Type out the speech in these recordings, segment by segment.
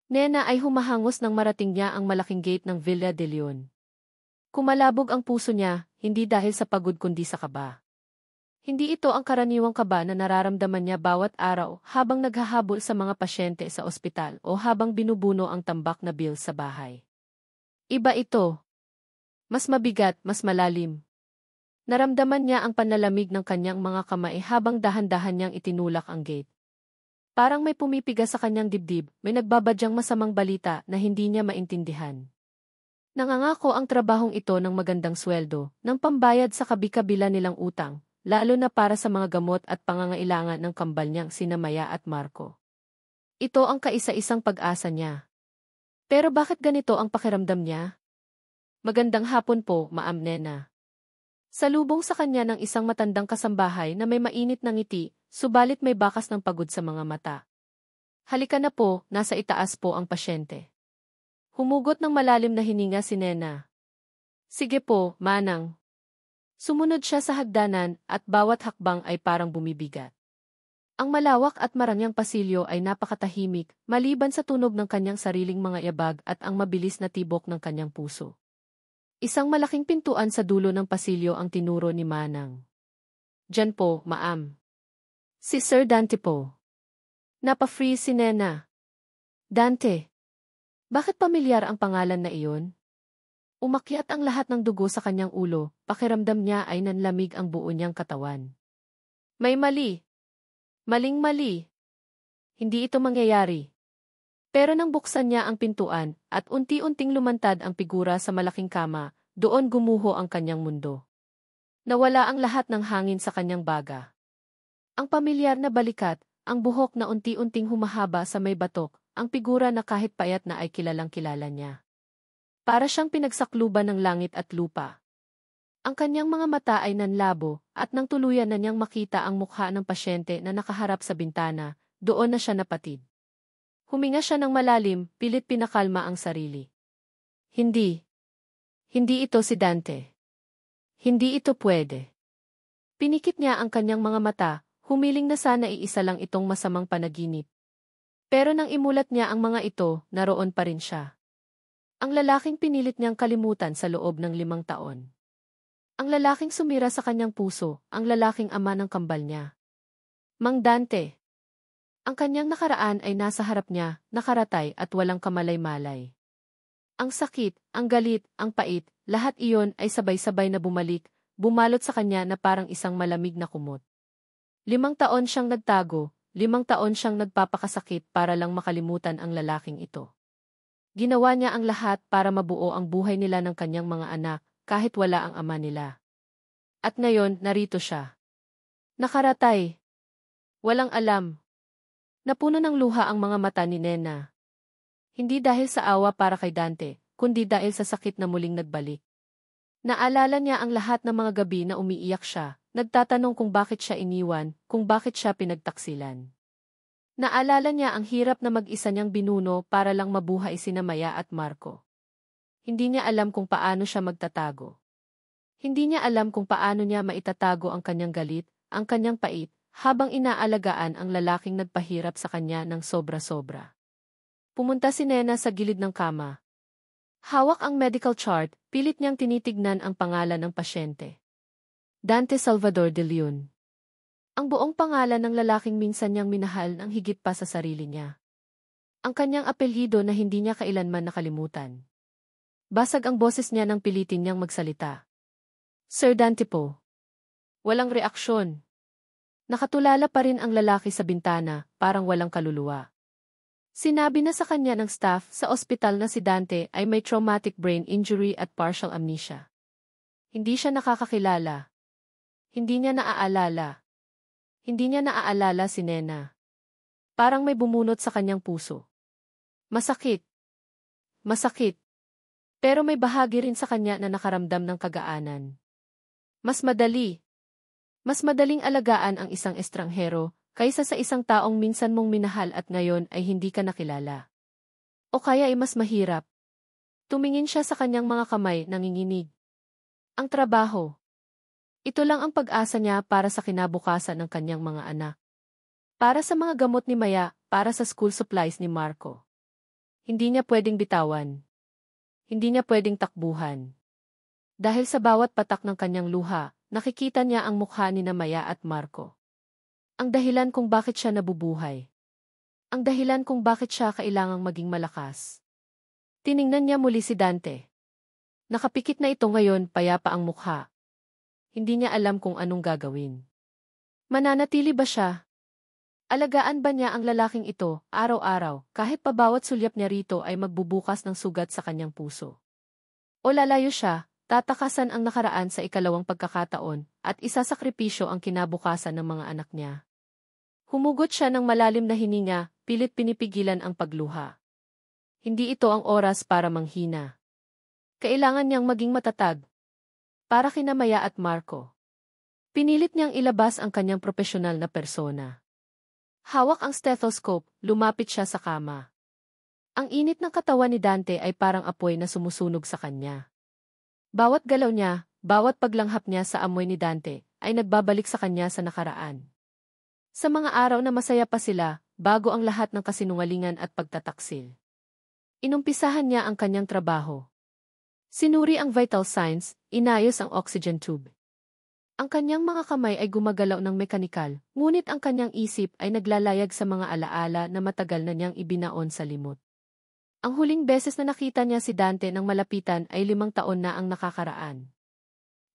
Nena ay humahangos nang marating niya ang malaking gate ng Villa de Leon. Kumalabog ang puso niya, hindi dahil sa pagod kundi sa kaba. Hindi ito ang karaniwang kaba na nararamdaman niya bawat araw habang naghahabol sa mga pasyente sa ospital o habang binubuno ang tambak na bill sa bahay. Iba ito. Mas mabigat, mas malalim. Naramdaman niya ang panlalamig ng kanyang mga kamay habang dahan-dahan niyang itinulak ang gate. Parang may pumipiga sa kanyang dibdib, may nagbabadyang masamang balita na hindi niya maintindihan. Nangangako ang trabahong ito ng magandang sweldo, ng pambayad sa kabi-kabila nilang utang, lalo na para sa mga gamot at pangangailangan ng kambal niyang sina Maya at Marco. Ito ang kaisa-isang pag-asa niya. Pero bakit ganito ang pakiramdam niya? Magandang hapon po, Ma'am Nena. Salubong sa kanya ng isang matandang kasambahay na may mainit na ngiti, subalit may bakas ng pagod sa mga mata. Halika na po, nasa itaas po ang pasyente. Humugot ng malalim na hininga si Nena. Sige po, Manang. Sumunod siya sa hagdanan at bawat hakbang ay parang bumibigat. Ang malawak at marangyang pasilyo ay napakatahimik, maliban sa tunog ng kanyang sariling mga yabag at ang mabilis na tibok ng kanyang puso. Isang malaking pintuan sa dulo ng pasilyo ang tinuro ni Manang. Diyan po, Ma'am. Si Sir Dante po. Napa-freeze si Nena. Dante. Bakit pamilyar ang pangalan na iyon? Umakyat ang lahat ng dugo sa kanyang ulo, pakiramdam niya ay nanlamig ang buo niyang katawan. May mali. Maling-mali. Hindi ito mangyayari. Pero nang buksan niya ang pintuan at unti-unting lumantad ang figura sa malaking kama, doon gumuho ang kanyang mundo. Nawala ang lahat ng hangin sa kanyang baga. Ang pamilyar na balikat, ang buhok na unti-unting humahaba sa may batok, ang figura na kahit payat na ay kilalang-kilala niya. Para siyang pinagsakluban ng langit at lupa. Ang kanyang mga mata ay nanlabo at nang tuluyan na niyang makita ang mukha ng pasyente na nakaharap sa bintana, doon na siya napatid. Huminga siya ng malalim, pilit pinakalma ang sarili. Hindi. Hindi ito si Dante. Hindi ito pwede. Pinikit niya ang kanyang mga mata, humiling na sana iisa lang itong masamang panaginip. Pero nang imulat niya ang mga ito, naroon pa rin siya. Ang lalaking pinilit niyang kalimutan sa loob ng 5 taon. Ang lalaking sumira sa kanyang puso, ang lalaking ama ng kambal niya. Mang Dante. Ang kanyang nakaraan ay nasa harap niya, nakaratay at walang kamalay-malay. Ang sakit, ang galit, ang pait, lahat iyon ay sabay-sabay na bumalik, bumalot sa kanya na parang isang malamig na kumot. 5 taon siyang nagtago, 5 taon siyang nagpapakasakit para lang makalimutan ang lalaking ito. Ginawa niya ang lahat para mabuo ang buhay nila ng kanyang mga anak, kahit wala ang ama nila. At ngayon, narito siya. Nakaratay. Walang alam. Napuno ng luha ang mga mata ni Nena. Hindi dahil sa awa para kay Dante, kundi dahil sa sakit na muling nagbalik. Naalala niya ang lahat ng mga gabi na umiiyak siya, nagtatanong kung bakit siya iniwan, kung bakit siya pinagtaksilan. Naalala niya ang hirap na mag-isa niyang binuno para lang mabuhay sina Maya at Marco. Hindi niya alam kung paano siya magtatago. Hindi niya alam kung paano niya maitatago ang kanyang galit, ang kanyang pait, habang inaalagaan ang lalaking nagpahirap sa kanya ng sobra-sobra. Pumunta si Nena sa gilid ng kama. Hawak ang medical chart, pilit niyang tinitignan ang pangalan ng pasyente. Dante Salvador de Leon. Ang buong pangalan ng lalaking minsan niyang minahal ng higit pa sa sarili niya. Ang kanyang apelyido na hindi niya kailanman nakalimutan. Basag ang boses niya nang pilitin niyang magsalita. Sir Dante po. Walang reaksyon. Nakatulala pa rin ang lalaki sa bintana, parang walang kaluluwa. Sinabi na sa kanya ng staff sa ospital na si Dante ay may traumatic brain injury at partial amnesia. Hindi siya nakakakilala. Hindi niya naaalala. Hindi niya naaalala si Nena. Parang may bumunot sa kanyang puso. Masakit. Masakit. Pero may bahagi rin sa kanya na nakaramdam ng kagaanan. Mas madali. Mas madaling alagaan ang isang estranghero, kaysa sa isang taong minsan mong minahal at ngayon ay hindi ka nakilala. O kaya ay mas mahirap. Tumingin siya sa kanyang mga kamay, nanginginig. Ang trabaho. Ito lang ang pag-asa niya para sa kinabukasan ng kanyang mga anak. Para sa mga gamot ni Maya, para sa school supplies ni Marco. Hindi niya pwedeng bitawan. Hindi niya pwedeng takbuhan. Dahil sa bawat patak ng kanyang luha, nakikita niya ang mukha ni Maya at Marco. Ang dahilan kung bakit siya nabubuhay. Ang dahilan kung bakit siya kailangang maging malakas. Tiningnan niya muli si Dante. Nakapikit na ito ngayon, payapa ang mukha. Hindi niya alam kung anong gagawin. Mananatili ba siya? Alagaan ba niya ang lalaking ito, araw-araw, kahit pa bawat sulyap niya rito ay magbubukas ng sugat sa kanyang puso? O lalayo siya, tatakasan ang nakaraan sa ikalawang pagkakataon, at isasakripisyo ang kinabukasan ng mga anak niya? Humugot siya ng malalim na hininga, pilit pinipigilan ang pagluha. Hindi ito ang oras para manghina. Kailangan niyang maging matatag. Para kina Maya at Marco. Pinilit niyang ilabas ang kanyang profesional na persona. Hawak ang stethoscope, lumapit siya sa kama. Ang init ng katawan ni Dante ay parang apoy na sumusunog sa kanya. Bawat galaw niya, bawat paglanghap niya sa amoy ni Dante, ay nagbabalik sa kanya sa nakaraan. Sa mga araw na masaya pa sila, bago ang lahat ng kasinungalingan at pagtataksil. Inumpisahan niya ang kanyang trabaho. Sinuri ang vital signs, inayos ang oxygen tube. Ang kanyang mga kamay ay gumagalaw ng mekanikal, ngunit ang kanyang isip ay naglalayag sa mga alaala na matagal na niyang ibinaon sa limot. Ang huling beses na nakita niya si Dante ng malapitan ay 5 taon na ang nakakaraan.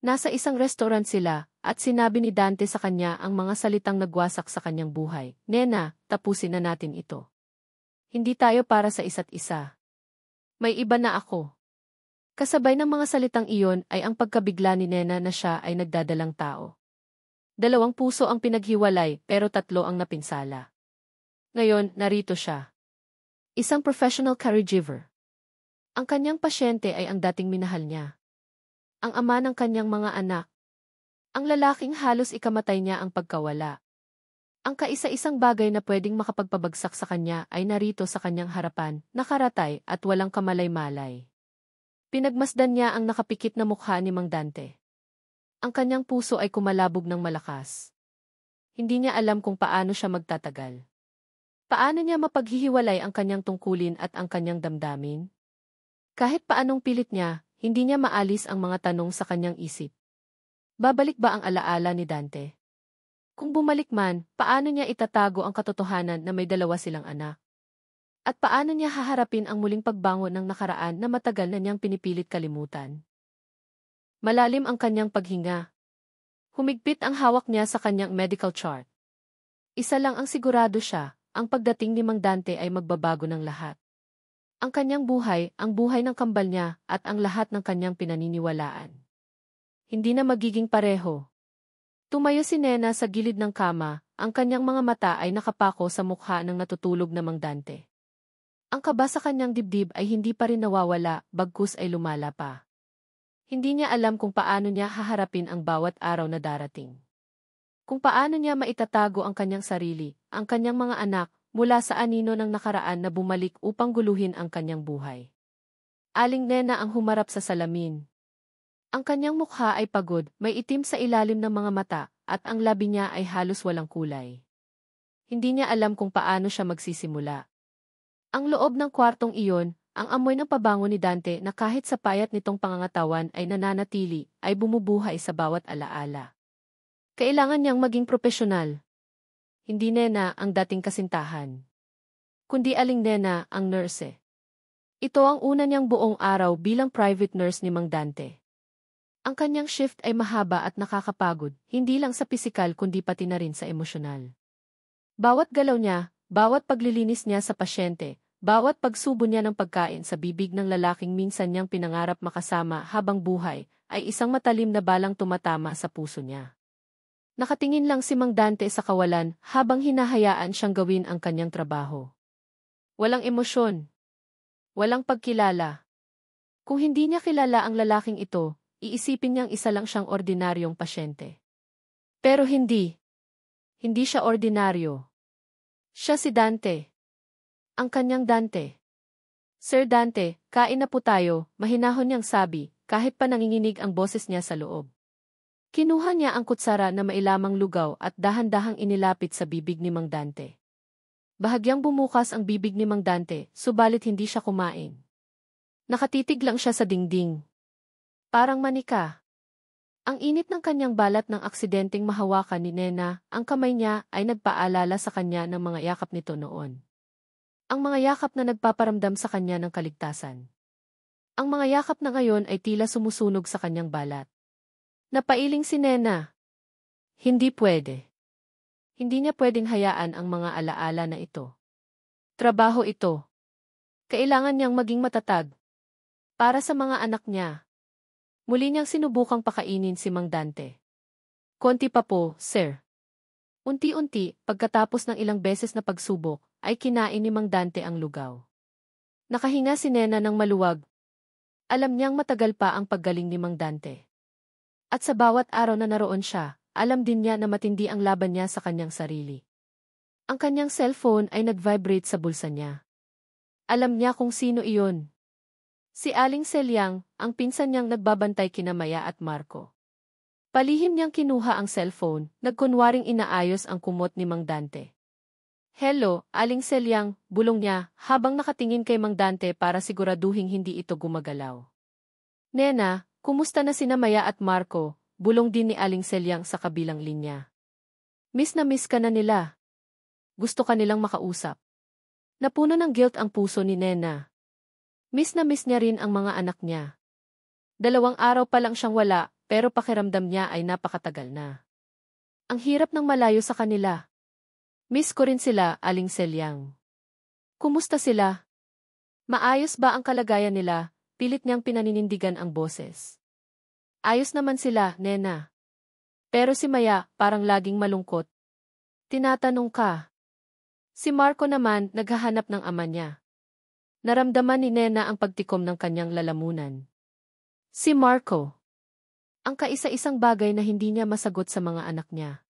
Nasa isang restaurant sila, at sinabi ni Dante sa kanya ang mga salitang nagwasak sa kanyang buhay. Nena, tapusin na natin ito. Hindi tayo para sa isa't isa. May iba na ako. Kasabay ng mga salitang iyon ay ang pagkabigla ni Nena na siya ay nagdadalang tao. 2 puso ang pinaghiwalay pero 3 ang napinsala. Ngayon, narito siya. Isang professional caregiver. Ang kanyang pasyente ay ang dating minahal niya. Ang ama ng kanyang mga anak. Ang lalaking halos ikamatay niya ang pagkawala. Ang kaisa-isang bagay na pwedeng makapagpabagsak sa kanya ay narito sa kanyang harapan, nakaratay at walang kamalay-malay. Pinagmasdan niya ang nakapikit na mukha ni Mang Dante. Ang kanyang puso ay kumalabog ng malakas. Hindi niya alam kung paano siya magtatagal. Paano niya mapaghihiwalay ang kanyang tungkulin at ang kanyang damdamin? Kahit paanong pilit niya, hindi niya maalis ang mga tanong sa kanyang isip. Babalik ba ang alaala ni Dante? Kung bumalik man, paano niya itatago ang katotohanan na may 2 silang anak? At paano niya haharapin ang muling pagbangon ng nakaraan na matagal na niyang pinipilit kalimutan? Malalim ang kanyang paghinga. Humigpit ang hawak niya sa kanyang medical chart. Isa lang ang sigurado siya, ang pagdating ni Mang Dante ay magbabago ng lahat. Ang kanyang buhay, ang buhay ng kambal niya, at ang lahat ng kanyang pinaniniwalaan. Hindi na magiging pareho. Tumayo si Nena sa gilid ng kama, ang kanyang mga mata ay nakapako sa mukha ng natutulog na Mang Dante. Ang kaba sa kanyang dibdib ay hindi pa rin nawawala, bagkus ay lumala pa. Hindi niya alam kung paano niya haharapin ang bawat araw na darating. Kung paano niya maitatago ang kanyang sarili, ang kanyang mga anak, mula sa anino ng nakaraan na bumalik upang guluhin ang kanyang buhay. Aling Nena ang humarap sa salamin. Ang kanyang mukha ay pagod, may itim sa ilalim ng mga mata, at ang labi niya ay halos walang kulay. Hindi niya alam kung paano siya magsisimula. Ang loob ng kwartong iyon, ang amoy ng pabango ni Dante na kahit sa payat nitong pangangatawan ay nananatili, ay bumubuhay sa bawat alaala. Kailangan niyang maging propesyonal. Hindi Nena ang dating kasintahan. Kundi Aling Nena ang nurse. Ito ang una niyang buong araw bilang private nurse ni Mang Dante. Ang kanyang shift ay mahaba at nakakapagod, hindi lang sa pisikal kundi pati na rin sa emosyonal. Bawat galaw niya, bawat paglilinis niya sa pasyente, bawat pagsubo niya ng pagkain sa bibig ng lalaking minsan niyang pinangarap makasama habang buhay, ay isang matalim na balang tumatama sa puso niya. Nakatingin lang si Mang Dante sa kawalan habang hinahayaan siyang gawin ang kanyang trabaho. Walang emosyon. Walang pagkilala. Kung hindi niya kilala ang lalaking ito, iisipin niyang isa lang siyang ordinaryong pasyente. Pero hindi. Hindi siya ordinaryo. Siya si Dante. Ang kanyang Dante. Sir Dante, kain na po tayo, mahinahon niyang sabi, kahit pa nanginginig ang boses niya sa loob. Kinuha niya ang kutsara na mailamang lugaw at dahan-dahang inilapit sa bibig ni Mang Dante. Bahagyang bumukas ang bibig ni Mang Dante, subalit hindi siya kumain. Nakatitig lang siya sa dingding. Parang manika. Ang init ng kanyang balat ng aksidenteng mahawakan ni Nena, ang kamay niya ay nagpaalala sa kanya ng mga yakap nito noon. Ang mga yakap na nagpaparamdam sa kanya ng kaligtasan. Ang mga yakap na ngayon ay tila sumusunog sa kanyang balat. Napailing si Nena. Hindi pwede. Hindi niya pwedeng hayaan ang mga alaala na ito. Trabaho ito. Kailangan niyang maging matatag. Para sa mga anak niya. Muli niyang sinubukang pakainin si Mang Dante. Konti pa po, sir. Unti-unti, pagkatapos ng ilang beses na pagsubok, ay kinain ni Mang Dante ang lugaw. Nakahinga si Nena ng maluwag. Alam niyang matagal pa ang paggaling ni Mang Dante. At sa bawat araw na naroon siya, alam din niya na matindi ang laban niya sa kanyang sarili. Ang kanyang cellphone ay nag-vibrate sa bulsa niya. Alam niya kung sino iyon. Si Aling Selyang, ang pinsan niyang nagbabantay kina Maya at Marco. Palihim niyang kinuha ang cellphone, nagkunwaring inaayos ang kumot ni Mang Dante. Hello, Aling Selyang, bulong niya, habang nakatingin kay Mang Dante para siguraduhing hindi ito gumagalaw. Nena, kumusta na sina Maya at Marco? Bulong din ni Aling Selyang sa kabilang linya. Miss na miss ka na nila. Gusto ka nilang makausap. Napuno ng guilt ang puso ni Nena. Miss na miss niya rin ang mga anak niya. 2 araw pa lang siyang wala, pero pakiramdam niya ay napakatagal na. Ang hirap ng malayo sa kanila. Miss ko rin sila, Aling Selyang. Kumusta sila? Maayos ba ang kalagayan nila? Pilit niyang pinaninindigan ang boses. Ayos naman sila, Nena. Pero si Maya, parang laging malungkot. Tinatanong ka. Si Marco naman, naghahanap ng ama niya. Naramdaman ni Nena ang pagtikom ng kanyang lalamunan. Si Marco. Ang kaisa-isang bagay na hindi niya masagot sa mga anak niya.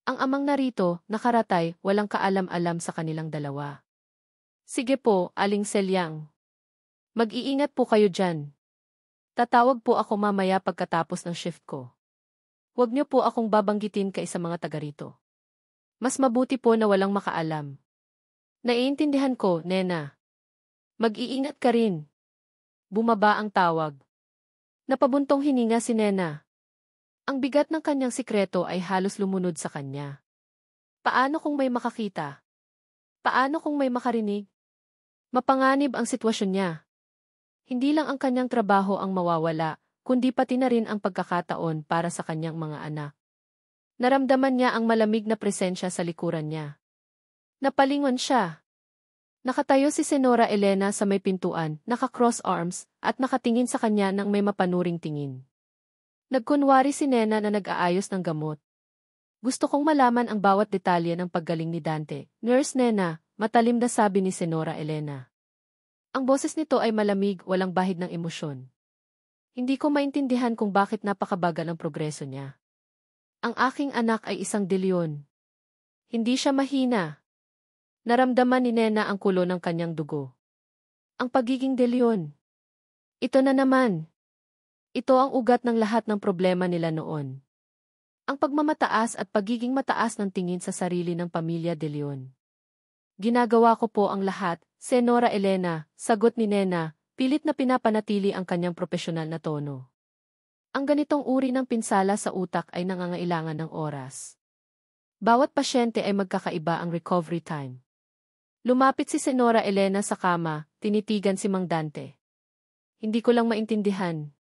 Ang amang narito, nakaratay, walang kaalam-alam sa kanilang dalawa. Sige po, Aling Selyang. Mag-iingat po kayo dyan. Tatawag po ako mamaya pagkatapos ng shift ko. Huwag niyo po akong babanggitin kaysa mga taga rito. Mas mabuti po na walang makaalam. Naiintindihan ko, Nena. Mag-iingat ka rin. Bumaba ang tawag. Napabuntong hininga si Nena. Ang bigat ng kanyang sikreto ay halos lumunod sa kanya. Paano kung may makakita? Paano kung may makarinig? Mapanganib ang sitwasyon niya. Hindi lang ang kanyang trabaho ang mawawala, kundi pati na rin ang pagkakataon para sa kanyang mga anak. Naramdaman niya ang malamig na presensya sa likuran niya. Napalingon siya. Nakatayo si Senora Elena sa may pintuan, naka-cross arms, at nakatingin sa kanya nang may mapanuring tingin. Nagkunwari si Nena na nag-aayos ng gamot. Gusto kong malaman ang bawat detalye ng paggaling ni Dante. Nurse Nena, matalim na sabi ni Senora Elena. Ang boses nito ay malamig, walang bahid ng emosyon. Hindi ko maintindihan kung bakit napakabagal ang progreso niya. Ang aking anak ay isang delyon. Hindi siya mahina. Naramdaman ni Nena ang kulo ng kanyang dugo. Ang pagiging delyon. Ito na naman. Ito ang ugat ng lahat ng problema nila noon. Ang pagmamataas at pagiging mataas ng tingin sa sarili ng pamilya de Leon. Ginagawa ko po ang lahat, Senora Elena, sagot ni Nena, pilit na pinapanatili ang kanyang propesyonal na tono. Ang ganitong uri ng pinsala sa utak ay nangangailangan ng oras. Bawat pasyente ay magkakaiba ang recovery time. Lumapit si Senora Elena sa kama, tinitigan si Mang Dante. Hindi ko lang maintindihan.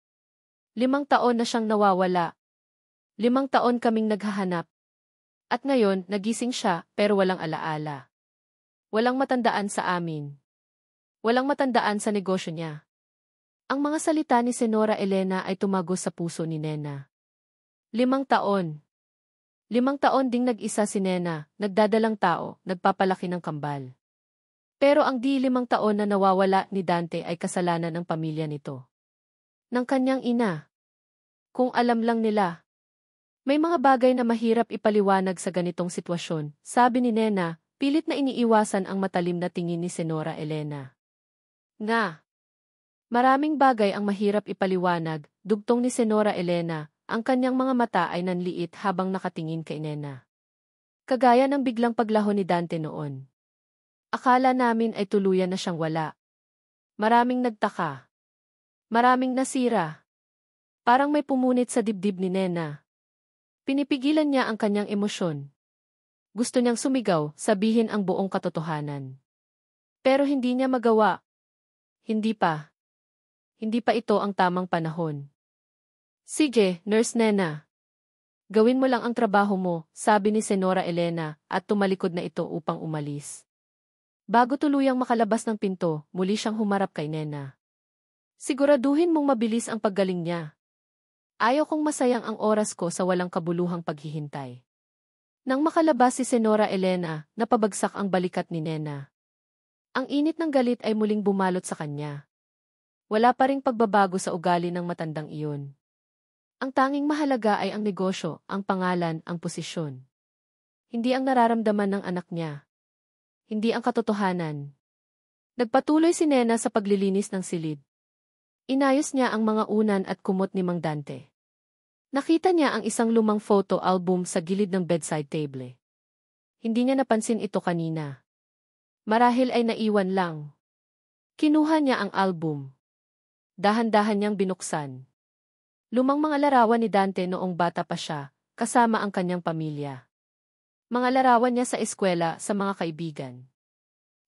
5 taon na siyang nawawala. 5 taon kaming naghahanap. At ngayon, nagising siya, pero walang alaala. Walang matandaan sa amin. Walang matandaan sa negosyo niya. Ang mga salita ni Senora Elena ay tumagos sa puso ni Nena. 5 taon. 5 taon ding nag-isa si Nena, nagdadalang tao, nagpapalaki ng kambal. Pero ang di 5 taon na nawawala ni Dante ay kasalanan ng pamilya nito. Ng kanyang ina. Kung alam lang nila. May mga bagay na mahirap ipaliwanag sa ganitong sitwasyon, sabi ni Nena, pilit na iniiwasan ang matalim na tingin ni Senora Elena. Nga. Maraming bagay ang mahirap ipaliwanag, dugtong ni Senora Elena, ang kanyang mga mata ay nanliit habang nakatingin kay Nena. Kagaya ng biglang paglaho ni Dante noon. Akala namin ay tuluyan na siyang wala. Maraming nagtaka. Maraming nasira. Parang may pumunit sa dibdib ni Nena. Pinipigilan niya ang kanyang emosyon. Gusto niyang sumigaw, sabihin ang buong katotohanan. Pero hindi niya magawa. Hindi pa. Hindi pa ito ang tamang panahon. Sige, Nurse Nena. Gawin mo lang ang trabaho mo, sabi ni Senora Elena, at tumalikod na ito upang umalis. Bago tuluyang makalabas ng pinto, muli siyang humarap kay Nena. Siguraduhin mong mabilis ang paggaling niya. Ayaw kong masayang ang oras ko sa walang kabuluhang paghihintay. Nang makalabas si Senora Elena, napabagsak ang balikat ni Nena. Ang init ng galit ay muling bumalot sa kanya. Wala pa ring pagbabago sa ugali ng matandang iyon. Ang tanging mahalaga ay ang negosyo, ang pangalan, ang posisyon. Hindi ang nararamdaman ng anak niya. Hindi ang katotohanan. Nagpatuloy si Nena sa paglilinis ng silid. Inayos niya ang mga unan at kumot ni Mang Dante. Nakita niya ang isang lumang photo album sa gilid ng bedside table. Hindi niya napansin ito kanina. Marahil ay naiwan lang. Kinuha niya ang album. Dahan-dahan niyang binuksan. Lumang mga larawan ni Dante noong bata pa siya, kasama ang kanyang pamilya. Mga larawan niya sa eskwela sa mga kaibigan.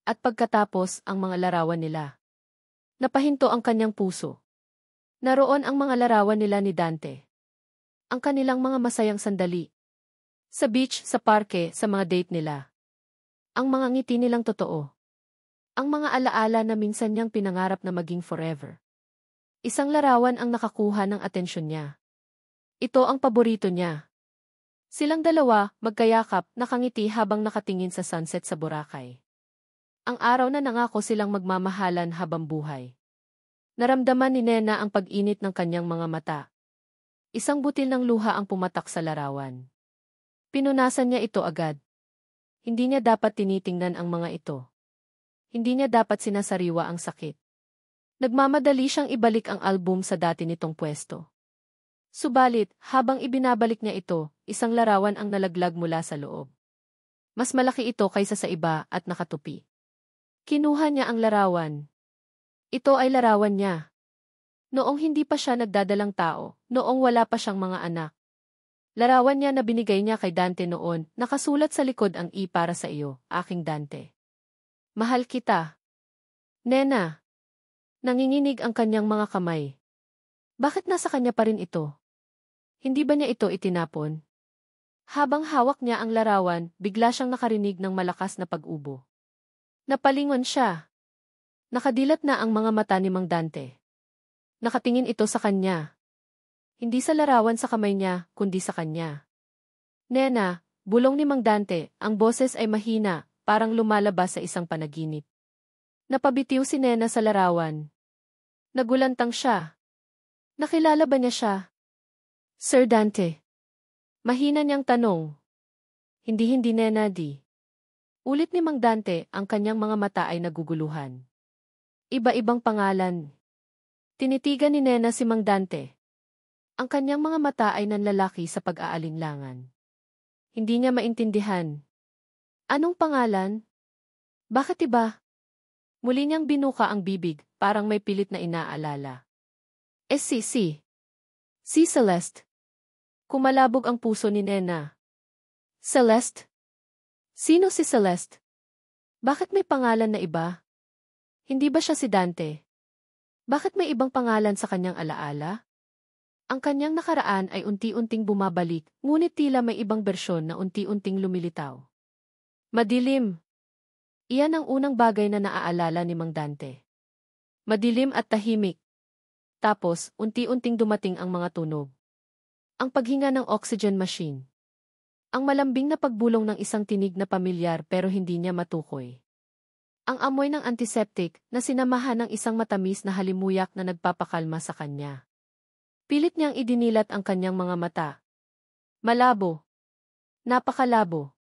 At pagkatapos ang mga larawan nila. Napahinto ang kanyang puso. Naroon ang mga larawan nila ni Dante. Ang kanilang mga masayang sandali. Sa beach, sa parke, sa mga date nila. Ang mga ngiti nilang totoo. Ang mga alaala na minsan niyang pinangarap na maging forever. Isang larawan ang nakakuha ng atensyon niya. Ito ang paborito niya. Silang dalawa, magkayakap, nakangiti habang nakatingin sa sunset sa Boracay. Ang araw na nangako silang magmamahalan habang buhay. Naramdaman ni Nena ang pag-init ng kanyang mga mata. Isang butil ng luha ang pumatak sa larawan. Pinunasan niya ito agad. Hindi niya dapat tinitingnan ang mga ito. Hindi niya dapat sinasariwa ang sakit. Nagmamadali siyang ibalik ang album sa dati nitong pwesto. Subalit, habang ibinabalik niya ito, isang larawan ang nalaglag mula sa loob. Mas malaki ito kaysa sa iba at nakatupi. Kinuha niya ang larawan. Ito ay larawan niya. Noong hindi pa siya nagdadalang tao, noong wala pa siyang mga anak. Larawan niya na binigay niya kay Dante noon, nakasulat sa likod ang I para sa iyo, aking Dante. Mahal kita. Nena. Nanginginig ang kanyang mga kamay. Bakit nasa kanya pa rin ito? Hindi ba niya ito itinapon? Habang hawak niya ang larawan, bigla siyang nakarinig ng malakas na pag-ubo. Napalingon siya. Nakadilat na ang mga mata ni Mang Dante. Nakatingin ito sa kanya. Hindi sa larawan sa kamay niya, kundi sa kanya. Nena, bulong ni Mang Dante, ang boses ay mahina, parang lumalabas sa isang panaginip. Napabitiw si Nena sa larawan. Nagulantang siya. Nakilala ba niya siya? Sir Dante. Mahina niyang tanong. Hindi Nena di. Ulit ni Mang Dante, ang kanyang mga mata ay naguguluhan. Iba-ibang pangalan. Tinitigan ni Nena si Mang Dante. Ang kanyang mga mata ay nanlalaki sa pag-aalinlangan. Hindi niya maintindihan. Anong pangalan? Bakit iba? Muli niyang binuka ang bibig, parang may pilit na inaalala. Si Celeste. Kumalabog ang puso ni Nena. Celeste? Sino si Celeste? Bakit may pangalan na iba? Hindi ba siya si Dante? Bakit may ibang pangalan sa kanyang alaala? Ang kanyang nakaraan ay unti-unting bumabalik, ngunit tila may ibang bersyon na unti-unting lumilitaw. Madilim. Iyan ang unang bagay na naaalala ni Mang Dante. Madilim at tahimik. Tapos, unti-unting dumating ang mga tunog. Ang paghinga ng oxygen machine. Ang malambing na pagbulong ng isang tinig na pamilyar pero hindi niya matukoy. Ang amoy ng antiseptic na sinamahan ng isang matamis na halimuyak na nagpapakalma sa kanya. Pilit niyang idinilat ang kanyang mga mata. Malabo. Napakalabo.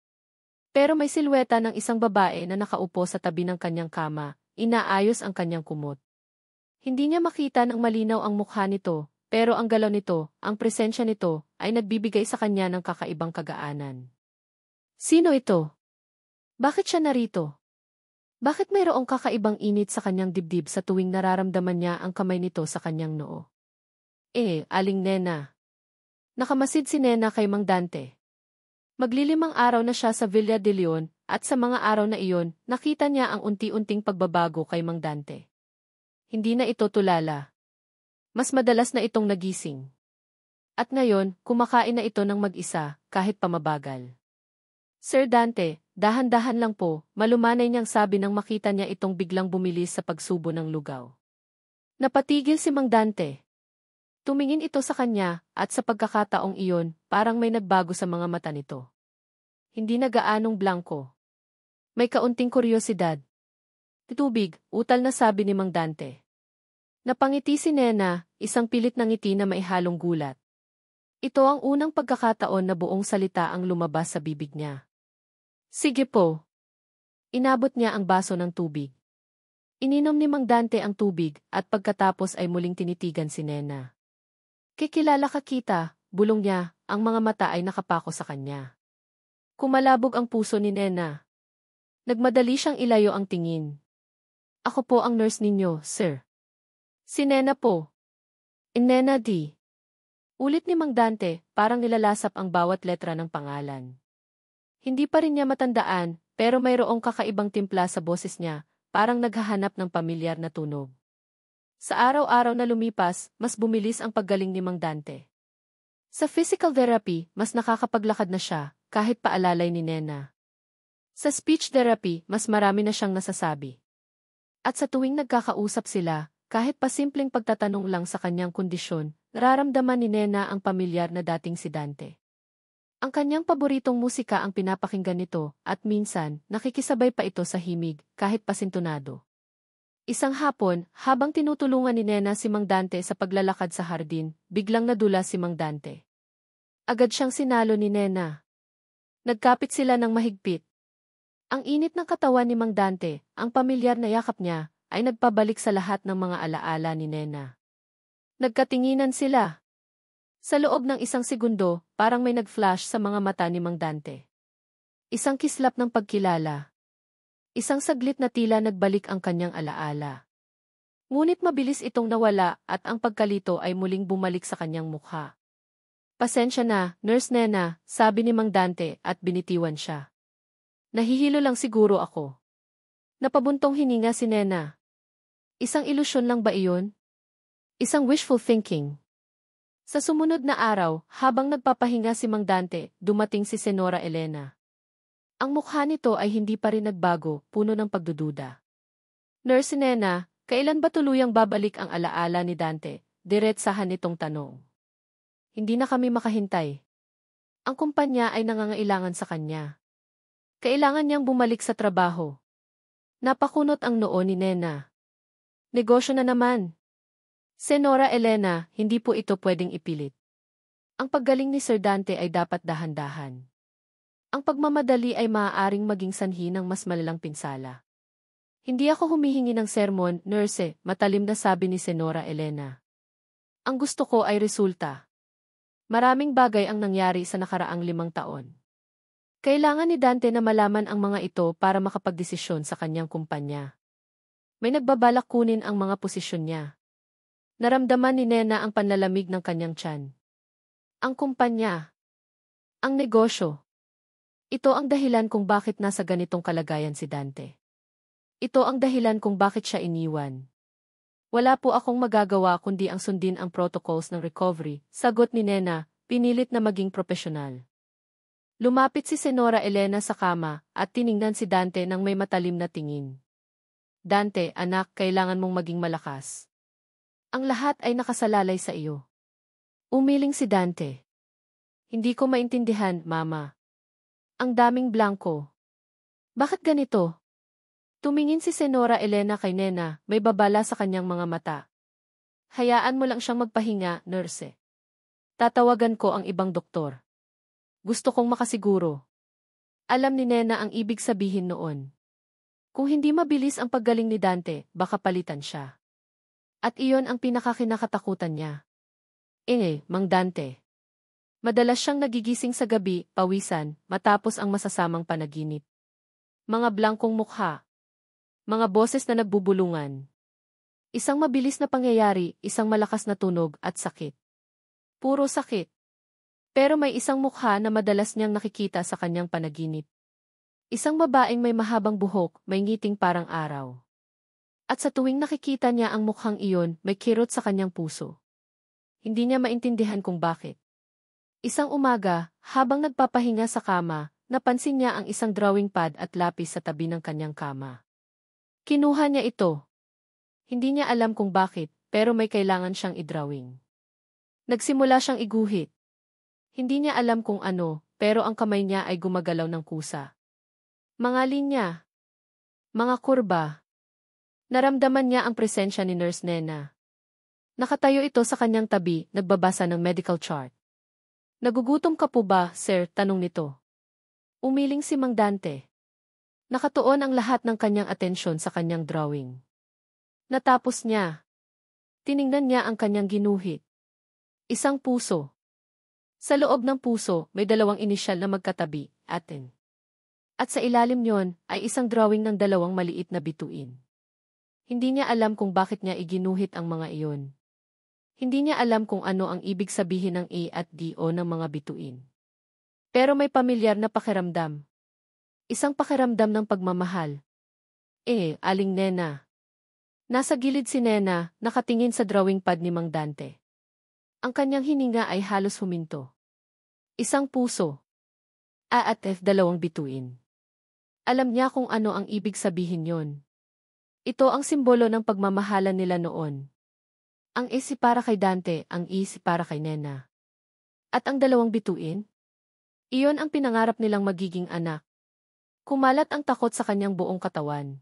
Pero may silweta ng isang babae na nakaupo sa tabi ng kanyang kama, inaayos ang kanyang kumot. Hindi niya makita ng malinaw ang mukha nito, pero ang galaw nito, ang presensya nito, ay nagbibigay sa kanya ng kakaibang kagaanan. Sino ito? Bakit siya narito? Bakit mayroong kakaibang init sa kanyang dibdib sa tuwing nararamdaman niya ang kamay nito sa kanyang noo? Aling Nena. Nakamasid si Nena kay Mang Dante. Maglilimang araw na siya sa Villa de Leon, at sa mga araw na iyon, nakita niya ang unti-unting pagbabago kay Mang Dante. Hindi na ito tulala. Mas madalas na itong nagising. At ngayon, kumakain na ito ng mag-isa, kahit pamabagal. Sir Dante, dahan-dahan lang po, malumanay niyang sabi nang makita niya itong biglang bumilis sa pagsubo ng lugaw. Napatigil si Mang Dante. Tumingin ito sa kanya, at sa pagkakataong iyon, parang may nagbago sa mga mata nito. Hindi na gaanong blanko. May kaunting kuryosidad. Tubig, utal na sabi ni Mang Dante. Napangiti si Nena, isang pilit na ngiti na maihalong gulat. Ito ang unang pagkakataon na buong salita ang lumabas sa bibig niya. Sige po. Inabot niya ang baso ng tubig. Ininom ni Mang Dante ang tubig, at pagkatapos ay muling tinitigan si Nena. Kikilala ka kita, bulong niya, ang mga mata ay nakapako sa kanya. Kumalabog ang puso ni Nena. Nagmadali siyang ilayo ang tingin. Ako po ang nurse ninyo, sir. Si Nena po. Nena D. Ulit ni Mang Dante, parang nilalasap ang bawat letra ng pangalan. Hindi pa rin niya matandaan, pero mayroong kakaibang timpla sa boses niya, parang naghahanap ng pamilyar na tunog. Sa araw-araw na lumipas, mas bumilis ang paggaling ni Mang Dante. Sa physical therapy, mas nakakapaglakad na siya, kahit paalalay ni Nena. Sa speech therapy, mas marami na siyang nasasabi. At sa tuwing nagkakausap sila, kahit pa simpleng pagtatanong lang sa kanyang kondisyon, nararamdaman ni Nena ang pamilyar na dating si Dante. Ang kanyang paboritong musika ang pinapakinggan nito, at minsan, nakikisabay pa ito sa himig, kahit pasintunado. Isang hapon, habang tinutulungan ni Nena si Mang Dante sa paglalakad sa hardin, biglang nadula si Mang Dante. Agad siyang sinalo ni Nena. Nagkapit sila ng mahigpit. Ang init ng katawan ni Mang Dante, ang pamilyar na yakap niya, ay nagpabalik sa lahat ng mga alaala ni Nena. Nagkatinginan sila. Sa loob ng isang segundo, parang may nag-flash sa mga mata ni Mang Dante. Isang kislap ng pagkilala. Isang saglit na tila nagbalik ang kanyang alaala. Ngunit mabilis itong nawala at ang pagkalito ay muling bumalik sa kanyang mukha. Pasensya na, Nurse Nena, sabi ni Mang Dante at binitiwan siya. Nahihilo lang siguro ako. Napabuntong hininga si Nena. Isang ilusyon lang ba iyon? Isang wishful thinking. Sa sumunod na araw, habang nagpapahinga si Mang Dante, dumating si Senora Elena. Ang mukha nito ay hindi pa rin nagbago, puno ng pagdududa. Nurse Nena, kailan ba tuluyang babalik ang alaala ni Dante? Diretsahan nitong tanong. Hindi na kami makahintay. Ang kumpanya ay nangangailangan sa kanya. Kailangan niyang bumalik sa trabaho. Napakunot ang noo ni Nena. Negosyo na naman. Senora Elena, hindi po ito pwedeng ipilit. Ang paggaling ni Sir Dante ay dapat dahan-dahan. Ang pagmamadali ay maaaring maging sanhi ng mas malalang pinsala. Hindi ako humihingi ng sermon, nurse, matalim na sabi ni Senora Elena. Ang gusto ko ay resulta. Maraming bagay ang nangyari sa nakaraang 5 taon. Kailangan ni Dante na malaman ang mga ito para makapagdesisyon sa kanyang kumpanya. May nagbabalak kunin ang mga posisyon niya. Naramdaman ni Nena ang panlalamig ng kanyang tiyan. Ang kumpanya. Ang negosyo. Ito ang dahilan kung bakit nasa ganitong kalagayan si Dante. Ito ang dahilan kung bakit siya iniwan. Wala po akong magagawa kundi ang sundin ang protocols ng recovery, sagot ni Nena, pinilit na maging propesyonal. Lumapit si Senora Elena sa kama at tiningnan si Dante ng may matalim na tingin. Dante, anak, kailangan mong maging malakas. Ang lahat ay nakasalalay sa iyo. Umiling si Dante. Hindi ko maintindihan, Mama. Ang daming blanko. Bakit ganito? Tumingin si Senora Elena kay Nena, may babala sa kanyang mga mata. Hayaan mo lang siyang magpahinga, nurse. Tatawagan ko ang ibang doktor. Gusto kong makasiguro. Alam ni Nena ang ibig sabihin noon. Kung hindi mabilis ang paggaling ni Dante, baka palitan siya. At iyon ang pinakakinakatakutan niya. Mang Dante. Madalas siyang nagigising sa gabi, pawisan, matapos ang masasamang panaginip. Mga blangkong mukha. Mga boses na nagbubulungan. Isang mabilis na pangyayari, isang malakas na tunog at sakit. Puro sakit. Pero may isang mukha na madalas niyang nakikita sa kanyang panaginip. Isang babaeng may mahabang buhok, may ngiting parang araw. At sa tuwing nakikita niya ang mukhang iyon, may kirot sa kanyang puso. Hindi niya maintindihan kung bakit. Isang umaga, habang nagpapahinga sa kama, napansin niya ang isang drawing pad at lapis sa tabi ng kanyang kama. Kinuha niya ito. Hindi niya alam kung bakit, pero may kailangan siyang i-drawing. Nagsimula siyang iguhit. Hindi niya alam kung ano, pero ang kamay niya ay gumagalaw ng kusa. Mga linya. Mga kurba. Naramdaman niya ang presensya ni Nurse Nena. Nakatayo ito sa kanyang tabi, nagbabasa ng medical chart. Nagugutom ka po ba, sir? Tanong nito. Umiling si Mang Dante. Nakatuon ang lahat ng kanyang atensyon sa kanyang drawing. Natapos niya. Tiningnan niya ang kanyang ginuhit. Isang puso. Sa loob ng puso, may dalawang inisyal na magkatabi, atin. At sa ilalim niyon, ay isang drawing ng dalawang maliit na bituin. Hindi niya alam kung bakit niya iginuhit ang mga iyon. Hindi niya alam kung ano ang ibig sabihin ng A at D o ng mga bituin. Pero may pamilyar na pakiramdam. Isang pakiramdam ng pagmamahal. Aling Nena. Nasa gilid si Nena, nakatingin sa drawing pad ni Mang Dante. Ang kanyang hininga ay halos huminto. Isang puso. A at F, dalawang bituin. Alam niya kung ano ang ibig sabihin yon. Ito ang simbolo ng pagmamahalan nila noon. Ang A si para kay Dante, ang E si para kay Nena. At ang dalawang bituin? Iyon ang pinangarap nilang magiging anak. Kumalat ang takot sa kanyang buong katawan.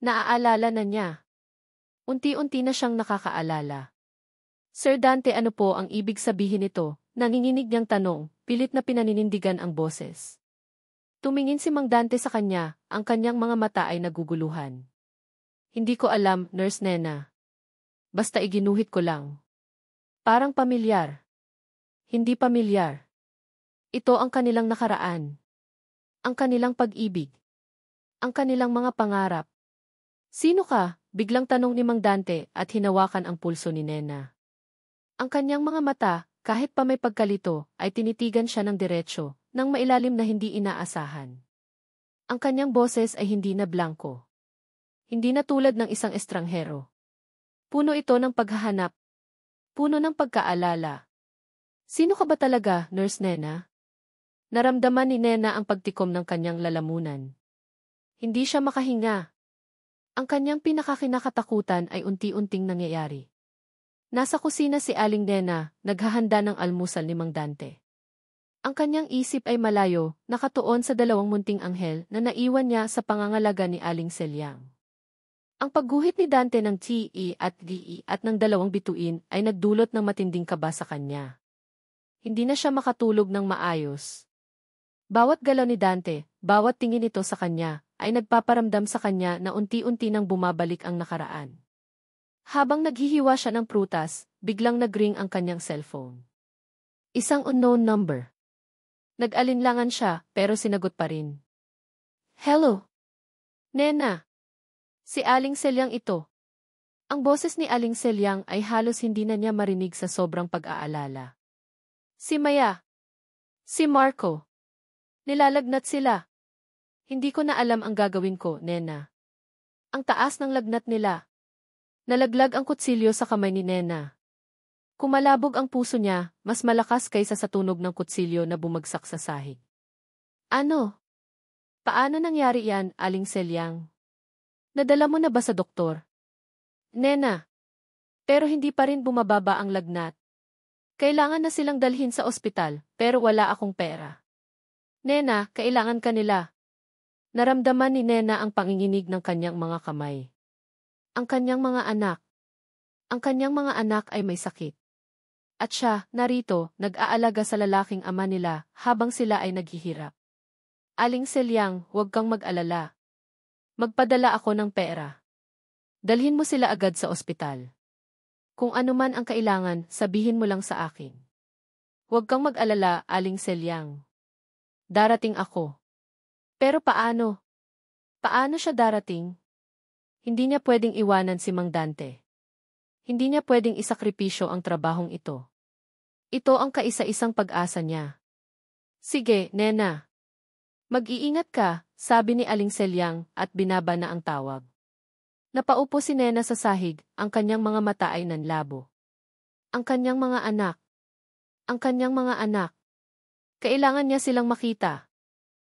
Naaalala na niya. Unti-unti na siyang nakakaalala. Sir Dante, ano po ang ibig sabihin nito? Nanginginig niyang tanong, pilit na pinaninindigan ang boses. Tumingin si Mang Dante sa kanya, ang kanyang mga mata ay naguguluhan. Hindi ko alam, Nurse Nena. Basta iginuhit ko lang. Parang pamilyar. Hindi pamilyar. Ito ang kanilang nakaraan. Ang kanilang pag-ibig. Ang kanilang mga pangarap. Sino ka? Biglang tanong ni Mang Dante at hinawakan ang pulso ni Nena. Ang kanyang mga mata, kahit pa may pagkalito, ay tinitigan siya ng diretsyo, ng mailalim na hindi inaasahan. Ang kanyang boses ay hindi na blanko. Hindi na tulad ng isang estranghero. Puno ito ng paghahanap. Puno ng pagkaalala. Sino ka ba talaga, Nurse Nena? Naramdaman ni Nena ang pagtikom ng kanyang lalamunan. Hindi siya makahinga. Ang kanyang pinakakinakatakutan ay unti-unting nangyayari. Nasa kusina si Aling Nena, naghahanda ng almusal ni Mang Dante. Ang kanyang isip ay malayo, nakatuon sa dalawang munting anghel na naiwan niya sa pangangalaga ni Aling Selyang. Ang pagguhit ni Dante ng T, E at D, E at ng dalawang bituin ay nagdulot ng matinding kaba sa kanya. Hindi na siya makatulog ng maayos. Bawat galaw ni Dante, bawat tingin nito sa kanya, ay nagpaparamdam sa kanya na unti-unti nang bumabalik ang nakaraan. Habang naghihiwa siya ng prutas, biglang nagring ang kanyang cellphone. Isang unknown number. Nag-alinlangan siya, pero sinagot pa rin. Hello? Nena? Si Aling Selyang ito. Ang boses ni Aling Selyang ay halos hindi na niya marinig sa sobrang pag-aalala. Si Maya. Si Marco. Nilalagnat sila. Hindi ko na alam ang gagawin ko, Nena. Ang taas ng lagnat nila. Nalaglag ang kutsilyo sa kamay ni Nena. Kumalabog ang puso niya, mas malakas kaysa sa tunog ng kutsilyo na bumagsak sa sahig. Ano? Paano nangyari yan, Aling Selyang? Nadala mo na ba sa doktor? Nena. Pero hindi pa rin bumababa ang lagnat. Kailangan na silang dalhin sa ospital, pero wala akong pera. Nena, kailangan ka nila. Naramdaman ni Nena ang panginginig ng kanyang mga kamay. Ang kanyang mga anak. Ang kanyang mga anak ay may sakit. At siya, narito, nag-aalaga sa lalaking ama nila habang sila ay naghihirap. Aling Selyang, huwag kang mag-alala. Magpadala ako ng pera. Dalhin mo sila agad sa ospital. Kung ano man ang kailangan, sabihin mo lang sa akin. Huwag kang mag-alala, Aling Selyang. Darating ako. Pero paano? Paano siya darating? Hindi niya pwedeng iwanan si Mang Dante. Hindi niya pwedeng isakripisyo ang trabahong ito. Ito ang kaisa-isang pag-asa niya. Sige, Nena. Mag-iingat ka, sabi ni Aling Selyang at binaba na ang tawag. Napaupo si Nena sa sahig, ang kanyang mga mata ay nanlabo. Ang kanyang mga anak. Ang kanyang mga anak. Kailangan niya silang makita.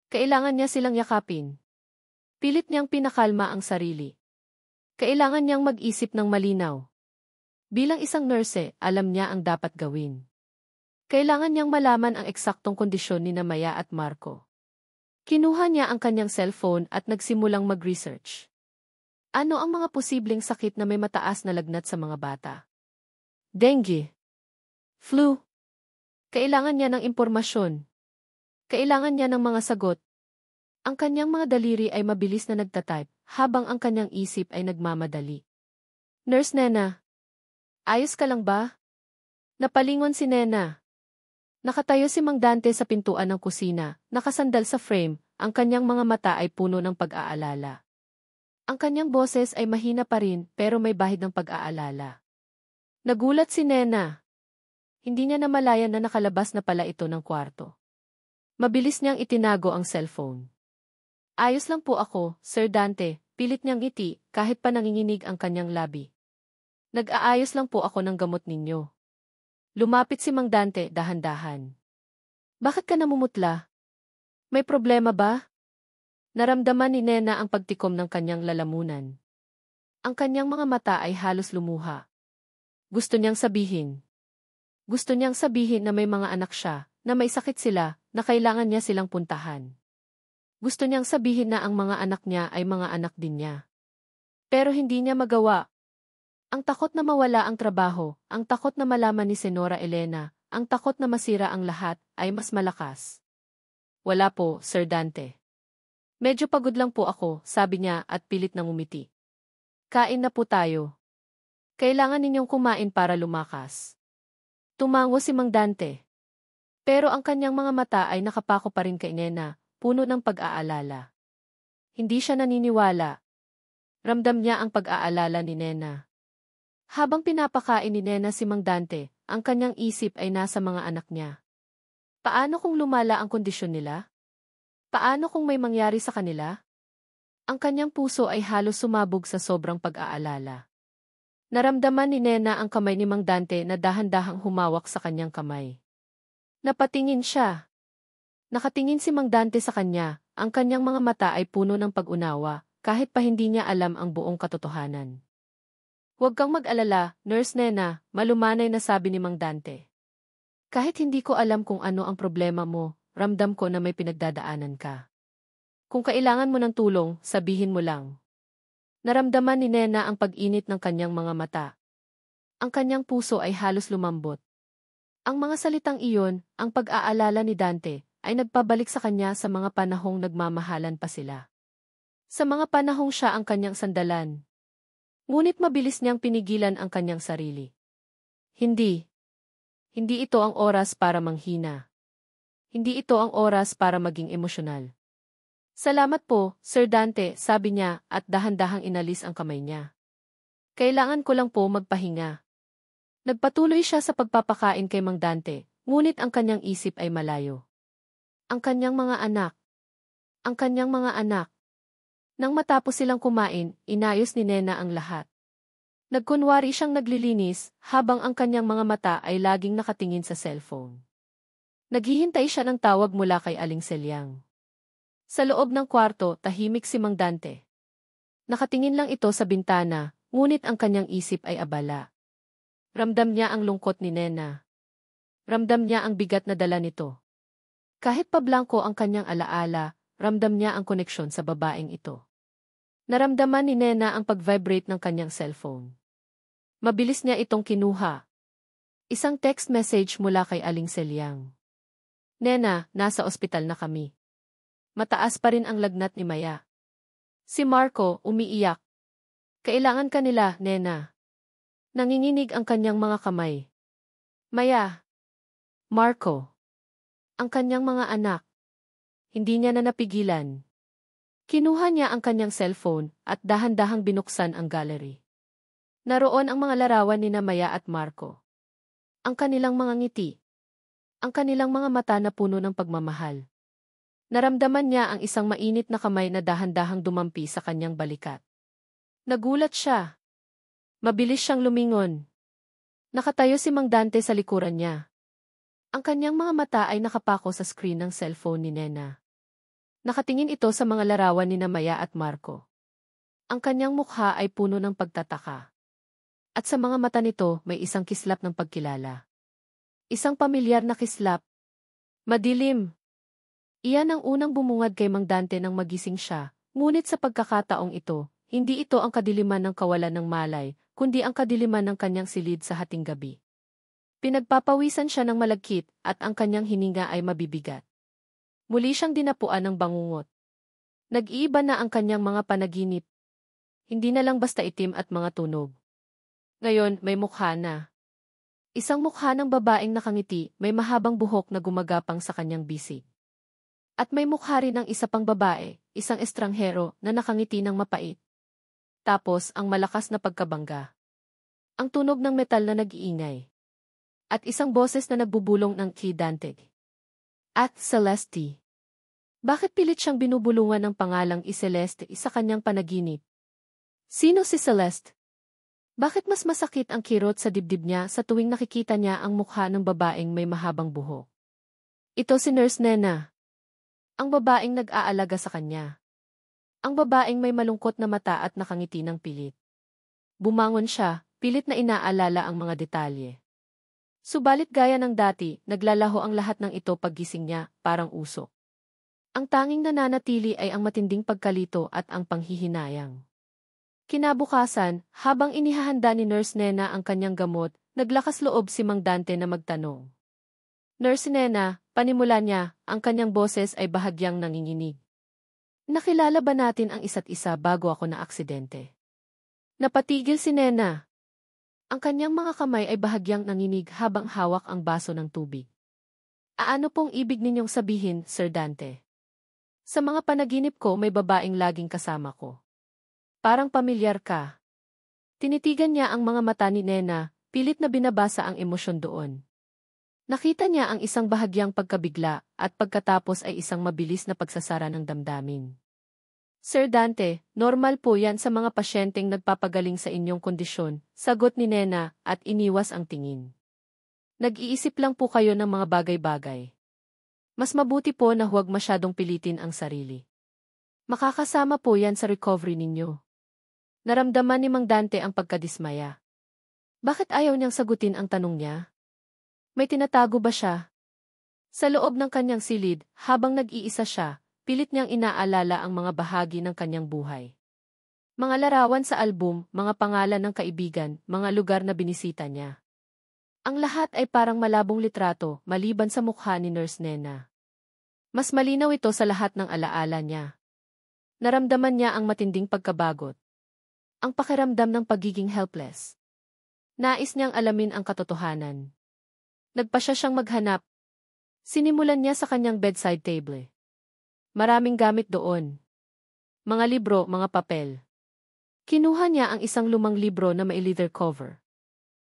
Kailangan niya silang yakapin. Pilit niyang pinakalma ang sarili. Kailangan niyang mag-isip ng malinaw. Bilang isang nurse, alam niya ang dapat gawin. Kailangan niyang malaman ang eksaktong kondisyon ni Maya at Marco. Kinuha niya ang kanyang cellphone at nagsimulang mag-research. Ano ang mga posibleng sakit na may mataas na lagnat sa mga bata? Dengue. Flu. Kailangan niya ng impormasyon. Kailangan niya ng mga sagot. Ang kanyang mga daliri ay mabilis na nagtatype, habang ang kanyang isip ay nagmamadali. Nurse Nena. Ayos ka lang ba? Napalingon si Nena. Nakatayo si Mang Dante sa pintuan ng kusina, nakasandal sa frame, ang kanyang mga mata ay puno ng pag-aalala. Ang kanyang boses ay mahina pa rin pero may bahid ng pag-aalala. Nagulat si Nena. Hindi niya namalayan na nakalabas na pala ito ng kwarto. Mabilis niyang itinago ang cellphone. Ayos lang po ako, Sir Dante, pilit niyang ngiti kahit pa nanginginig ang kanyang labi. Nag-aayos lang po ako ng gamot ninyo. Lumapit si Mang Dante dahan-dahan. Bakit ka namumutla? May problema ba? Naramdaman ni Nena ang pagtikom ng kanyang lalamunan. Ang kanyang mga mata ay halos lumuha. Gusto niyang sabihin. Gusto niyang sabihin na may mga anak siya, na may sakit sila, na kailangan niya silang puntahan. Gusto niyang sabihin na ang mga anak niya ay mga anak din niya. Pero hindi niya magawa. Ang takot na mawala ang trabaho, ang takot na malaman ni Senora Elena, ang takot na masira ang lahat, ay mas malakas. Wala po, Sir Dante. Medyo pagod lang po ako, sabi niya at pilit nang umiti. Kain na po tayo. Kailangan ninyong kumain para lumakas. Tumango si Mang Dante. Pero ang kanyang mga mata ay nakapako pa rin kay Nena, puno ng pag-aalala. Hindi siya naniniwala. Ramdam niya ang pag-aalala ni Nena. Habang pinapakain ni Nena si Mang Dante, ang kanyang isip ay nasa mga anak niya. Paano kung lumala ang kondisyon nila? Paano kung may mangyari sa kanila? Ang kanyang puso ay halos sumabog sa sobrang pag-aalala. Naramdaman ni Nena ang kamay ni Mang Dante na dahan-dahang humawak sa kanyang kamay. Napatingin siya. Nakatingin si Mang Dante sa kanya, ang kanyang mga mata ay puno ng pag-unawa, kahit pa hindi niya alam ang buong katotohanan. Huwag kang mag-alala, Nurse Nena, malumanay na sabi ni Mang Dante. Kahit hindi ko alam kung ano ang problema mo, ramdam ko na may pinagdadaanan ka. Kung kailangan mo ng tulong, sabihin mo lang. Naramdaman ni Nena ang pag-init ng kanyang mga mata. Ang kanyang puso ay halos lumambot. Ang mga salitang iyon, ang pag-aalala ni Dante, ay nagpabalik sa kanya sa mga panahong nagmamahalan pa sila. Sa mga panahong siya ang kanyang sandalan. Ngunit mabilis niyang pinigilan ang kanyang sarili. Hindi. Hindi ito ang oras para manghina. Hindi ito ang oras para maging emosyonal. Salamat po, Sir Dante, sabi niya at dahan-dahang inalis ang kamay niya. Kailangan ko lang po magpahinga. Nagpatuloy siya sa pagpapakain kay Mang Dante, ngunit ang kanyang isip ay malayo. Ang kanyang mga anak. Ang kanyang mga anak. Nang matapos silang kumain, inayos ni Nena ang lahat. Nagkunwari siyang naglilinis, habang ang kanyang mga mata ay laging nakatingin sa cellphone. Naghihintay siya ng tawag mula kay Aling Selyang. Sa loob ng kwarto, tahimik si Mang Dante. Nakatingin lang ito sa bintana, ngunit ang kanyang isip ay abala. Ramdam niya ang lungkot ni Nena. Ramdam niya ang bigat na dala nito. Kahit pa blanko ang kanyang alaala, ramdam niya ang koneksyon sa babaeng ito. Naramdaman ni Nena ang pag-vibrate ng kanyang cellphone. Mabilis niya itong kinuha. Isang text message mula kay Aling Selyang. Nena, nasa ospital na kami. Mataas pa rin ang lagnat ni Maya. Si Marco, umiiyak. Kailangan ka nila, Nena. Nanginginig ang kanyang mga kamay. Maya. Marco. Ang kanyang mga anak. Hindi niya na napigilan. Kinuha niya ang kanyang cellphone at dahan-dahang binuksan ang gallery. Naroon ang mga larawan ni Maya at Marco. Ang kanilang mga ngiti. Ang kanilang mga mata na puno ng pagmamahal. Naramdaman niya ang isang mainit na kamay na dahan-dahang dumampi sa kanyang balikat. Nagulat siya. Mabilis siyang lumingon. Nakatayo si Mang Dante sa likuran niya. Ang kanyang mga mata ay nakapako sa screen ng cellphone ni Nena. Nakatingin ito sa mga larawan ni Maya at Marco. Ang kanyang mukha ay puno ng pagtataka. At sa mga mata nito may isang kislap ng pagkilala. Isang pamilyar na kislap. Madilim. Iyan ang unang bumungad kay Mang Dante nang magising siya, ngunit sa pagkakataong ito, hindi ito ang kadiliman ng kawalan ng malay, kundi ang kadiliman ng kanyang silid sa hating gabi. Pinagpapawisan siya ng malagkit at ang kanyang hininga ay mabibigat. Muli siyang dinapuan ng bangungot. Nag-iiba na ang kanyang mga panaginip. Hindi na lang basta itim at mga tunog. Ngayon, may mukha na. Isang mukha ng babaeng nakangiti, may mahabang buhok na gumagapang sa kanyang bisig. At may mukha rin ng isa pang babae, isang estranghero na nakangiti ng mapait. Tapos ang malakas na pagkabangga. Ang tunog ng metal na nag-iingay. At isang boses na nagbubulong ng kay Dante. At Celeste. Bakit pilit siyang binubulungan ng pangalang Celeste sa kanyang panaginip? Sino si Celeste? Bakit mas masakit ang kirot sa dibdib niya sa tuwing nakikita niya ang mukha ng babaeng may mahabang buhok? Ito si Nurse Nena. Ang babaeng nag-aalaga sa kanya. Ang babaeng may malungkot na mata at nakangiti ng pilit. Bumangon siya, pilit na inaalala ang mga detalye. Subalit gaya ng dati, naglalaho ang lahat ng ito paggising niya, parang usok. Ang tanging nananatili ay ang matinding pagkalito at ang panghihinayang. Kinabukasan, habang inihahanda ni Nurse Nena ang kanyang gamot, naglakas loob si Mang Dante na magtanong. Nurse Nena, panimula niya, ang kanyang boses ay bahagyang nanginginig. Nakilala ba natin ang isa't isa bago ako na aksidente? Napatigil si Nena. Ang kanyang mga kamay ay bahagyang nanginig habang hawak ang baso ng tubig. Ano pong ibig ninyong sabihin, Sir Dante? Sa mga panaginip ko may babaeng laging kasama ko. Parang pamilyar ka. Tinitigan niya ang mga mata ni Nena, pilit na binabasa ang emosyon doon. Nakita niya ang isang bahagyang pagkabigla at pagkatapos ay isang mabilis na pagsasara ng damdamin. Sir Dante, normal po yan sa mga pasyenteng nagpapagaling sa inyong kondisyon, sagot ni Nena at iniwas ang tingin. Nag-iisip lang po kayo ng mga bagay-bagay. Mas mabuti po na huwag masyadong pilitin ang sarili. Makakasama po yan sa recovery ninyo. Naramdaman ni Mang Dante ang pagkadismaya. Bakit ayaw niyang sagutin ang tanong niya? May tinatago ba siya? Sa loob ng kanyang silid, habang nag-iisa siya, pilit niyang inaalala ang mga bahagi ng kanyang buhay. Mga larawan sa album, mga pangalan ng kaibigan, mga lugar na binisita niya. Ang lahat ay parang malabong litrato, maliban sa mukha ni Nurse Nena. Mas malinaw ito sa lahat ng alaala niya. Naramdaman niya ang matinding pagkabagot. Ang pakiramdam ng pagiging helpless. Nais niyang alamin ang katotohanan. Nagpasya siyang maghanap. Sinimulan niya sa kanyang bedside table. Maraming gamit doon. Mga libro, mga papel. Kinuha niya ang isang lumang libro na may leather cover.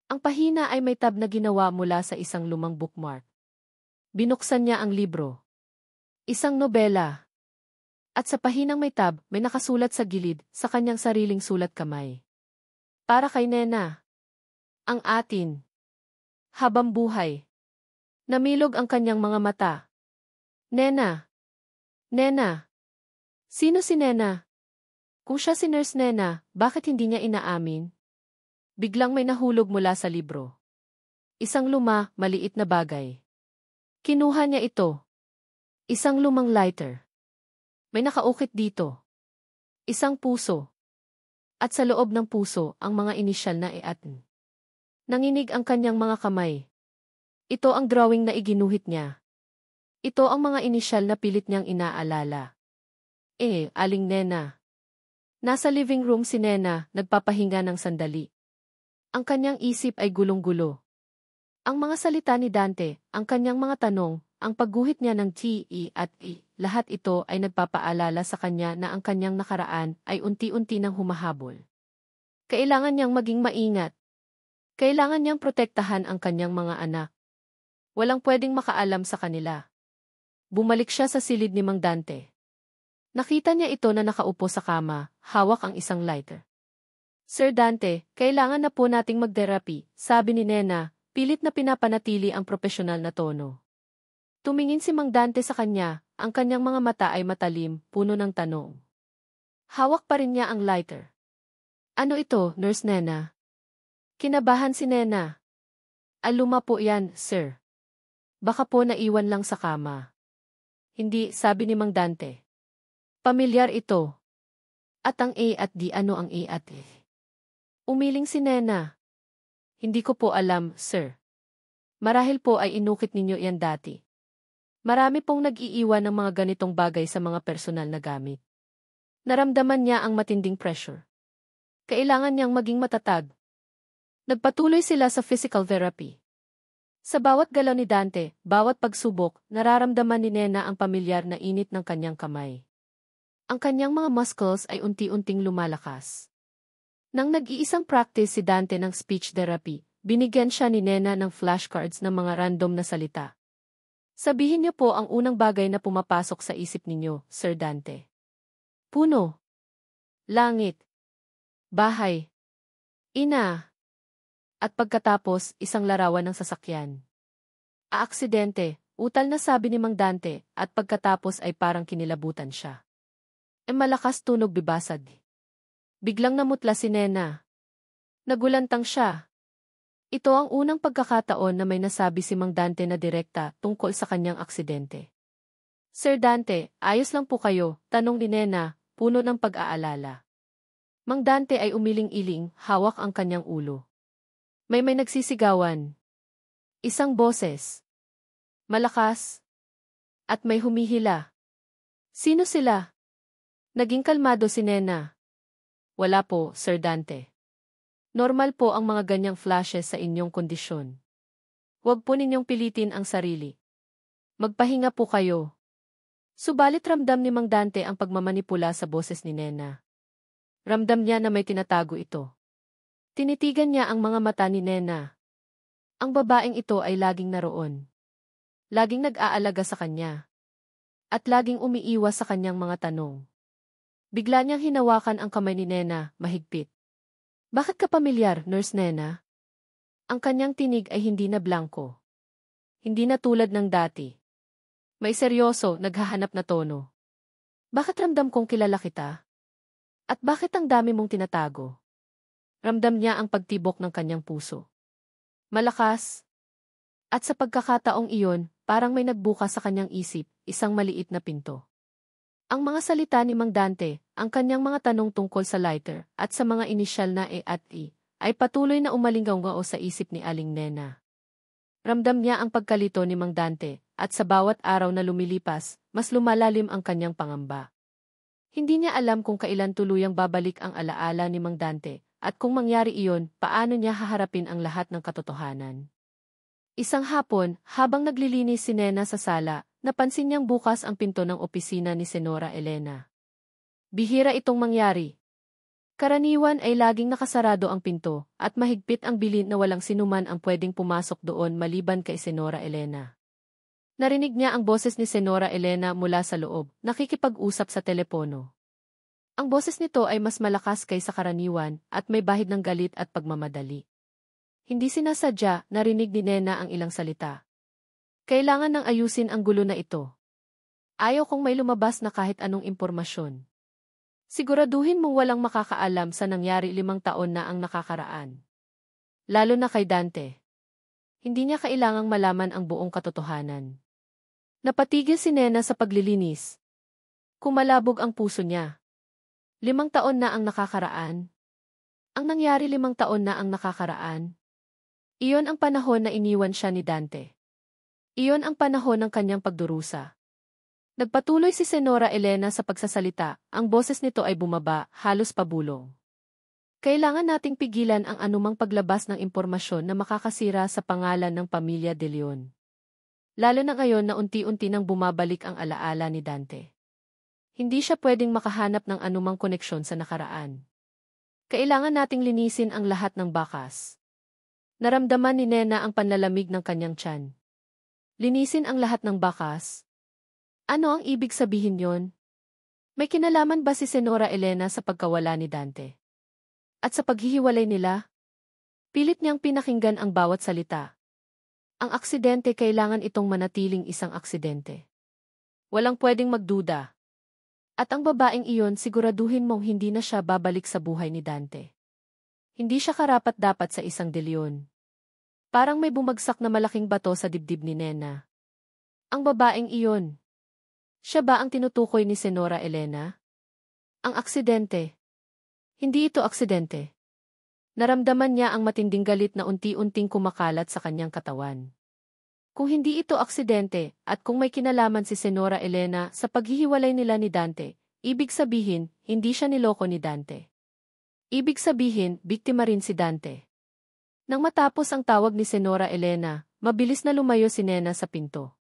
Ang pahina ay may tab na ginawa mula sa isang lumang bookmark. Binuksan niya ang libro. Isang nobela. At sa pahinang may tab, may nakasulat sa gilid, sa kanyang sariling sulat kamay. Para kay Nena. Ang atin. Habang buhay. Namilog ang kanyang mga mata. Nena. Nena. Sino si Nena? Kung siya si Nurse Nena, bakit hindi niya inaamin? Biglang may nahulog mula sa libro. Isang maliit na bagay. Kinuha niya ito. Isang lumang lighter. May nakaukit dito. Isang puso. At sa loob ng puso, ang mga inisyal na EATN. Nanginig ang kanyang mga kamay. Ito ang drawing na iginuhit niya. Ito ang mga inisyal na pilit niyang inaalala. Aling Nena. Nasa living room si Nena, nagpapahinga ng sandali. Ang kanyang isip ay gulong-gulo. Ang mga salita ni Dante, ang kanyang mga tanong, ang pagguhit niya ng T, E at E, lahat ito ay nagpapaalala sa kanya na ang kanyang nakaraan ay unti-unti nang humahabol. Kailangan niyang maging maingat. Kailangan niyang protektahan ang kanyang mga anak. Walang pwedeng makaalam sa kanila. Bumalik siya sa silid ni Mang Dante. Nakita niya ito na nakaupo sa kama, hawak ang isang lighter. Sir Dante, kailangan na po nating mag-therapy, sabi ni Nena, pilit na pinapanatili ang propesyonal na tono. Tumingin si Mang Dante sa kanya, ang kanyang mga mata ay matalim, puno ng tanong. Hawak pa rin niya ang lighter. Ano ito, Nurse Nena? Kinabahan si Nena. Aluma po yan, sir. Baka po naiwan lang sa kama. Hindi, sabi ni Mang Dante. Pamilyar ito. At ang A at D, ano ang A at E? Umiling si Nena. Hindi ko po alam, sir. Marahil po ay inukit ninyo yan dati. Marami pong nag-iiwan ng mga ganitong bagay sa mga personal na gamit. Naramdaman niya ang matinding pressure. Kailangan niyang maging matatag. Nagpatuloy sila sa physical therapy. Sa bawat galaw ni Dante, bawat pagsubok, nararamdaman ni Nena ang pamilyar na init ng kanyang kamay. Ang kanyang mga muscles ay unti-unting lumalakas. Nang nag-iisang practice si Dante ng speech therapy, binigyan siya ni Nena ng flashcards ng mga random na salita. Sabihin niyo po ang unang bagay na pumapasok sa isip ninyo, Sir Dante. Puno. Langit. Bahay. Ina. At pagkatapos, isang larawan ng sasakyan. Aaksidente, utal na sabi ni Mang Dante, at pagkatapos ay parang kinilabutan siya. Malakas tunog bibasag. Biglang namutla si Nena. Nagulantang siya. Ito ang unang pagkakataon na may nasabi si Mang Dante na direkta tungkol sa kanyang aksidente. Sir Dante, ayos lang po kayo, tanong ni Nena, puno ng pag-aalala. Mang Dante ay umiling-iling, hawak ang kanyang ulo. May nagsisigawan. Isang boses. Malakas. At may humihila. Sino sila? Naging kalmado si Nena. Wala po, Sir Dante. Normal po ang mga ganyang flashes sa inyong kondisyon. Huwag po ninyong pilitin ang sarili. Magpahinga po kayo. Subalit ramdam ni Mang Dante ang pagmamanipula sa boses ni Nena. Ramdam niya na may tinatago ito. Tinitigan niya ang mga mata ni Nena. Ang babaeng ito ay laging naroon. Laging nag-aalaga sa kanya. At laging umiiwas sa kanyang mga tanong. Bigla niyang hinawakan ang kamay ni Nena, mahigpit. Bakit ka pamilyar, Nurse Nena? Ang kanyang tinig ay hindi na blanko. Hindi na tulad ng dati. May seryoso, naghahanap na tono. Bakit ramdam kong kilala kita? At bakit ang dami mong tinatago? Ramdam niya ang pagtibok ng kanyang puso. Malakas. At sa pagkakataong iyon, parang may nagbukas sa kanyang isip, isang maliit na pinto. Ang mga salita ni Mang Dante, ang kanyang mga tanong tungkol sa lighter, at sa mga inisyal na E at E, ay patuloy na umalinggaw sa isip ni Aling Nena. Ramdam niya ang pagkalito ni Mang Dante, at sa bawat araw na lumilipas, mas lumalalim ang kanyang pangamba. Hindi niya alam kung kailan tuluyang babalik ang alaala ni Mang Dante, at kung mangyari iyon, paano niya haharapin ang lahat ng katotohanan. Isang hapon, habang naglilinis si Nena sa sala, napansin niyang bukas ang pinto ng opisina ni Senora Elena. Bihira itong mangyari. Karaniwan ay laging nakasarado ang pinto, at mahigpit ang bilin na walang sinuman ang pwedeng pumasok doon maliban kay Senora Elena. Narinig niya ang boses ni Senora Elena mula sa loob, nakikipag-usap sa telepono. Ang boses nito ay mas malakas kaysa karaniwan, at may bahid ng galit at pagmamadali. Hindi sinasadya, narinig ni Nena ang ilang salita. Kailangan nang ayusin ang gulo na ito. Ayaw kong may lumabas na kahit anong impormasyon. Siguraduhin mong walang makakaalam sa nangyari 5 taon na ang nakakaraan. Lalo na kay Dante. Hindi niya kailangang malaman ang buong katotohanan. Napatigil si Nena sa paglilinis. Kumalabog ang puso niya. 5 taon na ang nakakaraan. Ang nangyari 5 taon na ang nakakaraan. Iyon ang panahon na iniwan siya ni Dante. Iyon ang panahon ng kanyang pagdurusa. Nagpatuloy si Senora Elena sa pagsasalita, ang boses nito ay bumaba, halos pabulong. Kailangan nating pigilan ang anumang paglabas ng impormasyon na makakasira sa pangalan ng pamilya De Leon. Lalo na ngayon na unti-unti nang bumabalik ang alaala ni Dante. Hindi siya pwedeng makahanap ng anumang koneksyon sa nakaraan. Kailangan nating linisin ang lahat ng bakas. Naramdaman ni Nena ang panlalamig ng kanyang tiyan. Linisin ang lahat ng bakas? Ano ang ibig sabihin yon? May kinalaman ba si Senora Elena sa pagkawala ni Dante? At sa paghihiwalay nila? Pilit niyang pinakinggan ang bawat salita. Ang aksidente kailangan itong manatiling isang aksidente. Walang pwedeng magduda. At ang babaeng iyon siguraduhin mong hindi na siya babalik sa buhay ni Dante. Hindi siya karapat-dapat sa isang De Leon. Parang may bumagsak na malaking bato sa dibdib ni Nena. Ang babaeng iyon. Siya ba ang tinutukoy ni Senora Elena? Ang aksidente. Hindi ito aksidente. Naramdaman niya ang matinding galit na unti-unting kumakalat sa kanyang katawan. Kung hindi ito aksidente, at kung may kinalaman si Senora Elena sa paghihiwalay nila ni Dante, ibig sabihin, hindi siya niloko ni Dante. Ibig sabihin, biktima rin si Dante. Nang matapos ang tawag ni Senora Elena, mabilis na lumayo si Nena sa pinto.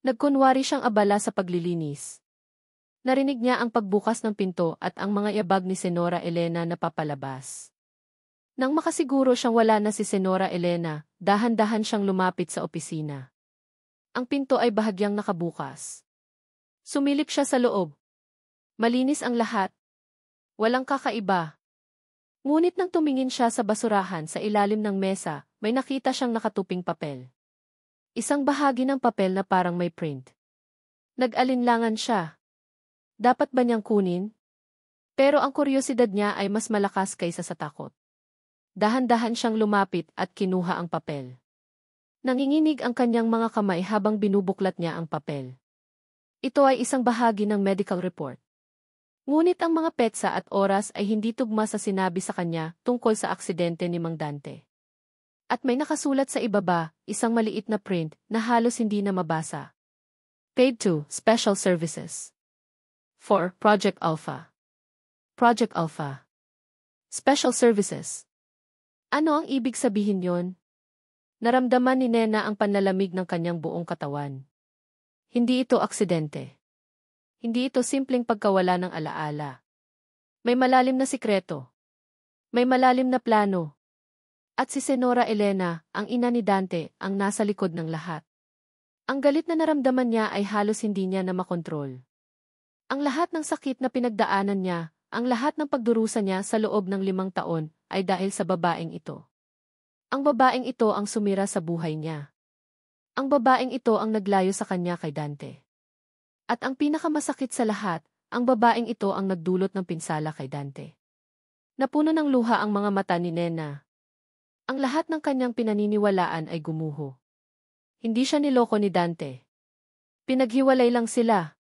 Nagkunwari siyang abala sa paglilinis. Narinig niya ang pagbukas ng pinto at ang mga yabag ni Senora Elena na papalabas. Nang makasiguro siyang wala na si Senora Elena, dahan-dahan siyang lumapit sa opisina. Ang pinto ay bahagyang nakabukas. Sumilip siya sa loob. Malinis ang lahat. Walang kakaiba. Ngunit nang tumingin siya sa basurahan sa ilalim ng mesa, may nakita siyang nakatuping papel. Isang bahagi ng papel na parang may print. Nag-alinlangan siya. Dapat ba niyang kunin? Pero ang kuryosidad niya ay mas malakas kaysa sa takot. Dahan-dahan siyang lumapit at kinuha ang papel. Nanginginig ang kanyang mga kamay habang binubuklat niya ang papel. Ito ay isang bahagi ng medical report. Ngunit ang mga petsa at oras ay hindi tugma sa sinabi sa kanya tungkol sa aksidente ni Mang Dante. At may nakasulat sa ibaba, isang maliit na print na halos hindi na mabasa. Paid to Special Services. For Project Alpha. Project Alpha. Special Services. Ano ang ibig sabihin yon? Naramdaman ni Nena ang panlalamig ng kanyang buong katawan. Hindi ito aksidente. Hindi ito simpleng pagkawala ng alaala. May malalim na sikreto. May malalim na plano. At si Senora Elena, ang ina ni Dante, ang nasa likod ng lahat. Ang galit na naramdaman niya ay halos hindi niya na makontrol. Ang lahat ng sakit na pinagdaanan niya, ang lahat ng pagdurusa niya sa loob ng 5 taon, ay dahil sa babaeng ito. Ang babaeng ito ang sumira sa buhay niya. Ang babaeng ito ang naglayo sa kanya kay Dante. At ang pinakamasakit sa lahat, ang babaeng ito ang nagdulot ng pinsala kay Dante. Napuno ng luha ang mga mata ni Nena. Ang lahat ng kanyang pinaniniwalaan ay gumuho. Hindi siya niloko ni Dante. Pinaghiwalay lang sila.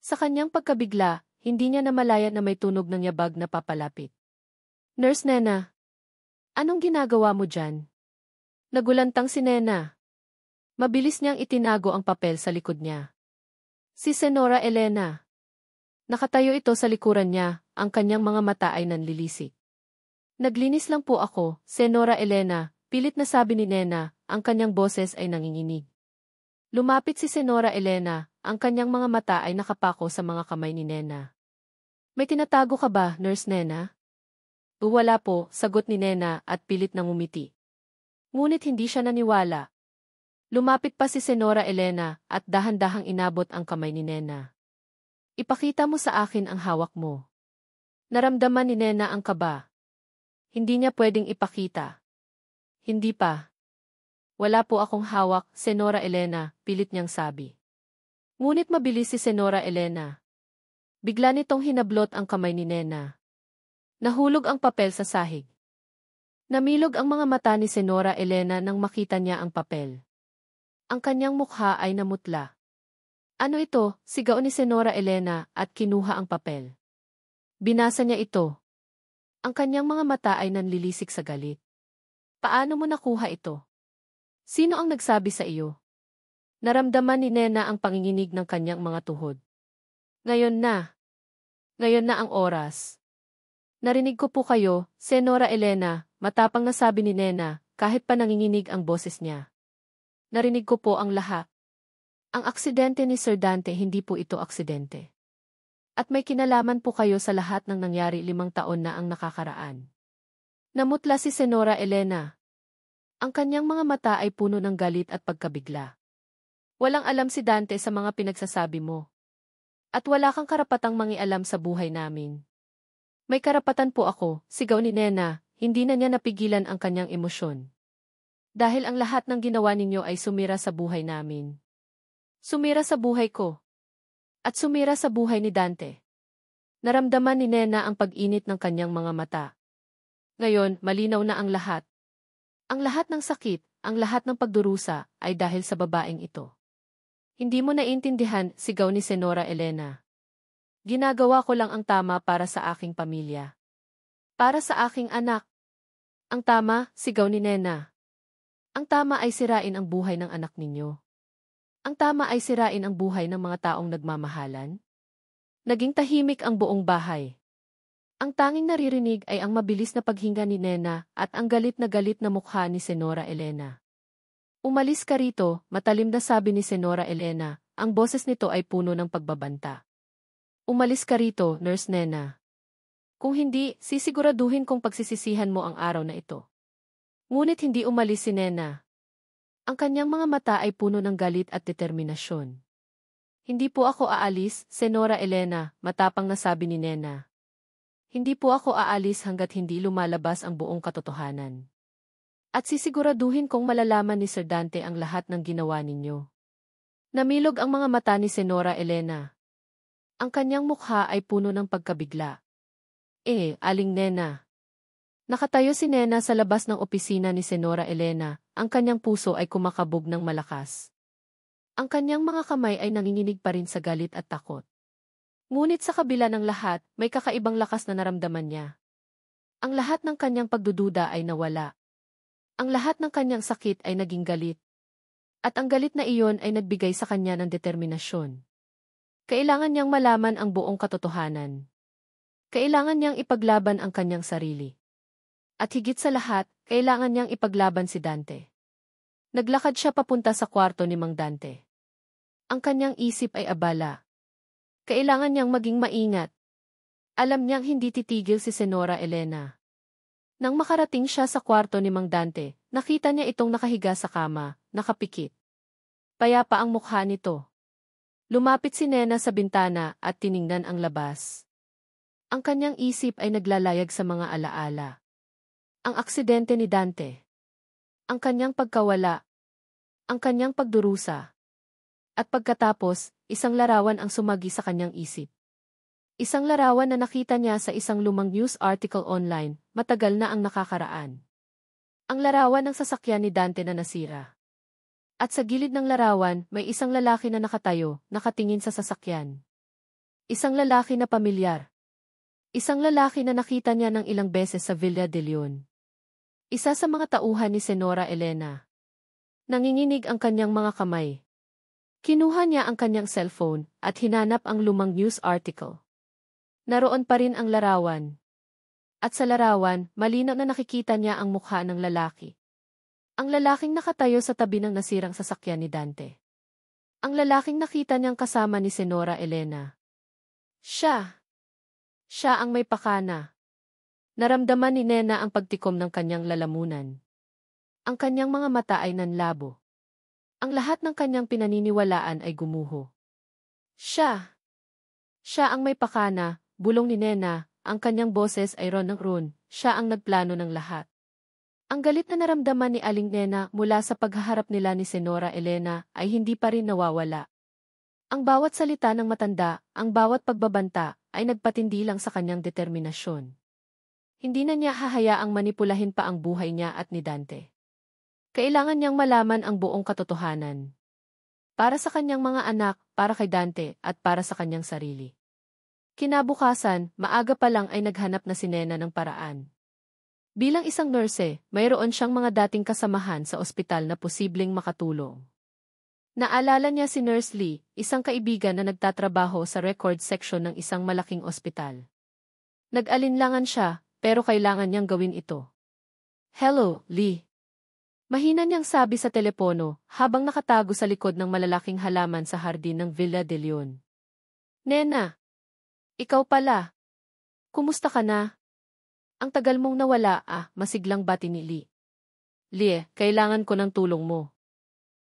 Sa kanyang pagkabigla, hindi niya namalaya na may tunog ng yabag na papalapit. Nurse Nena, anong ginagawa mo dyan? Nagulantang si Nena. Mabilis niyang itinago ang papel sa likod niya. Si Senora Elena. Nakatayo ito sa likuran niya, ang kanyang mga mata ay nanlilisik. Naglinis lang po ako, Senora Elena, pilit na sabi ni Nena, ang kanyang boses ay nanginginig. Lumapit si Senora Elena, ang kanyang mga mata ay nakapako sa mga kamay ni Nena. May tinatago ka ba, Nurse Nena? Wala po, sagot ni Nena at pilit nang umiti. Ngunit hindi siya naniwala. Lumapit pa si Senora Elena at dahan-dahang inabot ang kamay ni Nena. Ipakita mo sa akin ang hawak mo. Naramdaman ni Nena ang kaba. Hindi niya pwedeng ipakita. Hindi pa. Wala po akong hawak, Senora Elena, pilit niyang sabi. Ngunit mabilis si Senora Elena. Bigla nitong hinablot ang kamay ni Nena. Nahulog ang papel sa sahig. Namilog ang mga mata ni Senora Elena nang makita niya ang papel. Ang kanyang mukha ay namutla. Ano ito? Sigaw ni Senora Elena at kinuha ang papel. Binasa niya ito. Ang kanyang mga mata ay nanlilisik sa galit. Paano mo nakuha ito? Sino ang nagsabi sa iyo? Naramdaman ni Nena ang panginginig ng kanyang mga tuhod. Ngayon na. Ngayon na ang oras. Narinig ko po kayo, Senora Elena, matapang na sabi ni Nena, kahit pa nanginginig ang boses niya. Narinig ko po ang lahat. Ang aksidente ni Sir Dante hindi po ito aksidente. At may kinalaman po kayo sa lahat ng nangyari 5 taon na ang nakakaraan. Namutla si Senora Elena. Ang kanyang mga mata ay puno ng galit at pagkabigla. Walang alam si Dante sa mga pinagsasabi mo. At wala kang karapatang mangialam sa buhay namin. May karapatan po ako, sigaw ni Nena, hindi na niya napigilan ang kanyang emosyon. Dahil ang lahat ng ginawa ninyo ay sumira sa buhay namin. Sumira sa buhay ko. At sumira sa buhay ni Dante. Naramdaman ni Nena ang pag-init ng kanyang mga mata. Ngayon, malinaw na ang lahat. Ang lahat ng sakit, ang lahat ng pagdurusa, ay dahil sa babaeng ito. Hindi mo naiintindihan, sigaw ni Senora Elena. Ginagawa ko lang ang tama para sa aking pamilya. Para sa aking anak. Ang tama, sigaw ni Nena. Ang tama ay sirain ang buhay ng anak ninyo. Ang tama ay sirain ang buhay ng mga taong nagmamahalan. Naging tahimik ang buong bahay. Ang tanging naririnig ay ang mabilis na paghinga ni Nena at ang galit na mukha ni Senora Elena. Umalis ka rito, matalim na sabi ni Senora Elena, ang boses nito ay puno ng pagbabanta. Umalis ka rito, Nurse Nena. Kung hindi, sisiguraduhin kong pagsisisihan mo ang araw na ito. Ngunit hindi umalis si Nena. Ang kanyang mga mata ay puno ng galit at determinasyon. Hindi po ako aalis, Senora Elena, matapang na sabi ni Nena. Hindi po ako aalis hanggat hindi lumalabas ang buong katotohanan. At sisiguraduhin kong malalaman ni Sir Dante ang lahat ng ginawa ninyo. Namilog ang mga mata ni Senora Elena. Ang kanyang mukha ay puno ng pagkabigla. Aling Nena. Nakatayo si Nena sa labas ng opisina ni Senora Elena, ang kanyang puso ay kumakabog ng malakas. Ang kanyang mga kamay ay nanginginig pa rin sa galit at takot. Ngunit sa kabila ng lahat, may kakaibang lakas na naramdaman niya. Ang lahat ng kanyang pagdududa ay nawala. Ang lahat ng kanyang sakit ay naging galit. At ang galit na iyon ay nagbigay sa kanya ng determinasyon. Kailangan niyang malaman ang buong katotohanan. Kailangan niyang ipaglaban ang kanyang sarili. At higit sa lahat, kailangan niyang ipaglaban si Dante. Naglakad siya papunta sa kwarto ni Mang Dante. Ang kanyang isip ay abala. Kailangan niyang maging maingat. Alam niyang hindi titigil si Senora Elena. Nang makarating siya sa kwarto ni Mang Dante, nakita niya itong nakahiga sa kama, nakapikit. Payapa ang mukha nito. Lumapit si Nena sa bintana at tiningnan ang labas. Ang kanyang isip ay naglalayag sa mga alaala. Ang aksidente ni Dante. Ang kanyang pagkawala. Ang kanyang pagdurusa. At pagkatapos, isang larawan ang sumagi sa kanyang isip. Isang larawan na nakita niya sa isang lumang news article online, matagal na ang nakakaraan. Ang larawan ng sasakyan ni Dante na nasira. At sa gilid ng larawan, may isang lalaki na nakatayo, nakatingin sa sasakyan. Isang lalaki na pamilyar. Isang lalaki na nakita niya ng ilang beses sa Villa de Leon. Isa sa mga tauhan ni Senora Elena. Nanginginig ang kanyang mga kamay. Kinuha niya ang kanyang cellphone at hinanap ang lumang news article. Naroon pa rin ang larawan. At sa larawan, malinaw na nakikita niya ang mukha ng lalaki. Ang lalaking nakatayo sa tabi ng nasirang sasakyan ni Dante. Ang lalaking nakita niyang kasama ni Senora Elena. Siya ang may pakana. Naramdaman ni Nena ang pagtikom ng kanyang lalamunan. Ang kanyang mga mata ay nanlabo. Ang lahat ng kanyang pinaniniwalaan ay gumuho. Siya ang may pakana, bulong ni Nena, ang kanyang boses ay ron ng ron, siya ang nagplano ng lahat. Ang galit na naramdaman ni Aling Nena mula sa paghaharap nila ni Senora Elena ay hindi pa rin nawawala. Ang bawat salita ng matanda, ang bawat pagbabanta, ay nagpatindi lang sa kanyang determinasyon. Hindi na niya hahayaang manipulahin pa ang buhay niya at ni Dante. Kailangan niyang malaman ang buong katotohanan. Para sa kanyang mga anak, para kay Dante, at para sa kanyang sarili. Kinabukasan, maaga pa lang ay naghanap na si Nena ng paraan. Bilang isang nurse, mayroon siyang mga dating kasamahan sa ospital na posibleng makatulong. Naalala niya si Nurse Lee, isang kaibigan na nagtatrabaho sa record section ng isang malaking ospital. Nag-alinlangan siya, pero kailangan niyang gawin ito. Hello, Lee. Mahina niyang sabi sa telepono habang nakatago sa likod ng malalaking halaman sa hardin ng Villa de Leon. Nena, ikaw pala. Kumusta ka na? Ang tagal mong nawala masiglang bati ni Lee. Lee, kailangan ko ng tulong mo.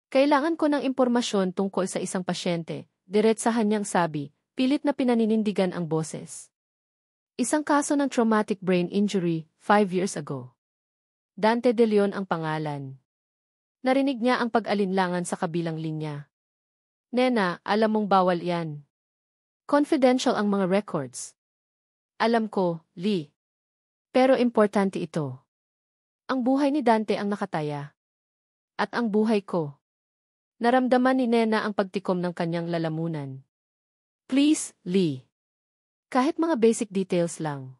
Kailangan ko ng impormasyon tungkol sa isang pasyente, diretsahan niyang sabi, pilit na pinaninindigan ang boses. Isang kaso ng traumatic brain injury, 5 years ago. Dante de Leon ang pangalan. Narinig niya ang pag-alinlangan sa kabilang linya. Nena, alam mong bawal yan. Confidential ang mga records. Alam ko, Lee. Pero importante ito. Ang buhay ni Dante ang nakataya. At ang buhay ko. Naramdaman ni Nena ang pagtikom ng kanyang lalamunan. Please, Lee. Kahit mga basic details lang.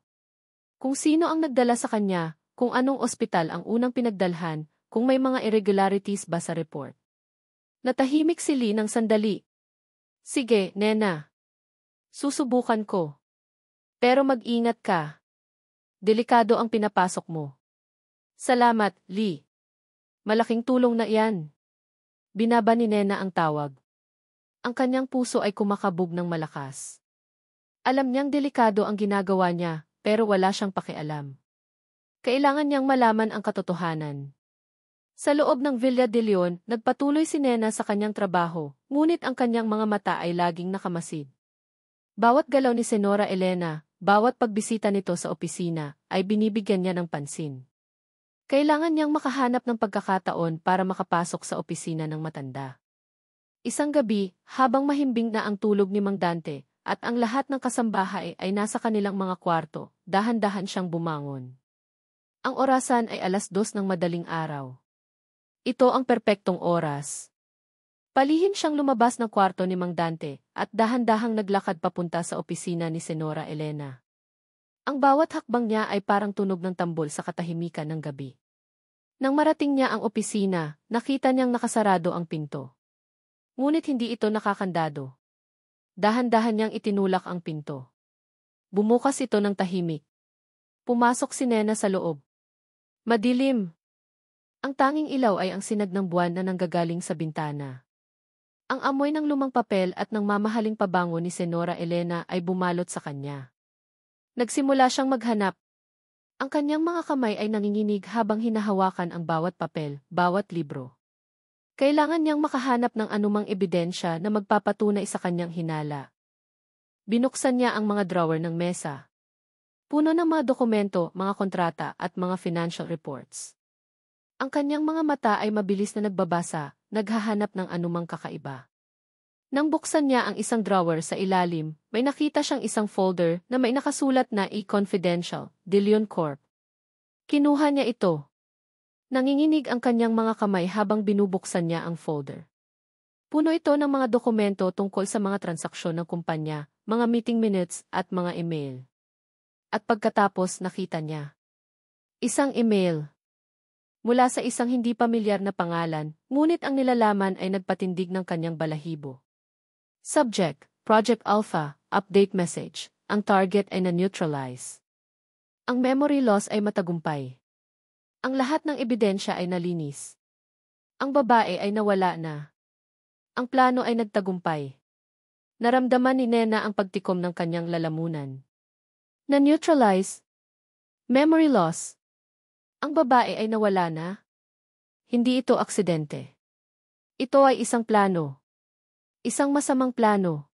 Kung sino ang nagdala sa kanya, kung anong ospital ang unang pinagdalhan, kung may mga irregularities ba sa report. Natahimik si Lee ng sandali. Sige, Nena. Susubukan ko. Pero mag-ingat ka. Delikado ang pinapasok mo. Salamat, Lee. Malaking tulong na iyan. Binaba ni Nena ang tawag. Ang kanyang puso ay kumakabog ng malakas. Alam niyang delikado ang ginagawa niya, pero wala siyang pakialam. Kailangan niyang malaman ang katotohanan. Sa loob ng Villa de Leon, nagpatuloy si Nena sa kanyang trabaho, ngunit ang kanyang mga mata ay laging nakamasid. Bawat galaw ni Senora Elena, bawat pagbisita nito sa opisina, ay binibigyan niya ng pansin. Kailangan niyang makahanap ng pagkakataon para makapasok sa opisina ng matanda. Isang gabi, habang mahimbing na ang tulog ni Mang Dante, at ang lahat ng kasambahay ay nasa kanilang mga kwarto, dahan-dahan siyang bumangon. Ang orasan ay 2:00 ng madaling araw. Ito ang perpektong oras. Palihim siyang lumabas ng kwarto ni Mang Dante at dahan-dahang naglakad papunta sa opisina ni Senora Elena. Ang bawat hakbang niya ay parang tunog ng tambol sa katahimikan ng gabi. Nang marating niya ang opisina, nakita niyang nakasarado ang pinto. Ngunit hindi ito nakakandado. Dahan-dahan niyang itinulak ang pinto. Bumukas ito ng tahimik. Pumasok si Nena sa loob. Madilim. Ang tanging ilaw ay ang sinag ng buwan na nanggagaling sa bintana. Ang amoy ng lumang papel at ng mamahaling pabango ni Senora Elena ay bumalot sa kanya. Nagsimula siyang maghanap. Ang kanyang mga kamay ay nanginginig habang hinahawakan ang bawat papel, bawat libro. Kailangan niyang makahanap ng anumang ebidensya na magpapatunay sa kanyang hinala. Binuksan niya ang mga drawer ng mesa. Puno ng mga dokumento, mga kontrata at mga financial reports. Ang kanyang mga mata ay mabilis na nagbabasa, naghahanap ng anumang kakaiba. Nang buksan niya ang isang drawer sa ilalim, may nakita siyang isang folder na may nakasulat na E-Confidential, De Leon Corp. Kinuha niya ito. Nanginginig ang kanyang mga kamay habang binubuksan niya ang folder. Puno ito ng mga dokumento tungkol sa mga transaksyon ng kumpanya, mga meeting minutes at mga email. At pagkatapos nakita niya isang email mula sa isang hindi pamilyar na pangalan, ngunit ang nilalaman ay nagpatindig ng kanyang balahibo. Subject, Project Alpha, update message, ang target ay na-neutralize. Ang memory loss ay matagumpay. Ang lahat ng ebidensya ay nalinis. Ang babae ay nawala na. Ang plano ay nagtagumpay. Naramdaman ni Nena ang pagtikom ng kanyang lalamunan. Na-neutralize. Memory loss. Ang babae ay nawala na. Hindi ito aksidente. Ito ay isang plano. Isang masamang plano.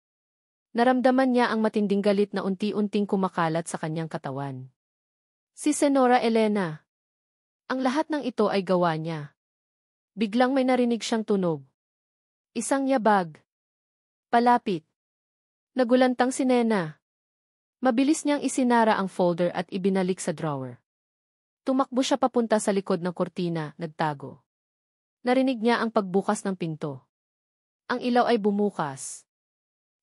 Naramdaman niya ang matinding galit na unti-unting kumakalat sa kanyang katawan. Si Senora Elena. Ang lahat ng ito ay gawa niya. Biglang may narinig siyang tunog. Isang yabag. Palapit. Nagulantang si Nena. Mabilis niyang isinara ang folder at ibinalik sa drawer. Tumakbo siya papunta sa likod ng kurtina, nagtago. Narinig niya ang pagbukas ng pinto. Ang ilaw ay bumukas.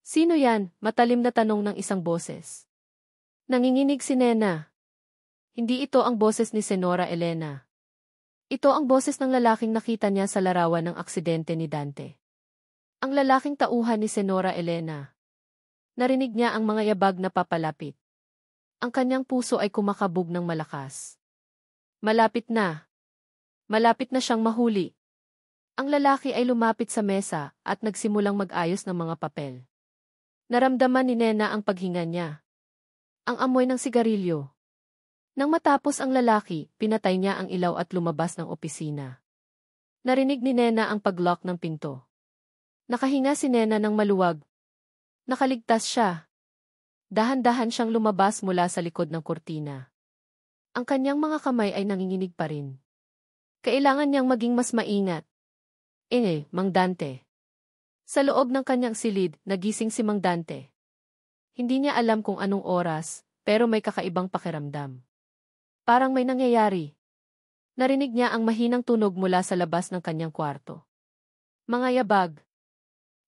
Sino yan? Matalim na tanong ng isang boses. Nanginginig si Nena. Hindi ito ang boses ni Senora Elena. Ito ang boses ng lalaking nakita niya sa larawan ng aksidente ni Dante. Ang lalaking tauhan ni Senora Elena. Narinig niya ang mga yabag na papalapit. Ang kanyang puso ay kumakabog ng malakas. Malapit na. Malapit na siyang mahuli. Ang lalaki ay lumapit sa mesa at nagsimulang mag-ayos ng mga papel. Naramdaman ni Nena ang paghinga niya. Ang amoy ng sigarilyo. Nang matapos ang lalaki, pinatay niya ang ilaw at lumabas ng opisina. Narinig ni Nena ang pag-lock ng pinto. Nakahinga si Nena ng maluwag. Nakaligtas siya. Dahan-dahan siyang lumabas mula sa likod ng kurtina. Ang kanyang mga kamay ay nanginginig pa rin. Kailangan niyang maging mas maingat. Mang Dante. Sa loob ng kanyang silid, nagising si Mang Dante. Hindi niya alam kung anong oras, pero may kakaibang pakiramdam. Parang may nangyayari. Narinig niya ang mahinang tunog mula sa labas ng kanyang kwarto. Mga yabag.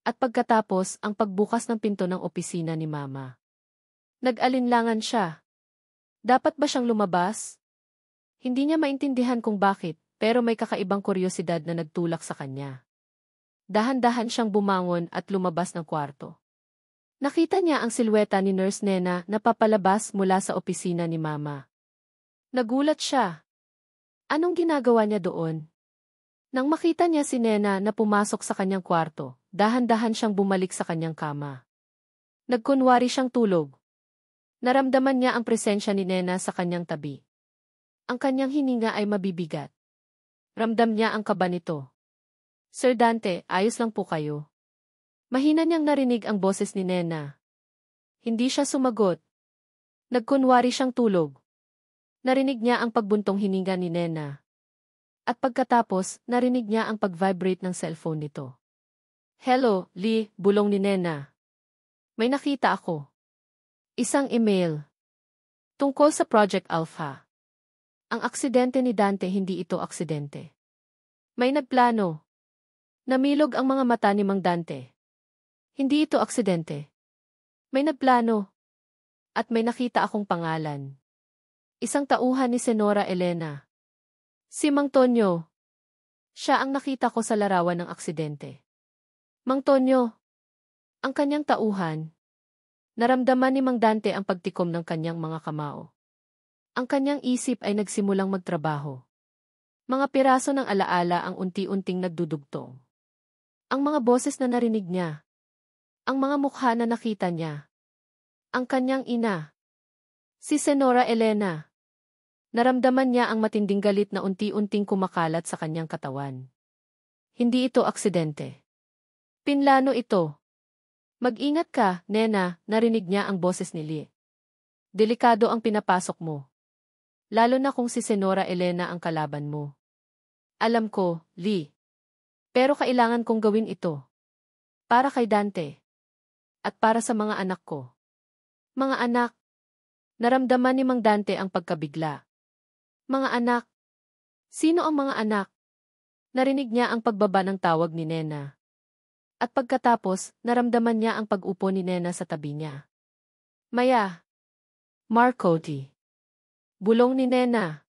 At pagkatapos, ang pagbukas ng pinto ng opisina ni Mama. Nag-alinlangan siya. Dapat ba siyang lumabas? Hindi niya maintindihan kung bakit, pero may kakaibang kuryosidad na nagtulak sa kanya. Dahan-dahan siyang bumangon at lumabas ng kwarto. Nakita niya ang silweta ni Nurse Nena na papalabas mula sa opisina ni Mama. Nagulat siya. Anong ginagawa niya doon? Nang makita niya si Nena na pumasok sa kanyang kwarto, dahan-dahan siyang bumalik sa kanyang kama. Nagkunwari siyang tulog. Naramdaman niya ang presensya ni Nena sa kanyang tabi. Ang kanyang hininga ay mabibigat. Ramdam niya ang kaba nito. Sir Dante, ayos lang po kayo. Mahina niyang narinig ang boses ni Nena. Hindi siya sumagot. Nagkunwari siyang tulog. Narinig niya ang pagbuntong hininga ni Nena. At pagkatapos, narinig niya ang pag-vibrate ng cellphone nito. Hello, Lee, bulong ni Nena. May nakita ako. Isang email. Tungkol sa Project Alpha. Ang aksidente ni Dante, hindi ito aksidente. May nagplano. Namilog ang mga mata ni Mang Dante. Hindi ito aksidente. May nagplano. At may nakita akong pangalan. Isang tauhan ni Senora Elena. Si Mang Tonyo. Siya ang nakita ko sa larawan ng aksidente. Mang Tonyo. Ang kanyang tauhan. Naramdaman ni Mang Dante ang pagtikom ng kanyang mga kamao. Ang kanyang isip ay nagsimulang magtrabaho. Mga piraso ng alaala ang unti-unting nagdudugtong. Ang mga boses na narinig niya. Ang mga mukha na nakita niya. Ang kanyang ina. Si Senora Elena. Naramdaman niya ang matinding galit na unti-unting kumakalat sa kanyang katawan. Hindi ito aksidente. Pinlano ito. Mag-ingat ka, Nena, narinig niya ang boses ni Lee. Delikado ang pinapasok mo. Lalo na kung si Senora Elena ang kalaban mo. Alam ko, Lee. Pero kailangan kong gawin ito. Para kay Dante. At para sa mga anak ko. Mga anak. Naramdaman ni Mang Dante ang pagkabigla. Mga anak. Sino ang mga anak? Narinig niya ang pagbaba ng tawag ni Nena. At pagkatapos, naramdaman niya ang pag-upo ni Nena sa tabi niya. Maya. Marcoti. Bulong ni Nena.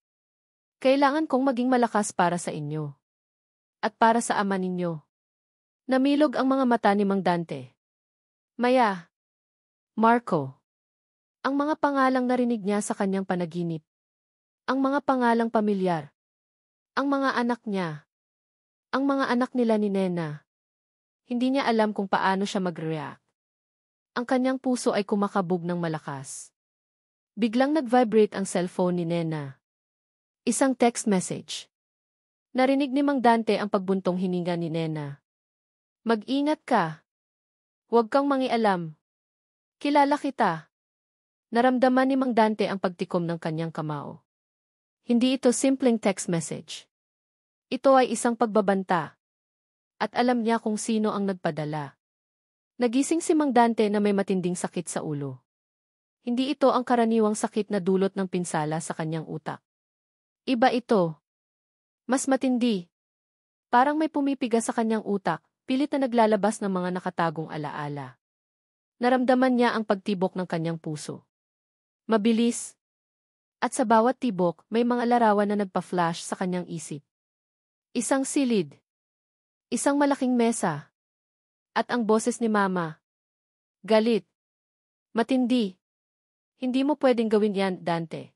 Kailangan kong maging malakas para sa inyo. At para sa ama ninyo. Namilog ang mga mata ni Mang Dante. Maya. Marco. Ang mga pangalang narinig niya sa kanyang panaginip. Ang mga pangalang pamilyar. Ang mga anak niya. Ang mga anak nila ni Nena. Hindi niya alam kung paano siya mag-react. Ang kanyang puso ay kumakabog ng malakas. Biglang nag-vibrate ang cellphone ni Nena. Isang text message. Narinig ni Mang Dante ang pagbuntong hininga ni Nena. Mag-ingat ka. Huwag kang mangialam. Kilala kita. Naramdaman ni Mang Dante ang pagtikom ng kanyang kamao. Hindi ito simpleng text message. Ito ay isang pagbabanta. At alam niya kung sino ang nagpadala. Nagising si Mang Dante na may matinding sakit sa ulo. Hindi ito ang karaniwang sakit na dulot ng pinsala sa kanyang utak. Iba ito. Mas matindi. Parang may pumipiga sa kanyang utak, pilit na naglalabas ng mga nakatagong alaala. Naramdaman niya ang pagtibok ng kanyang puso. Mabilis. At sa bawat tibok, may mga larawan na nagpa-flash sa kanyang isip. Isang silid. Isang malaking mesa. At ang boses ni Mama. Galit. Matindi. Hindi mo pwedeng gawin yan, Dante.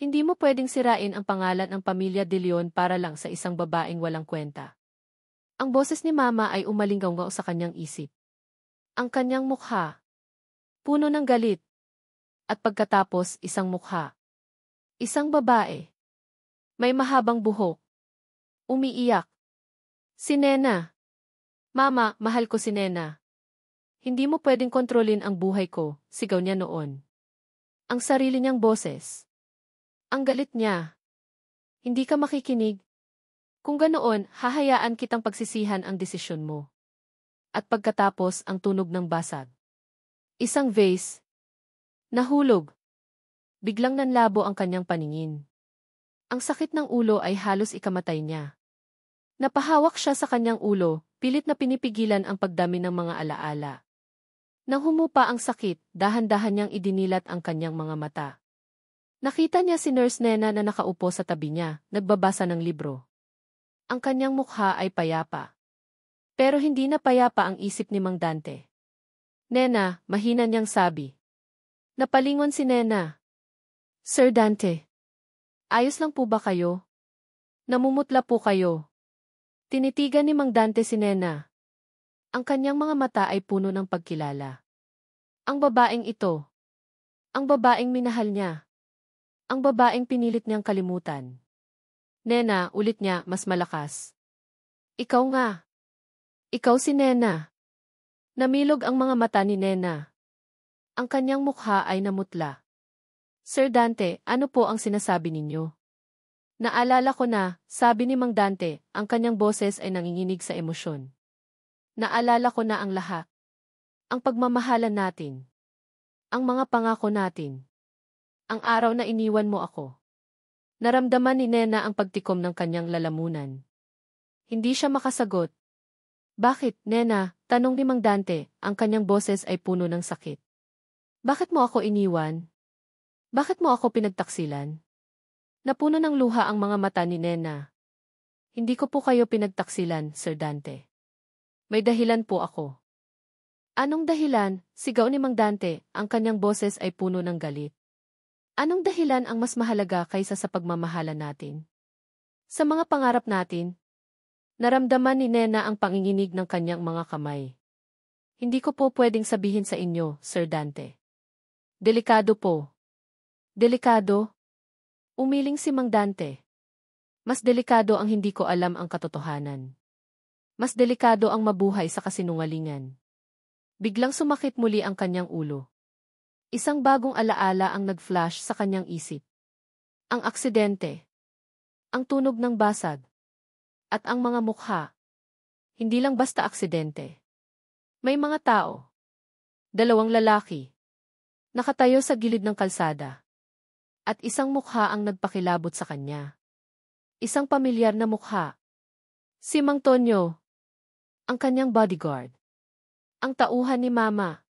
Hindi mo pwedeng sirain ang pangalan ng pamilya De Leon para lang sa isang babaeng walang kwenta. Ang boses ni Mama ay umalinggaw sa kanyang isip. Ang kanyang mukha, puno ng galit. At pagkatapos, isang mukha. Isang babae. May mahabang buhok. Umiiyak. Si Nena. Mama, mahal ko si Nena. Hindi mo pwedeng kontrolin ang buhay ko, sigaw niya noon. Ang sarili niyang boses. Ang galit niya. Hindi ka makikinig. Kung ganoon, hahayaan kitang pagsisihan ang desisyon mo. At pagkatapos ang tunog ng basag. Isang vase. Nahulog. Biglang nanlabo ang kanyang paningin. Ang sakit ng ulo ay halos ikamatay niya. Napahawak siya sa kanyang ulo, pilit na pinipigilan ang pagdami ng mga alaala. Nang humupa ang sakit, dahan-dahan niyang idinilat ang kanyang mga mata. Nakita niya si Nurse Nena na nakaupo sa tabi niya, nagbabasa ng libro. Ang kanyang mukha ay payapa. Pero hindi na payapa ang isip ni Mang Dante. Nena, mahina niyang sabi. Napalingon si Nena. Sir Dante. Ayos lang po ba kayo? Namumutla po kayo. Tinitigan ni Mang Dante si Nena. Ang kanyang mga mata ay puno ng pagkilala. Ang babaeng ito. Ang babaeng minahal niya. Ang babaeng pinilit niyang kalimutan. Nena, ulit niya, mas malakas. Ikaw nga. Ikaw si Nena. Namilog ang mga mata ni Nena. Ang kanyang mukha ay namutla. Sir Dante, ano po ang sinasabi ninyo? Naalala ko na, sabi ni Mang Dante, ang kanyang boses ay nanginginig sa emosyon. Naalala ko na ang lahat. Ang pagmamahalan natin. Ang mga pangako natin. Ang araw na iniwan mo ako. Naramdaman ni Nena ang pagtikom ng kanyang lalamunan. Hindi siya makasagot. Bakit, Nena? Tanong ni Mang Dante, ang kanyang boses ay puno ng sakit. Bakit mo ako iniwan? Bakit mo ako pinagtaksilan? Napuno ng luha ang mga mata ni Nena. Hindi ko po kayo pinagtaksilan, Sir Dante. May dahilan po ako. Anong dahilan? Sigaw ni Mang Dante, ang kanyang boses ay puno ng galit. Anong dahilan ang mas mahalaga kaysa sa pagmamahalan natin? Sa mga pangarap natin, naramdaman ni Nena ang panginginig ng kanyang mga kamay. Hindi ko po pwedeng sabihin sa inyo, Sir Dante. Delikado po. Delikado? Umiling si Mang Dante. Mas delikado ang hindi ko alam ang katotohanan. Mas delikado ang mabuhay sa kasinungalingan. Biglang sumakit muli ang kanyang ulo. Isang bagong alaala ang nag-flash sa kanyang isip. Ang aksidente. Ang tunog ng basag. At ang mga mukha. Hindi lang basta aksidente. May mga tao. 2 lalaki. Nakatayo sa gilid ng kalsada. At isang mukha ang nagpakilabot sa kanya. Isang pamilyar na mukha. Si Mang Tonyo. Ang kanyang bodyguard. Ang tauhan ni Mama.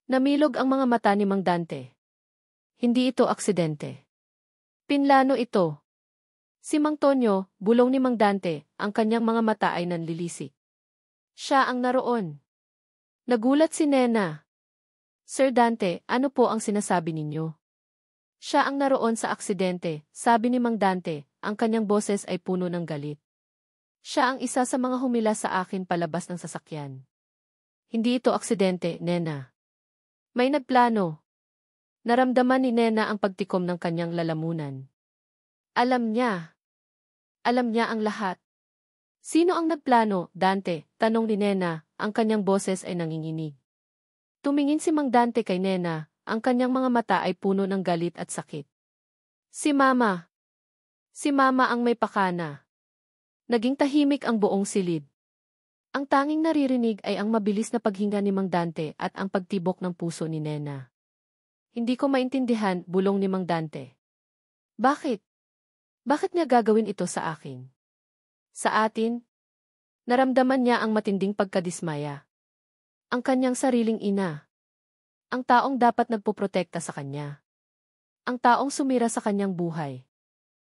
Namilog ang mga mata ni Mang Dante. Hindi ito aksidente. Pinlano ito. Si Mang Tonyo, bulong ni Mang Dante, ang kanyang mga mata ay nanlilisik. Siya ang naroon. Nagulat si Nena. Sir Dante, ano po ang sinasabi ninyo? Siya ang naroon sa aksidente, sabi ni Mang Dante, ang kanyang boses ay puno ng galit. Siya ang isa sa mga humila sa akin palabas ng sasakyan. Hindi ito aksidente, Nena. May nagplano. Naramdaman ni Nena ang pagtikom ng kanyang lalamunan. Alam niya. Alam niya ang lahat. Sino ang nagplano, Dante? Tanong ni Nena, ang kanyang boses ay nanginginig. Tumingin si Mang Dante kay Nena, ang kanyang mga mata ay puno ng galit at sakit. Si Mama. Si Mama ang may pakana. Naging tahimik ang buong silid. Ang tanging naririnig ay ang mabilis na paghinga ni Mang Dante at ang pagtibok ng puso ni Nena. Hindi ko maintindihan, bulong ni Mang Dante. Bakit? Bakit niya gagawin ito sa akin? Sa atin? Naramdaman niya ang matinding pagkadismaya. Ang kanyang sariling ina. Ang taong dapat nagpoprotekta sa kanya. Ang taong sumira sa kanyang buhay.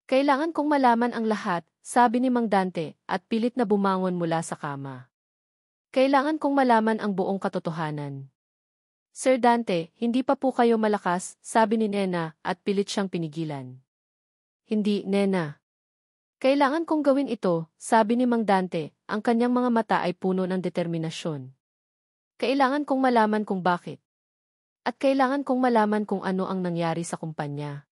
Kailangan kong malaman ang lahat, sabi ni Mang Dante, at pilit na bumangon mula sa kama. Kailangan kong malaman ang buong katotohanan. Sir Dante, hindi pa po kayo malakas, sabi ni Nena, at pilit siyang pinigilan. Hindi, Nena. Kailangan kong gawin ito, sabi ni Mang Dante, ang kanyang mga mata ay puno ng determinasyon. Kailangan kong malaman kung bakit. At kailangan kong malaman kung ano ang nangyari sa kumpanya.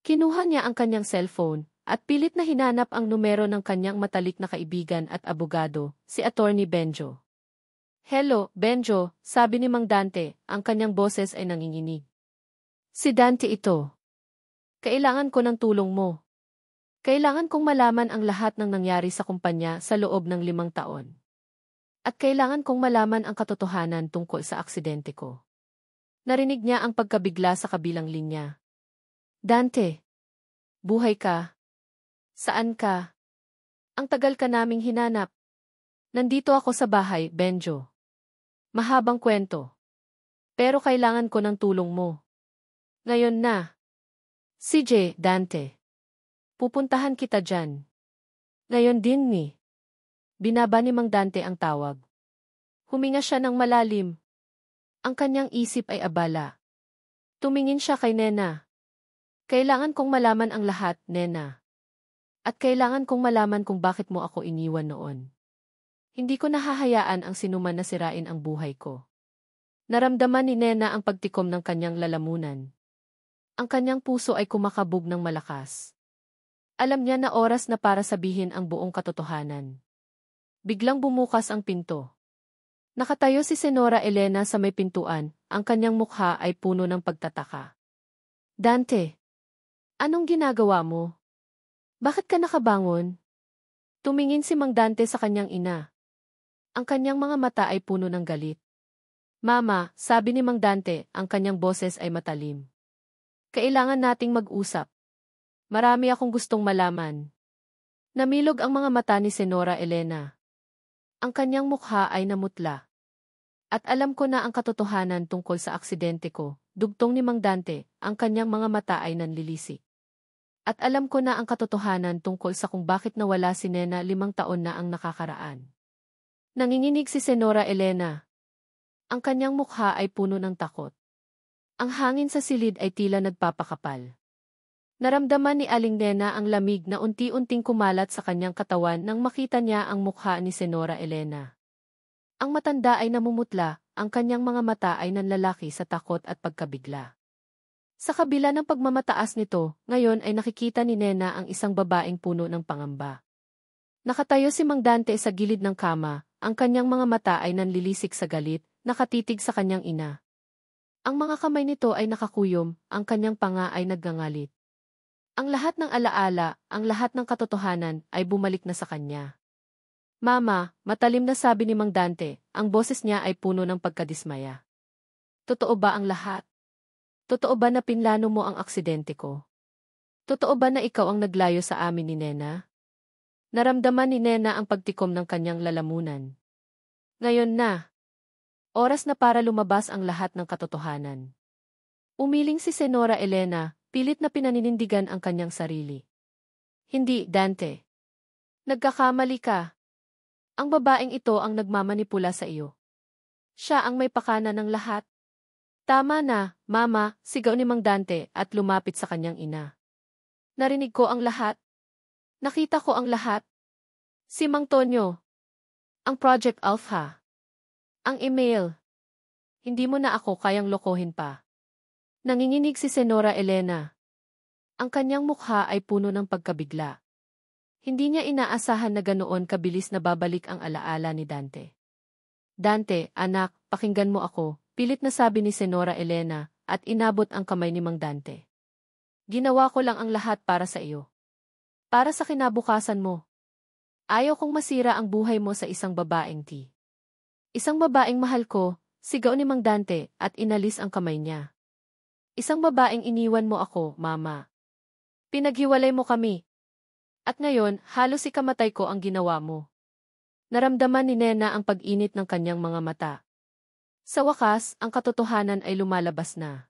Kinuha niya ang kanyang cellphone, at pilit na hinanap ang numero ng kanyang matalik na kaibigan at abogado, si Attorney Benjo. Hello, Benjo, sabi ni Mang Dante, ang kanyang boses ay nanginginig. Si Dante ito. Kailangan ko ng tulong mo. Kailangan kong malaman ang lahat ng nangyari sa kumpanya sa loob ng 5 taon. At kailangan kong malaman ang katotohanan tungkol sa aksidente ko. Narinig niya ang pagkabigla sa kabilang linya. Dante, buhay ka? Saan ka? Ang tagal ka naming hinanap. Nandito ako sa bahay, Benjo. Mahabang kwento. Pero kailangan ko ng tulong mo. Ngayon na. CJ, Dante. Pupuntahan kita dyan. Ngayon din ni. Binaba ni Mang Dante ang tawag. Huminga siya ng malalim. Ang kanyang isip ay abala. Tumingin siya kay Nena. Kailangan kong malaman ang lahat, Nena. At kailangan kong malaman kung bakit mo ako iniwan noon. Hindi ko nahahayaan ang sinuman na sirain ang buhay ko. Naramdaman ni Nena ang pagtikom ng kanyang lalamunan. Ang kanyang puso ay kumakabog ng malakas. Alam niya na oras na para sabihin ang buong katotohanan. Biglang bumukas ang pinto. Nakatayo si Senora Elena sa may pintuan, ang kanyang mukha ay puno ng pagtataka. Dante, anong ginagawa mo? Bakit ka nakabangon? Tumingin si Mang Dante sa kanyang ina. Ang kanyang mga mata ay puno ng galit. Mama, sabi ni Mang Dante, ang kanyang boses ay matalim. Kailangan nating mag-usap. Marami akong gustong malaman. Namilog ang mga mata ni Senora Elena. Ang kanyang mukha ay namutla. At alam ko na ang katotohanan tungkol sa aksidente ko, dugtong ni Mang Dante, ang kanyang mga mata ay nanlilisik. At alam ko na ang katotohanan tungkol sa kung bakit nawala si Nena 5 taon na ang nakakaraan. Nanginginig si Senora Elena. Ang kanyang mukha ay puno ng takot. Ang hangin sa silid ay tila nagpapakapal. Naramdaman ni Aling Nena ang lamig na unti-unting kumalat sa kanyang katawan nang makita niya ang mukha ni Senora Elena. Ang matanda ay namumutla, ang kanyang mga mata ay nanlalaki sa takot at pagkabigla. Sa kabila ng pagmamataas nito, ngayon ay nakikita ni Nena ang isang babaeng puno ng pangamba. Nakatayo si Mang Dante sa gilid ng kama, ang kanyang mga mata ay nanlilisik sa galit, nakatitig sa kanyang ina. Ang mga kamay nito ay nakakuyom, ang kanyang panga ay nagngangalit. Ang lahat ng alaala, ang lahat ng katotohanan ay bumalik na sa kanya. Mama, matalim na sabi ni Mang Dante, ang boses niya ay puno ng pagkadismaya. Totoo ba ang lahat? Totoo ba na pinlano mo ang aksidente ko? Totoo ba na ikaw ang naglayo sa amin ni Nena? Naramdaman ni Nena ang pagtikom ng kanyang lalamunan. Ngayon na. Oras na para lumabas ang lahat ng katotohanan. Umiling si Senora Elena, pilit na pinaninindigan ang kanyang sarili. Hindi, Dante. Nagkakamali ka. Ang babaeng ito ang nagmamanipula sa iyo. Siya ang may pakana ng lahat. Tama na, Mama, sigaw ni Mang Dante at lumapit sa kanyang ina. Narinig ko ang lahat. Nakita ko ang lahat. Si Mang Tonyo. Ang Project Alpha. Ang email. Hindi mo na ako kayang lokohin pa. Nanginginig si Senora Elena. Ang kanyang mukha ay puno ng pagkabigla. Hindi niya inaasahan na ganoon kabilis na babalik ang alaala ni Dante. Dante, anak, pakinggan mo ako, pilit na sabi ni Senora Elena, at inabot ang kamay ni Mang Dante. Ginawa ko lang ang lahat para sa iyo. Para sa kinabukasan mo. Ayaw kong masira ang buhay mo sa isang babaeng ti. Isang babaeng mahal ko, sigaw ni Mang Dante, at inalis ang kamay niya. Isang babaeng iniwan mo ako, Mama. Pinaghiwalay mo kami. At ngayon, halos ikamatay ko ang ginawa mo. Naramdaman ni Nena ang pag-init ng kanyang mga mata. Sa wakas, ang katotohanan ay lumalabas na.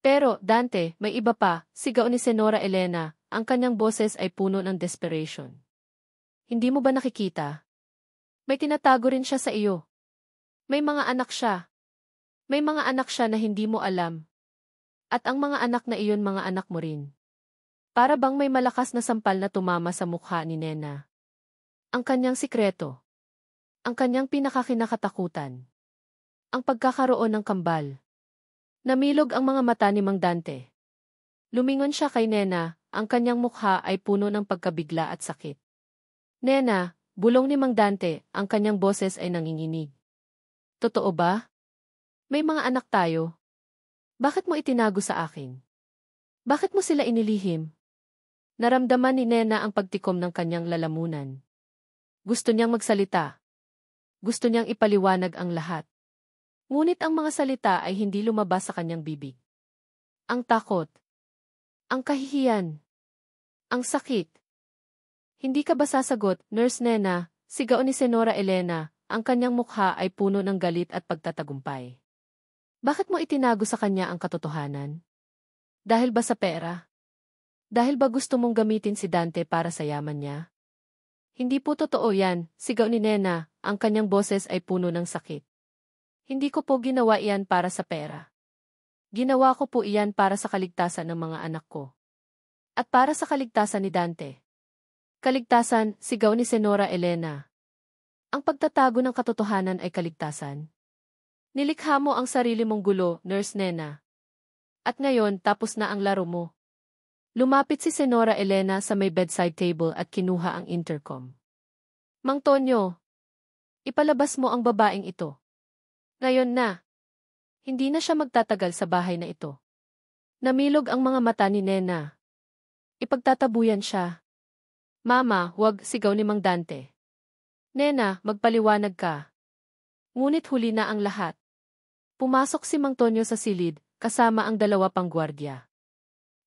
Pero, Dante, may iba pa, sigaw ni Senora Elena, ang kanyang boses ay puno ng desperation. Hindi mo ba nakikita? May tinatago rin siya sa iyo. May mga anak siya. May mga anak siya na hindi mo alam. At ang mga anak na iyon mga anak mo rin. Para bang may malakas na sampal na tumama sa mukha ni Nena. Ang kanyang sikreto. Ang kanyang pinakakinakatakutan. Ang pagkakaroon ng kambal. Namilog ang mga mata ni Mang Dante. Lumingon siya kay Nena, ang kanyang mukha ay puno ng pagkabigla at sakit. Nena, bulong ni Mang Dante, ang kanyang boses ay nanginginig. Totoo ba? May mga anak tayo. Bakit mo itinago sa akin? Bakit mo sila inilihim? Naramdaman ni Nena ang pagtikom ng kanyang lalamunan. Gusto niyang magsalita. Gusto niyang ipaliwanag ang lahat. Ngunit ang mga salita ay hindi lumabas sa kanyang bibig. Ang takot. Ang kahihiyan. Ang sakit. Hindi ka ba sasagot, Nurse Nena? Sigaw ni Senora Elena, ang kanyang mukha ay puno ng galit at pagtatagumpay. Bakit mo itinago sa kanya ang katotohanan? Dahil ba sa pera? Dahil ba gusto mong gamitin si Dante para sa yaman niya? Hindi po totoo yan, sigaw ni Nena, ang kanyang boses ay puno ng sakit. Hindi ko po ginawa iyan para sa pera. Ginawa ko po iyan para sa kaligtasan ng mga anak ko. At para sa kaligtasan ni Dante. Kaligtasan, sigaw ni Senora Elena. Ang pagtatago ng katotohanan ay kaligtasan. Nilikha mo ang sarili mong gulo, Nurse Nena. At ngayon, tapos na ang laro mo. Lumapit si Senora Elena sa may bedside table at kinuha ang intercom. Mang Tonyo, ipalabas mo ang babaeng ito. Ngayon na. Hindi na siya magtatagal sa bahay na ito. Namilog ang mga mata ni Nena. Ipagtatabuyan siya. Mama, huwag, sigaw ni Mang Dante. Nena, magpaliwanag ka. Ngunit huli na ang lahat. Pumasok si Mang Tonyo sa silid, kasama ang dalawa pang gwardiya.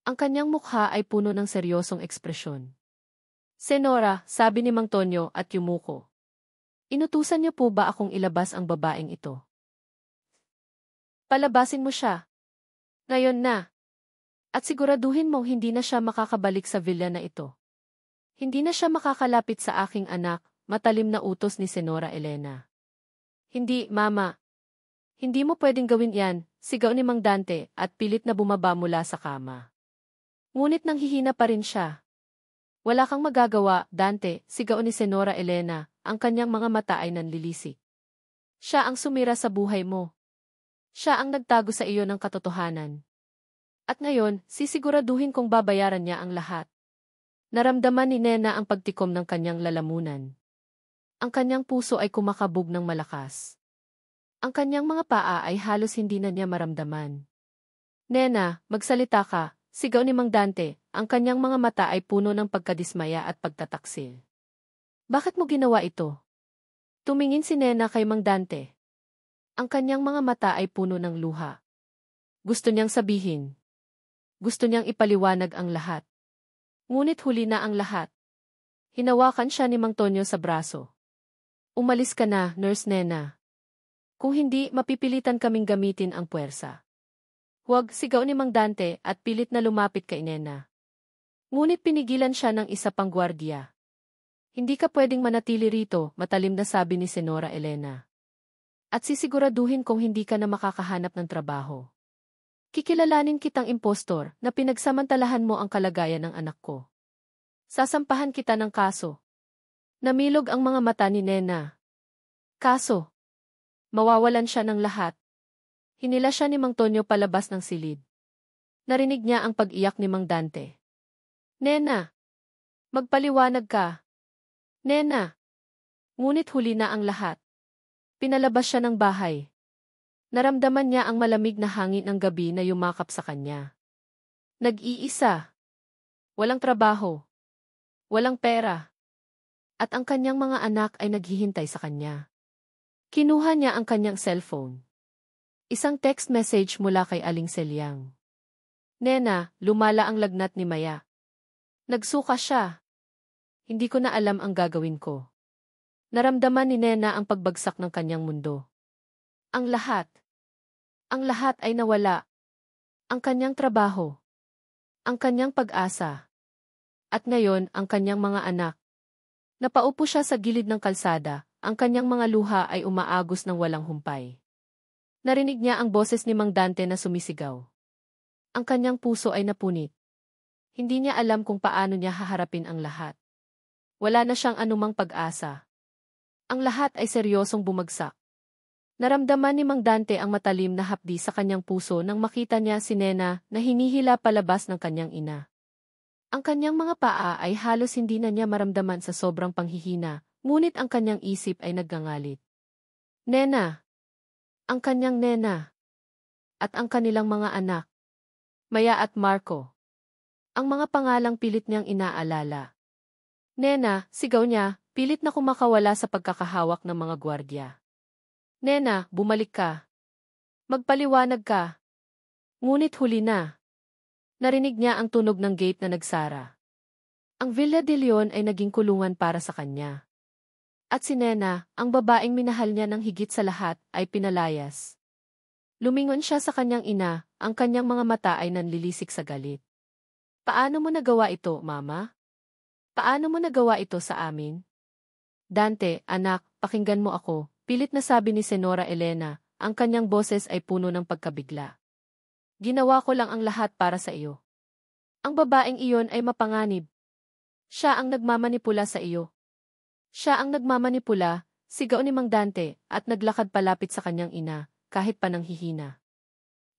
Ang kanyang mukha ay puno ng seryosong ekspresyon. Senora, sabi ni Mang Tonyo at yumuko. Inutusan niyo po ba akong ilabas ang babaeng ito? Palabasin mo siya. Ngayon na. At siguraduhin mong hindi na siya makakabalik sa villa na ito. Hindi na siya makakalapit sa aking anak, matalim na utos ni Senora Elena. Hindi, Mama. Hindi mo pwedeng gawin yan, sigaw ni Mang Dante at pilit na bumaba mula sa kama. Ngunit nanghihina pa rin siya. Wala kang magagawa, Dante, sigaw ni Senora Elena, ang kanyang mga mata ay nanlilisik. Siya ang sumira sa buhay mo. Siya ang nagtago sa iyo ng katotohanan. At ngayon, sisiguraduhin kong babayaran niya ang lahat. Naramdaman ni Nena ang pagtikom ng kanyang lalamunan. Ang kanyang puso ay kumakabog ng malakas. Ang kanyang mga paa ay halos hindi na niya maramdaman. Nena, magsalita ka, sigaw ni Mang Dante, ang kanyang mga mata ay puno ng pagkadismaya at pagtataksil. Bakit mo ginawa ito? Tumingin si Nena kay Mang Dante. Ang kanyang mga mata ay puno ng luha. Gusto niyang sabihin. Gusto niyang ipaliwanag ang lahat. Ngunit huli na ang lahat. Hinawakan siya ni Mang Tonyo sa braso. Umalis ka na, Nurse Nena. Kung hindi, mapipilitan kaming gamitin ang puwersa. Huwag, sigaw ni Mang Dante at pilit na lumapit kay Nena. Ngunit pinigilan siya ng isa pang gwardiya. Hindi ka pwedeng manatili rito, matalim na sabi ni Senora Elena. At sisiguraduhin kong hindi ka na makakahanap ng trabaho. Kikilalanin kitang impostor na pinagsamantalahan mo ang kalagayan ng anak ko. Sasampahan kita ng kaso. Namilog ang mga mata ni Nena. Kaso. Mawawalan siya ng lahat. Hinila siya ni Mang Tonyo palabas ng silid. Narinig niya ang pag-iyak ni Mang Dante. Nena! Magpaliwanag ka. Nena! Ngunit huli na ang lahat. Pinalabas siya ng bahay. Naramdaman niya ang malamig na hangin ng gabi na yumakap sa kanya. Nag-iisa. Walang trabaho. Walang pera. At ang kanyang mga anak ay naghihintay sa kanya. Kinuha niya ang kanyang cellphone. Isang text message mula kay Aling Selyang. Nena, lumala ang lagnat ni Maya. Nagsuka siya. Hindi ko na alam ang gagawin ko. Naramdaman ni Nena ang pagbagsak ng kanyang mundo. Ang lahat. Ang lahat ay nawala. Ang kanyang trabaho. Ang kanyang pag-asa. At ngayon, ang kanyang mga anak. Napaupo siya sa gilid ng kalsada, ang kanyang mga luha ay umaagos ng walang humpay. Narinig niya ang boses ni Mang Dante na sumisigaw. Ang kanyang puso ay napunit. Hindi niya alam kung paano niya haharapin ang lahat. Wala na siyang anumang pag-asa. Ang lahat ay seryosong bumagsak. Naramdaman ni Mang Dante ang matalim na hapdi sa kanyang puso nang makita niya si Nena na hinihila palabas ng kanyang ina. Ang kanyang mga paa ay halos hindi na niya maramdaman sa sobrang panghihina, ngunit ang kanyang isip ay naggangalit. Nena! Ang kanyang Nena! At ang kanilang mga anak. Maya at Marco. Ang mga pangalang pilit niyang inaalala. Nena, sigaw niya, pilit na kumakawala sa pagkakahawak ng mga gwardya. Nena, bumalik ka. Magpaliwanag ka. Ngunit huli na. Narinig niya ang tunog ng gate na nagsara. Ang Villa de Leon ay naging kulungan para sa kanya. At si Nena, ang babaeng minahal niya ng higit sa lahat, ay pinalayas. Lumingon siya sa kanyang ina, ang kanyang mga mata ay nanlilisik sa galit. Paano mo nagawa ito, Mama? Paano mo nagawa ito sa amin? Dante, anak, pakinggan mo ako, pilit na sabi ni Senora Elena, ang kanyang boses ay puno ng pagkabigla. Ginawa ko lang ang lahat para sa iyo. Ang babaeng iyon ay mapanganib. Siya ang nagmamanipula sa iyo. Siya ang nagmamanipula, sigaw ni Mang Dante, at naglakad palapit sa kanyang ina, kahit pa nanghihina.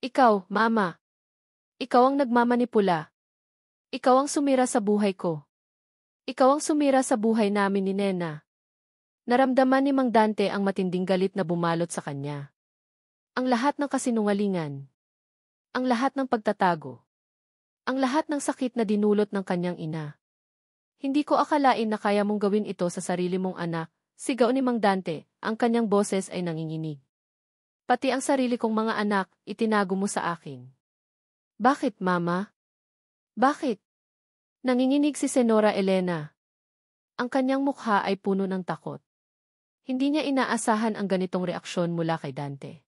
Ikaw, Mama. Ikaw ang nagmamanipula. Ikaw ang sumira sa buhay ko. Ikaw ang sumira sa buhay namin ni Nena. Naramdaman ni Mang Dante ang matinding galit na bumalot sa kanya. Ang lahat ng kasinungalingan. Ang lahat ng pagtatago. Ang lahat ng sakit na dinulot ng kanyang ina. Hindi ko akalain na kaya mong gawin ito sa sarili mong anak, sigaw ni Mang Dante, ang kanyang boses ay nanginginig. Pati ang sarili kong mga anak, itinago mo sa akin. Bakit, Mama? Bakit? Nanginginig si Senora Elena. Ang kanyang mukha ay puno ng takot. Hindi niya inaasahan ang ganitong reaksyon mula kay Dante.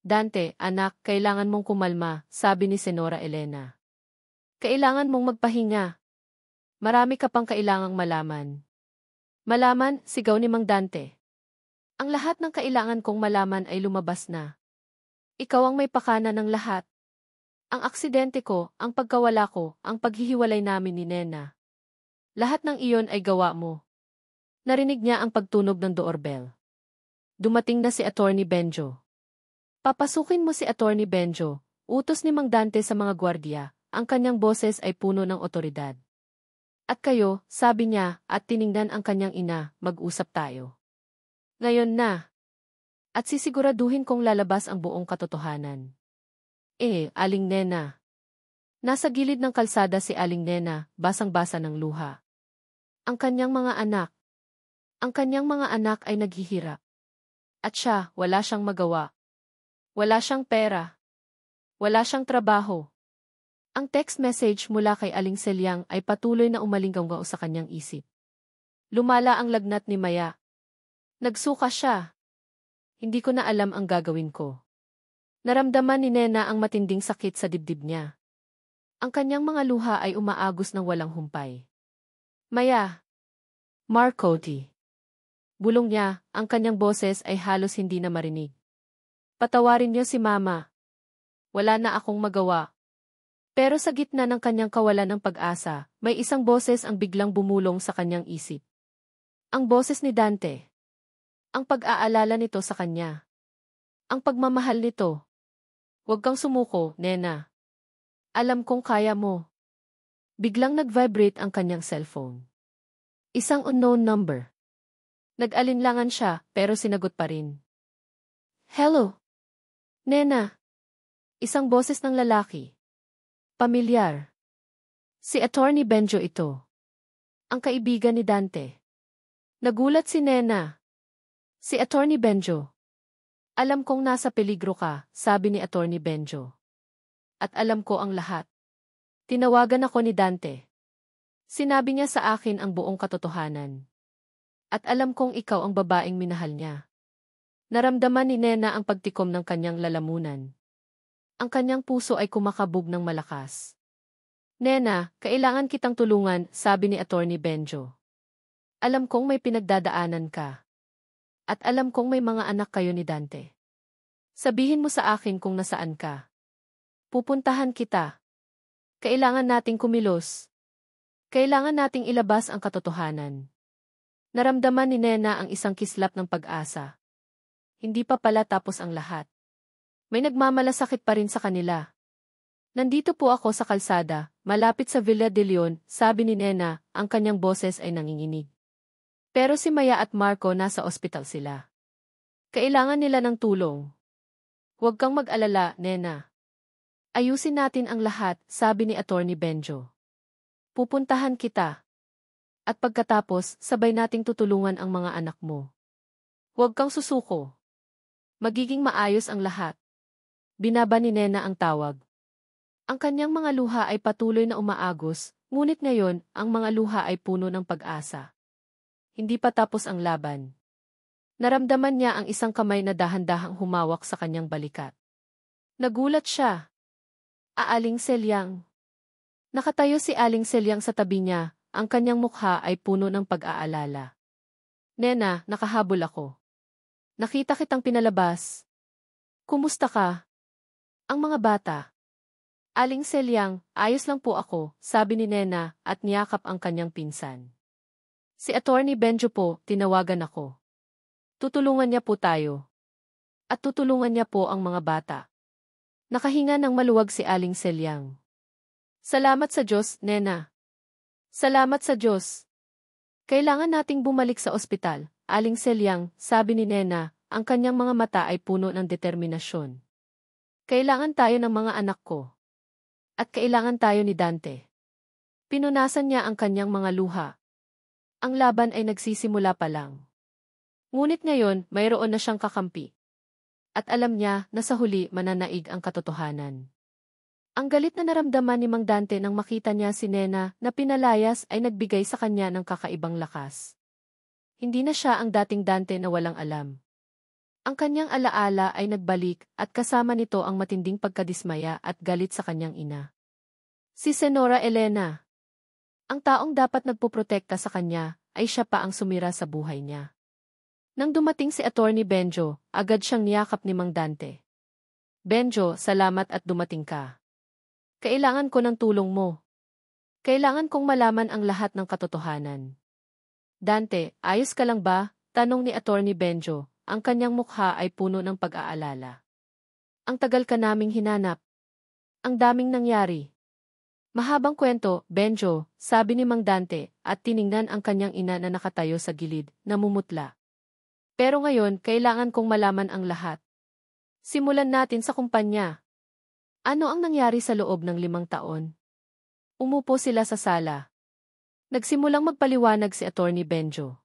Dante, anak, kailangan mong kumalma, sabi ni Senora Elena. Kailangan mong magpahinga. Marami ka pang kailangang malaman. Malaman, sigaw ni Mang Dante. Ang lahat ng kailangan kong malaman ay lumabas na. Ikaw ang may pakana ng lahat. Ang aksidente ko, ang pagkawala ko, ang paghihiwalay namin ni Nena. Lahat ng iyon ay gawa mo. Narinig niya ang pagtunog ng doorbell. Dumating na si Attorney Benjo. Papasukin mo si Attorney Benjo, utos ni Mang Dante sa mga gwardya, ang kanyang boses ay puno ng otoridad. At kayo, sabi niya, at tiningnan ang kanyang ina, mag-usap tayo. Ngayon na. At sisiguraduhin kong lalabas ang buong katotohanan. Aling Nena. Nasa gilid ng kalsada si Aling Nena, basang-basa ng luha. Ang kanyang mga anak. Ang kanyang mga anak ay naghihirap. At siya, wala siyang magawa. Wala siyang pera. Wala siyang trabaho. Ang text message mula kay Aling Selyang ay patuloy na umalinggaw sa kanyang isip. Lumala ang lagnat ni Maya. Nagsuka siya. Hindi ko na alam ang gagawin ko. Naramdaman ni Nena ang matinding sakit sa dibdib niya. Ang kanyang mga luha ay umaagos ng walang humpay. Maya. Marco T. Bulong niya, ang kanyang boses ay halos hindi na marinig. Patawarin niyo si Mama. Wala na akong magawa. Pero sa gitna ng kanyang kawalan ng pag-asa, may isang boses ang biglang bumulong sa kanyang isip. Ang boses ni Dante. Ang pag-aalala nito sa kanya. Ang pagmamahal nito. Huwag kang sumuko, Nena. Alam kong kaya mo. Biglang nag-vibrate ang kanyang cellphone. Isang unknown number. Nag-alinlangan siya, pero sinagot pa rin. Hello? Nena. Isang boses ng lalaki. Pamilyar. Si Attorney Benjo ito. Ang kaibigan ni Dante. Nagulat si Nena. Si Attorney Benjo. Alam kong nasa peligro ka, sabi ni Attorney Benjo. At alam ko ang lahat. Tinawagan ako ni Dante. Sinabi niya sa akin ang buong katotohanan. At alam kong ikaw ang babaeng minahal niya. Naramdaman ni Nena ang pagtikom ng kanyang lalamunan. Ang kanyang puso ay kumakabog ng malakas. Nena, kailangan kitang tulungan, sabi ni Attorney Benjo. Alam kong may pinagdadaanan ka. At alam kong may mga anak kayo ni Dante. Sabihin mo sa akin kung nasaan ka. Pupuntahan kita. Kailangan nating kumilos. Kailangan nating ilabas ang katotohanan. Naramdaman ni Nena ang isang kislap ng pag-asa. Hindi pa pala tapos ang lahat. May nagmamalasakit pa rin sa kanila. Nandito po ako sa kalsada, malapit sa Villa de Leon, sabi ni Nena, ang kanyang boses ay nanginginig. Pero si Maya at Marco nasa ospital sila. Kailangan nila ng tulong. Huwag kang mag-alala, Nena. Ayusin natin ang lahat, sabi ni Attorney Benjo. Pupuntahan kita. At pagkatapos, sabay nating tutulungan ang mga anak mo. Huwag kang susuko. Magiging maayos ang lahat. Binaba ni Nena ang tawag. Ang kanyang mga luha ay patuloy na umaagos, ngunit ngayon, ang mga luha ay puno ng pag-asa. Hindi pa tapos ang laban. Naramdaman niya ang isang kamay na dahan-dahang humawak sa kanyang balikat. Nagulat siya. Aling Selyang. Nakatayo si Aling Selyang sa tabi niya, ang kanyang mukha ay puno ng pag-aalala. Nena, nakahabol ako. Nakita kitang pinalabas. Kumusta ka? Ang mga bata. Aling Selyang, ayos lang po ako, sabi ni Nena at niyakap ang kanyang pinsan. Si Attorney Benjo po, tinawagan ako. Tutulungan niya po tayo. At tutulungan niya po ang mga bata. Nakahinga ng maluwag si Aling Selyang. Salamat sa Diyos, Nena. Salamat sa Diyos. Kailangan nating bumalik sa ospital, Aling Selyang, sabi ni Nena, ang kanyang mga mata ay puno ng determinasyon. Kailangan tayo ng mga anak ko. At kailangan tayo ni Dante. Pinunasan niya ang kanyang mga luha. Ang laban ay nagsisimula pa lang. Ngunit ngayon, mayroon na siyang kakampi. At alam niya na sa huli mananaig ang katotohanan. Ang galit na naramdaman ni Mang Dante nang makita niya si Nena na pinalayas ay nagbigay sa kanya ng kakaibang lakas. Hindi na siya ang dating Dante na walang alam. Ang kanyang alaala ay nagbalik at kasama nito ang matinding pagkadismaya at galit sa kanyang ina. Si Senora Elena. Ang taong dapat nagpoprotekta sa kanya ay siya pa ang sumira sa buhay niya. Nang dumating si Attorney Benjo, agad siyang niyakap ni Mang Dante. Benjo, salamat at dumating ka. Kailangan ko ng tulong mo. Kailangan kong malaman ang lahat ng katotohanan. Dante, ayos ka lang ba? Tanong ni Attorney Benjo, ang kanyang mukha ay puno ng pag-aalala. Ang tagal ka naming hinanap. Ang daming nangyari. Mahabang kwento, Benjo, sabi ni Mang Dante, at tiningnan ang kanyang ina na nakatayo sa gilid, namumutla. Pero ngayon, kailangan kong malaman ang lahat. Simulan natin sa kumpanya. Ano ang nangyari sa loob ng 5 taon? Umupo sila sa sala. Nagsimulang magpaliwanag si Attorney Benjo.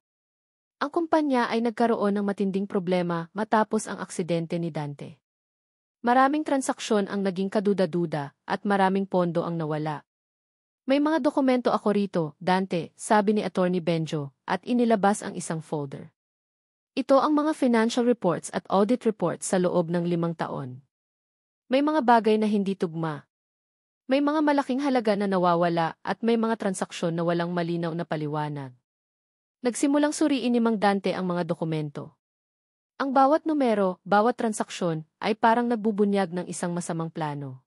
Ang kumpanya ay nagkaroon ng matinding problema matapos ang aksidente ni Dante. Maraming transaksyon ang naging kaduda-duda at maraming pondo ang nawala. May mga dokumento ako rito, Dante, sabi ni Attorney Benjo, at inilabas ang isang folder. Ito ang mga financial reports at audit reports sa loob ng 5 taon. May mga bagay na hindi tugma. May mga malaking halaga na nawawala at may mga transaksyon na walang malinaw na paliwanag. Nagsimulang suriin ni Mang Dante ang mga dokumento. Ang bawat numero, bawat transaksyon, ay parang nagbubunyag ng isang masamang plano.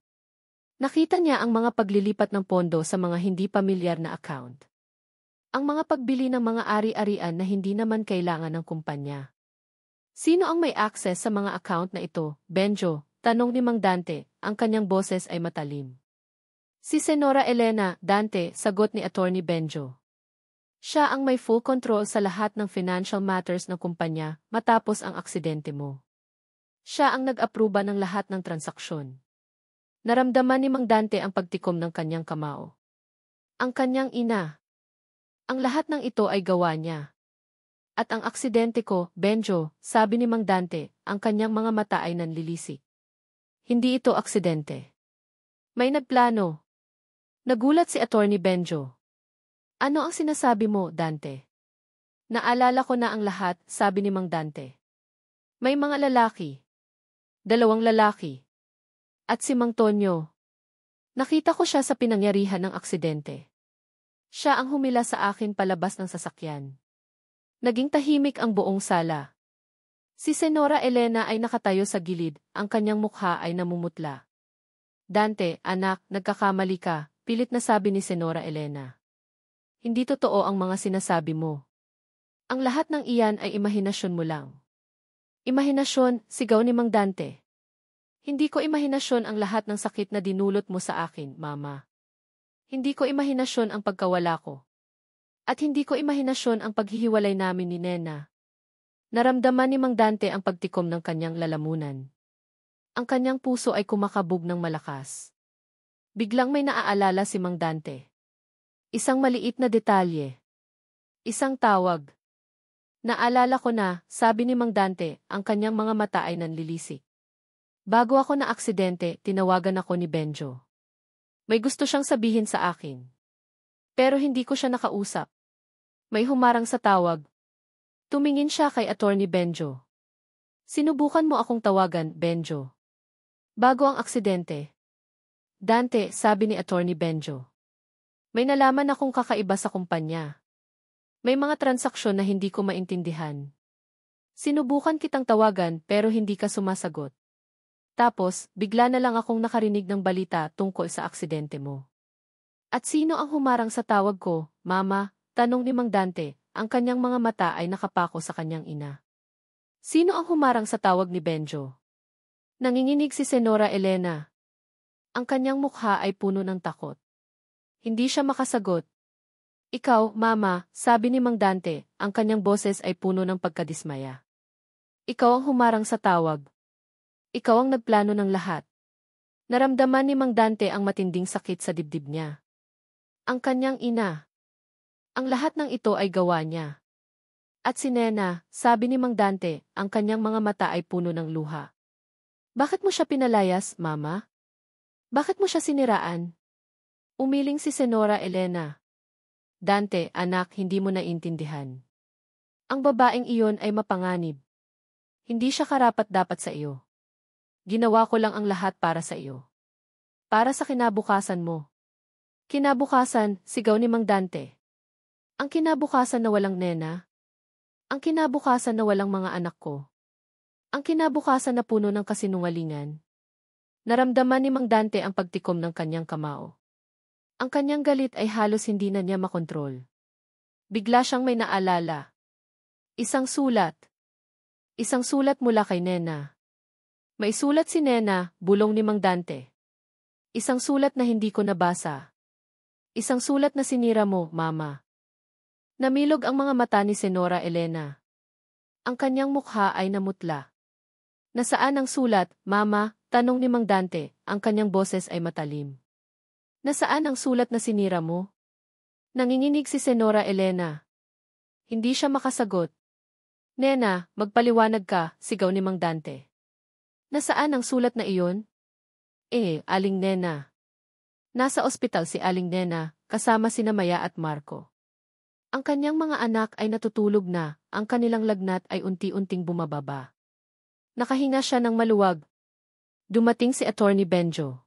Nakita niya ang mga paglilipat ng pondo sa mga hindi pamilyar na account. Ang mga pagbili ng mga ari-arian na hindi naman kailangan ng kumpanya. Sino ang may access sa mga account na ito, Benjo? Tanong ni Mang Dante, ang kanyang boses ay matalim. Si Senora Elena, Dante, sagot ni Attorney Benjo. Siya ang may full control sa lahat ng financial matters ng kumpanya matapos ang aksidente mo. Siya ang nag-apruba ng lahat ng transaksyon. Naramdaman ni Mang Dante ang pagtikom ng kanyang kamao. Ang kanyang ina. Ang lahat ng ito ay gawa niya. At ang aksidente ko, Benjo, sabi ni Mang Dante, ang kanyang mga mata ay nanlilisik. Hindi ito aksidente. May nagplano. Nagulat si Attorney Benjo. Ano ang sinasabi mo, Dante? Naalala ko na ang lahat, sabi ni Mang Dante. May mga lalaki. 2 lalaki. At si Mang Tonyo. Nakita ko siya sa pinangyarihan ng aksidente. Siya ang humila sa akin palabas ng sasakyan. Naging tahimik ang buong sala. Si Senora Elena ay nakatayo sa gilid, ang kanyang mukha ay namumutla. Dante, anak, nagkakamali ka, pilit na sabi ni Senora Elena. Hindi totoo ang mga sinasabi mo. Ang lahat ng iyan ay imahinasyon mo lang. Imahinasyon, sigaw ni Mang Dante. Hindi ko imahinasyon ang lahat ng sakit na dinulot mo sa akin, Mama. Hindi ko imahinasyon ang pagkawala ko. At hindi ko imahinasyon ang paghihiwalay namin ni Nena. Naramdaman ni Mang Dante ang pagtikom ng kanyang lalamunan. Ang kanyang puso ay kumakabog ng malakas. Biglang may naaalala si Mang Dante. Isang maliit na detalye. Isang tawag. Naalala ko na, sabi ni Mang Dante, ang kanyang mga mata ay nanlilisik. Bago ako na aksidente, tinawagan ako ni Benjo. May gusto siyang sabihin sa akin. Pero hindi ko siya nakausap. May humarang sa tawag. Tumingin siya kay Attorney Benjo. Sinubukan mo akong tawagan, Benjo. Bago ang aksidente. Dante, sabi ni Attorney Benjo. May nalaman akong kakaiba sa kumpanya. May mga transaksyon na hindi ko maintindihan. Sinubukan kitang tawagan pero hindi ka sumasagot. Tapos, bigla na lang akong nakarinig ng balita tungkol sa aksidente mo. At sino ang humarang sa tawag ko, Mama? Tanong ni Mang Dante, ang kanyang mga mata ay nakapako sa kanyang ina. Sino ang humarang sa tawag ni Benjo? Nanginginig si Senora Elena. Ang kanyang mukha ay puno ng takot. Hindi siya makasagot. Ikaw, Mama, sabi ni Mang Dante, ang kanyang boses ay puno ng pagkadismaya. Ikaw ang humarang sa tawag. Ikaw ang nagplano ng lahat. Naramdaman ni Mang Dante ang matinding sakit sa dibdib niya. Ang kanyang ina. Ang lahat ng ito ay gawa niya. At si Nena, sabi ni Mang Dante, ang kanyang mga mata ay puno ng luha. Bakit mo siya pinalayas, Mama? Bakit mo siya siniraan? Umiling si Senora Elena. Dante, anak, hindi mo naintindihan. Ang babaeng iyon ay mapanganib. Hindi siya karapat-dapat sa iyo. Ginawa ko lang ang lahat para sa iyo. Para sa kinabukasan mo. Kinabukasan, sigaw ni Mang Dante. Ang kinabukasan na walang Nena. Ang kinabukasan na walang mga anak ko. Ang kinabukasan na puno ng kasinungalingan. Naramdaman ni Mang Dante ang pagtikom ng kanyang kamao. Ang kanyang galit ay halos hindi na niya makontrol. Bigla siyang may naalala. Isang sulat. Isang sulat mula kay Nena. May sulat si Nena, bulong ni Mang Dante. Isang sulat na hindi ko nabasa. Isang sulat na sinira mo, Mama. Namilog ang mga mata ni Senora Elena. Ang kanyang mukha ay namutla. Nasaan ang sulat, Mama? Tanong ni Mang Dante, ang kanyang boses ay matalim. Nasaan ang sulat na sinira mo? Nanginginig si Senora Elena. Hindi siya makasagot. Nena, magpaliwanag ka, sigaw ni Mang Dante. Nasaan ang sulat na iyon? Aling Nena. Nasa ospital si Aling Nena, kasama sina Maya at Marco. Ang kanyang mga anak ay natutulog na, ang kanilang lagnat ay unti-unting bumababa. Nakahinga siya ng maluwag. Dumating si Attorney Benjo.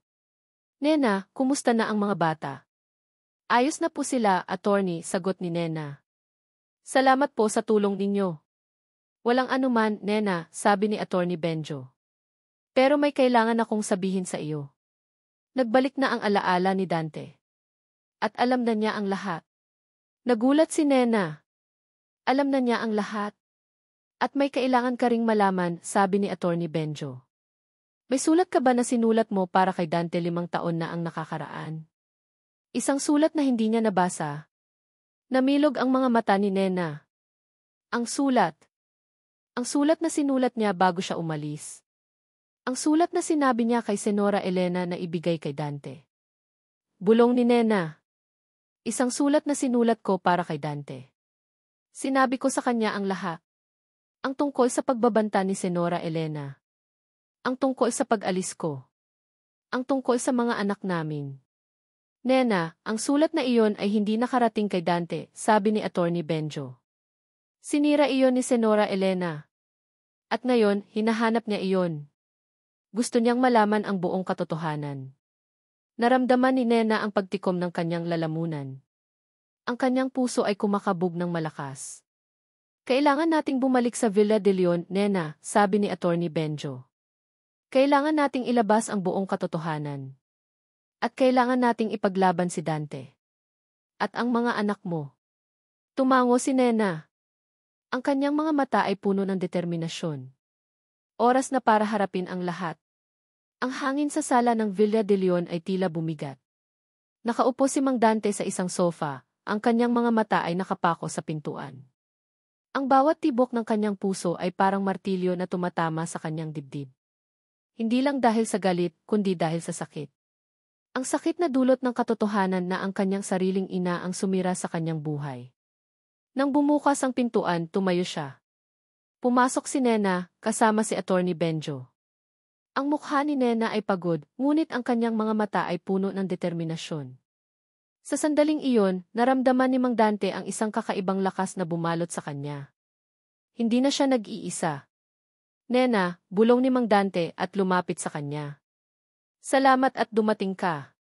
Nena, kumusta na ang mga bata? Ayos na po sila, Attorney, sagot ni Nena. Salamat po sa tulong ninyo. Walang anuman, Nena, sabi ni Attorney Benjo. Pero may kailangan akong sabihin sa iyo. Nagbalik na ang alaala ni Dante. At alam na niya ang lahat. Nagulat si Nena. Alam na niya ang lahat. At may kailangan ka ring malaman, sabi ni Attorney Benjo. May sulat ka ba na sinulat mo para kay Dante 5 taon na ang nakakaraan? Isang sulat na hindi niya nabasa. Namilog ang mga mata ni Nena. Ang sulat. Ang sulat na sinulat niya bago siya umalis. Ang sulat na sinabi niya kay Senora Elena na ibigay kay Dante. Bulong ni Nena. Isang sulat na sinulat ko para kay Dante. Sinabi ko sa kanya ang lahat. Ang tungkol sa pagbabanta ni Senora Elena. Ang tungkol sa pag-alis ko. Ang tungkol sa mga anak namin. Nena, ang sulat na iyon ay hindi nakarating kay Dante, sabi ni Attorney Benjo. Sinira iyon ni Senora Elena. At ngayon, hinahanap niya iyon. Gusto niyang malaman ang buong katotohanan. Naramdaman ni Nena ang pagtikom ng kanyang lalamunan. Ang kanyang puso ay kumakabog ng malakas. Kailangan nating bumalik sa Villa de Leon, Nena, sabi ni Attorney Benjo. Kailangan nating ilabas ang buong katotohanan. At kailangan nating ipaglaban si Dante. At ang mga anak mo. Tumango si Nena. Ang kanyang mga mata ay puno ng determinasyon. Oras na para harapin ang lahat. Ang hangin sa sala ng Villa de Leon ay tila bumigat. Nakaupo si Mang Dante sa isang sofa, ang kanyang mga mata ay nakapako sa pintuan. Ang bawat tibok ng kanyang puso ay parang martilyo na tumatama sa kanyang dibdib. Hindi lang dahil sa galit, kundi dahil sa sakit. Ang sakit na dulot ng katotohanan na ang kanyang sariling ina ang sumira sa kanyang buhay. Nang bumukas ang pintuan, tumayo siya. Pumasok si Nena, kasama si Attorney Benjo. Ang mukha ni Nena ay pagod, ngunit ang kanyang mga mata ay puno ng determinasyon. Sa sandaling iyon, naramdaman ni Mang Dante ang isang kakaibang lakas na bumalot sa kanya. Hindi na siya nag-iisa. Nena, bulong ni Mang Dante at lumapit sa kanya. Salamat at dumating ka.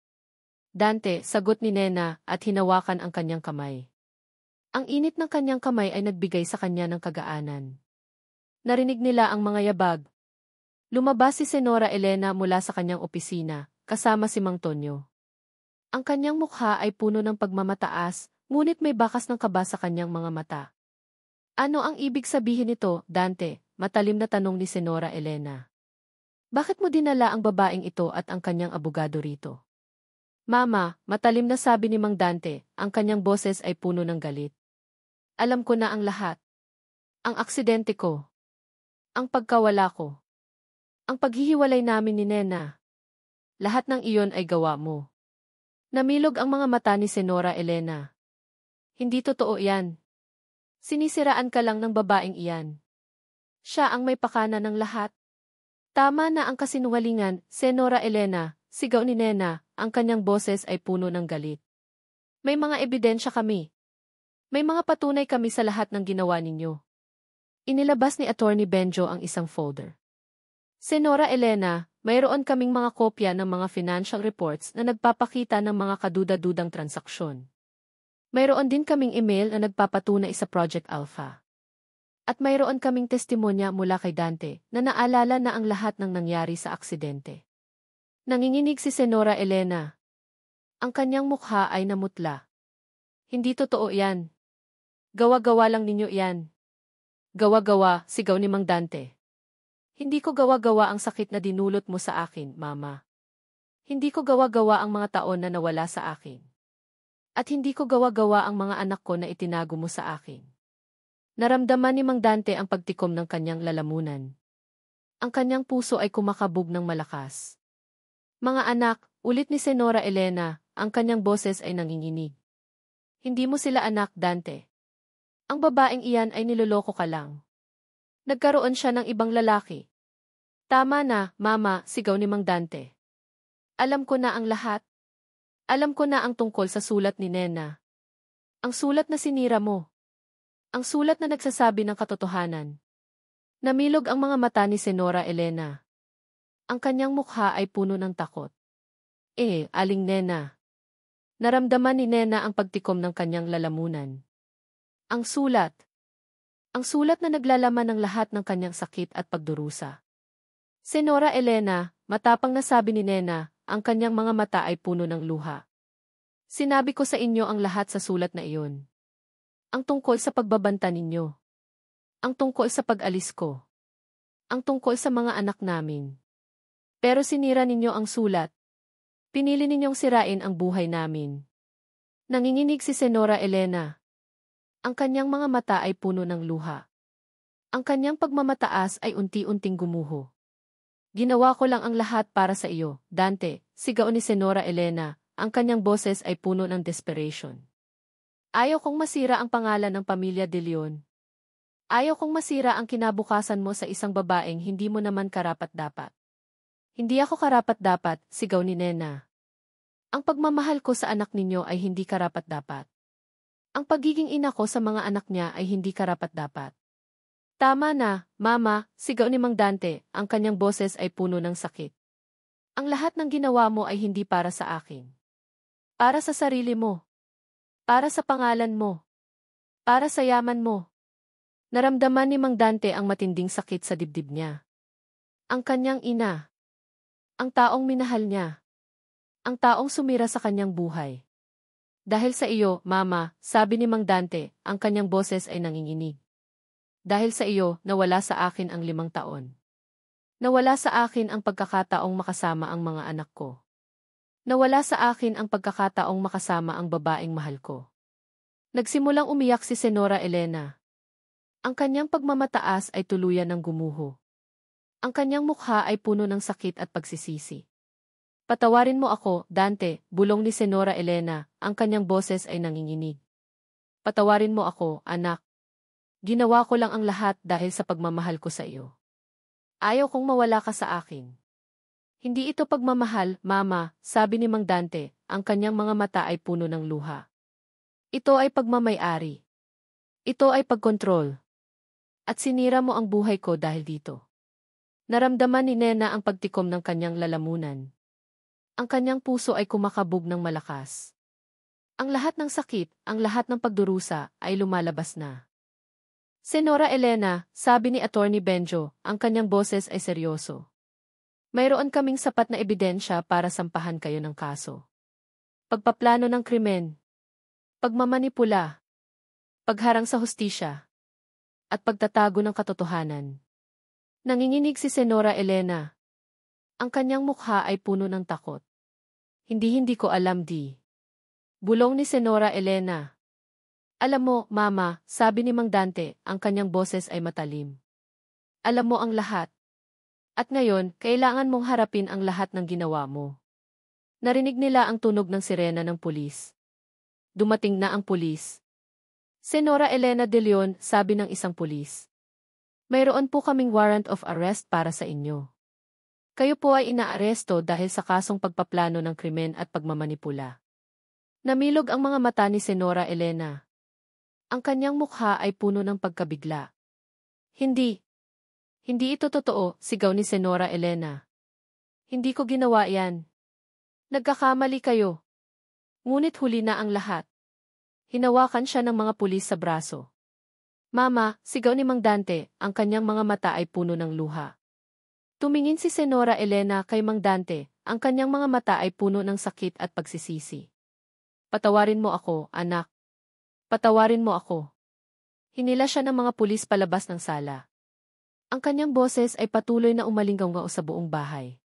Dante, sagot ni Nena at hinawakan ang kanyang kamay. Ang init ng kanyang kamay ay nagbigay sa kanya ng kagaanan. Narinig nila ang mga yabag. Lumabas si Senora Elena mula sa kanyang opisina, kasama si Mang Tonyo. Ang kanyang mukha ay puno ng pagmamataas, ngunit may bakas ng kaba sa kanyang mga mata. Ano ang ibig sabihin nito, Dante? Matalim na tanong ni Senora Elena. Bakit mo dinala ang babaeng ito at ang kanyang abogado rito? Mama, matalim na sabi ni Mang Dante, ang kanyang boses ay puno ng galit. Alam ko na ang lahat. Ang aksidente ko. Ang pagkawala ko. Ang paghihiwalay namin ni Nena. Lahat ng iyon ay gawa mo. Namilog ang mga mata ni Senora Elena. Hindi totoo yan. Sinisiraan ka lang ng babaeng iyan. Siya ang may pakana ng lahat. Tama na ang kasinungalingan, Senora Elena, sigaw ni Nena, ang kanyang boses ay puno ng galit. May mga ebidensya kami. May mga patunay kami sa lahat ng ginawa ninyo. Inilabas ni Attorney Benjo ang isang folder. Senora Elena, mayroon kaming mga kopya ng mga financial reports na nagpapakita ng mga kaduda-dudang transaksyon. Mayroon din kaming email na nagpapatunay sa Project Alpha. At mayroon kaming testimonya mula kay Dante na naalala na ang lahat ng nangyari sa aksidente. Nanginginig si Senora Elena. Ang kanyang mukha ay namutla. Hindi totoo yan. Gawa-gawa lang ninyo yan. Gawa-gawa, sigaw ni Mang Dante. Hindi ko gawa-gawa ang sakit na dinulot mo sa akin, Mama. Hindi ko gawa-gawa ang mga taon na nawala sa akin. At hindi ko gawa-gawa ang mga anak ko na itinago mo sa akin. Naramdaman ni Mang Dante ang pagtikom ng kanyang lalamunan. Ang kanyang puso ay kumakabog ng malakas. Mga anak, ulit ni Senora Elena, ang kanyang boses ay nanginginig. Hindi mo sila anak, Dante. Ang babaeng iyan ay niloloko ka lang. Nagkaroon siya ng ibang lalaki. Tama na, Mama, sigaw ni Mang Dante. Alam ko na ang lahat. Alam ko na ang tungkol sa sulat ni Nena. Ang sulat na sinira mo. Ang sulat na nagsasabi ng katotohanan. Namilog ang mga mata ni Senora Elena. Ang kanyang mukha ay puno ng takot. Aling Nena. Naramdaman ni Nena ang pagtikom ng kanyang lalamunan. Ang sulat. Ang sulat na naglalaman ng lahat ng kanyang sakit at pagdurusa. Senora Elena, matapang na sabi ni Nena, ang kanyang mga mata ay puno ng luha. Sinabi ko sa inyo ang lahat sa sulat na iyon. Ang tungkol sa pagbabanta ninyo. Ang tungkol sa pag-alis ko. Ang tungkol sa mga anak namin. Pero sinira ninyo ang sulat. Pinili ninyong sirain ang buhay namin. Nanginginig si Senora Elena. Ang kanyang mga mata ay puno ng luha. Ang kanyang pagmamataas ay unti-unting gumuho. Ginawa ko lang ang lahat para sa iyo, Dante, sigaw ni Senora Elena, ang kanyang boses ay puno ng desperation. Ayaw kong masira ang pangalan ng pamilya de Leon. Ayaw kong masira ang kinabukasan mo sa isang babaeng hindi mo naman karapat-dapat. Hindi ako karapat-dapat, sigaw ni Nena. Ang pagmamahal ko sa anak ninyo ay hindi karapat-dapat. Ang pagiging ina ko sa mga anak niya ay hindi karapat-dapat. Tama na, Mama, sigaw ni Mang Dante, ang kanyang boses ay puno ng sakit. Ang lahat ng ginawa mo ay hindi para sa akin. Para sa sarili mo. Para sa pangalan mo. Para sa yaman mo. Naramdaman ni Mang Dante ang matinding sakit sa dibdib niya. Ang kanyang ina. Ang taong minahal niya. Ang taong sumira sa kanyang buhay. Dahil sa iyo, Mama, sabi ni Mang Dante, ang kanyang boses ay nanginginig. Dahil sa iyo, nawala sa akin ang 5 taon. Nawala sa akin ang pagkakataong makasama ang mga anak ko. Nawala sa akin ang pagkakataong makasama ang babaeng mahal ko. Nagsimulang umiyak si Senora Elena. Ang kanyang pagmamataas ay tuluyan ng gumuho. Ang kanyang mukha ay puno ng sakit at pagsisisi. Patawarin mo ako, Dante, bulong ni Senora Elena, ang kanyang boses ay nanginginig. Patawarin mo ako, anak. Ginawa ko lang ang lahat dahil sa pagmamahal ko sa iyo. Ayaw kong mawala ka sa akin. Hindi ito pagmamahal, Mama, sabi ni Mang Dante, ang kanyang mga mata ay puno ng luha. Ito ay pagmamay-ari. Ito ay pagkontrol. At sinira mo ang buhay ko dahil dito. Naramdaman ni Nena ang pagtikom ng kanyang lalamunan. Ang kanyang puso ay kumakabog ng malakas. Ang lahat ng sakit, ang lahat ng pagdurusa, ay lumalabas na. Senora Elena, sabi ni Attorney Benjo, ang kanyang boses ay seryoso. Mayroon kaming sapat na ebidensya para sampahan kayo ng kaso. Pagpaplano ng krimen, pagmamanipula, pagharang sa hustisya, at pagtatago ng katotohanan. Nanginginig si Senora Elena. Ang kanyang mukha ay puno ng takot. Hindi ko alam bulong ni Senora Elena. Alam mo, Mama, sabi ni Mang Dante, ang kanyang boses ay matalim. Alam mo ang lahat. At ngayon, kailangan mong harapin ang lahat ng ginawa mo. Narinig nila ang tunog ng sirena ng pulis. Dumating na ang pulis. Senora Elena de Leon, sabi ng isang pulis. Mayroon po kaming warrant of arrest para sa inyo. Kayo po ay inaaresto dahil sa kasong pagpaplano ng krimen at pagmamanipula. Namilog ang mga mata ni Senora Elena. Ang kanyang mukha ay puno ng pagkabigla. Hindi ito totoo, sigaw ni Senora Elena. Hindi ko ginawa yan. Nagkakamali kayo. Ngunit huli na ang lahat. Hinawakan siya ng mga pulis sa braso. Mama, sigaw ni Mang Dante, ang kanyang mga mata ay puno ng luha. Tumingin si Senora Elena kay Mang Dante, ang kanyang mga mata ay puno ng sakit at pagsisisi. Patawarin mo ako, anak. Patawarin mo ako. Hinila siya ng mga pulis palabas ng sala. Ang kanyang boses ay patuloy na umalinggaw sa buong bahay.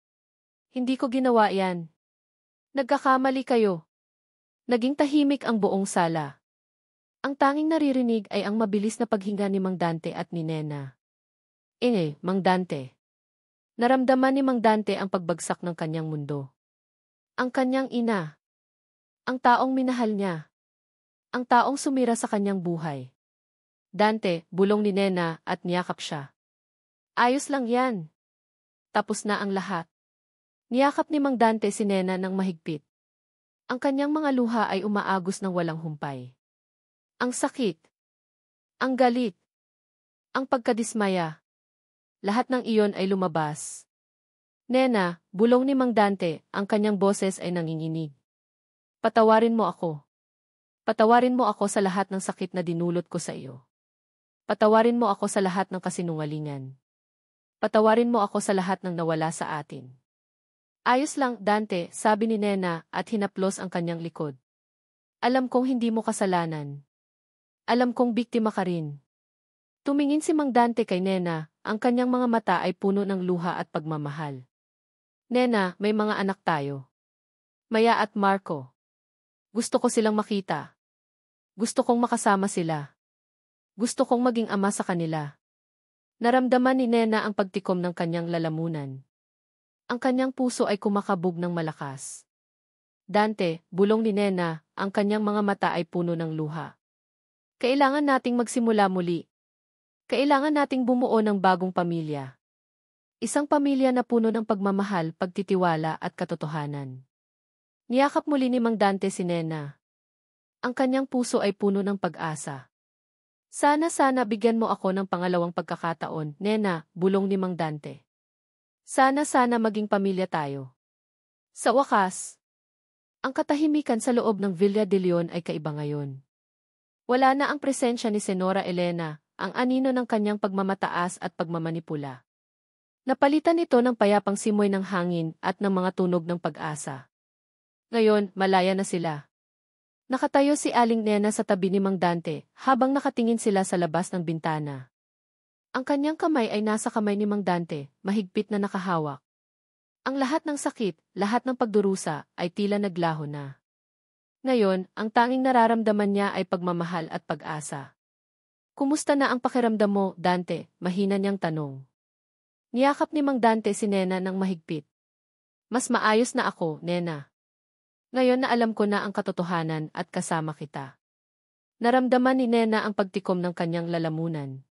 Hindi ko ginawa yan. Nagkakamali kayo. Naging tahimik ang buong sala. Ang tanging naririnig ay ang mabilis na paghinga ni Mang Dante at ni Nena. Mang Dante. Naramdaman ni Mang Dante ang pagbagsak ng kanyang mundo. Ang kanyang ina. Ang taong minahal niya. Ang taong sumira sa kanyang buhay. Dante, bulong ni Nena at niyakap siya. Ayos lang yan. Tapos na ang lahat. Niyakap ni Mang Dante si Nena ng mahigpit. Ang kanyang mga luha ay umaagos ng walang humpay. Ang sakit. Ang galit. Ang pagkadismaya. Lahat ng iyon ay lumabas. Nena, bulong ni Mang Dante, ang kanyang boses ay nanginginig. Patawarin mo ako. Patawarin mo ako sa lahat ng sakit na dinulot ko sa iyo. Patawarin mo ako sa lahat ng kasinungalingan. Patawarin mo ako sa lahat ng nawala sa atin. Ayos lang, Dante, sabi ni Nena at hinaplos ang kanyang likod. Alam kong hindi mo kasalanan. Alam kong biktima ka rin. Tumingin si Mang Dante kay Nena, ang kanyang mga mata ay puno ng luha at pagmamahal. Nena, may mga anak tayo. Maya at Marco. Gusto ko silang makita. Gusto kong makasama sila. Gusto kong maging ama sa kanila. Naramdaman ni Nena ang pagtikom ng kanyang lalamunan. Ang kanyang puso ay kumakabog ng malakas. Dante, bulong ni Nena, ang kanyang mga mata ay puno ng luha. Kailangan nating magsimula muli. Kailangan nating bumuo ng bagong pamilya. Isang pamilya na puno ng pagmamahal, pagtitiwala at katotohanan. Niyakap muli ni Mang Dante si Nena. Ang kanyang puso ay puno ng pag-asa. Sana bigyan mo ako ng pangalawang pagkakataon, Nena, bulong ni Mang Dante. Sana maging pamilya tayo. Sa wakas, ang katahimikan sa loob ng Villa de Leon ay kaiba ngayon. Wala na ang presensya ni Senora Elena, ang anino ng kanyang pagmamataas at pagmamanipula. Napalitan ito ng payapang simoy ng hangin at ng mga tunog ng pag-asa. Ngayon, malaya na sila. Nakatayo si Aling Nena sa tabi ni Mang Dante, habang nakatingin sila sa labas ng bintana. Ang kanyang kamay ay nasa kamay ni Mang Dante, mahigpit na nakahawak. Ang lahat ng sakit, lahat ng pagdurusa, ay tila naglaho na. Ngayon, ang tanging nararamdaman niya ay pagmamahal at pag-asa. Kumusta na ang pakiramdam mo, Dante? Mahina niyang tanong. Niyakap ni Mang Dante si Nena ng mahigpit. Mas maayos na ako, Nena. Ngayon na alam ko na ang katotohanan at kasama kita. Naramdaman ni Nena ang pagtikom ng kanyang lalamunan.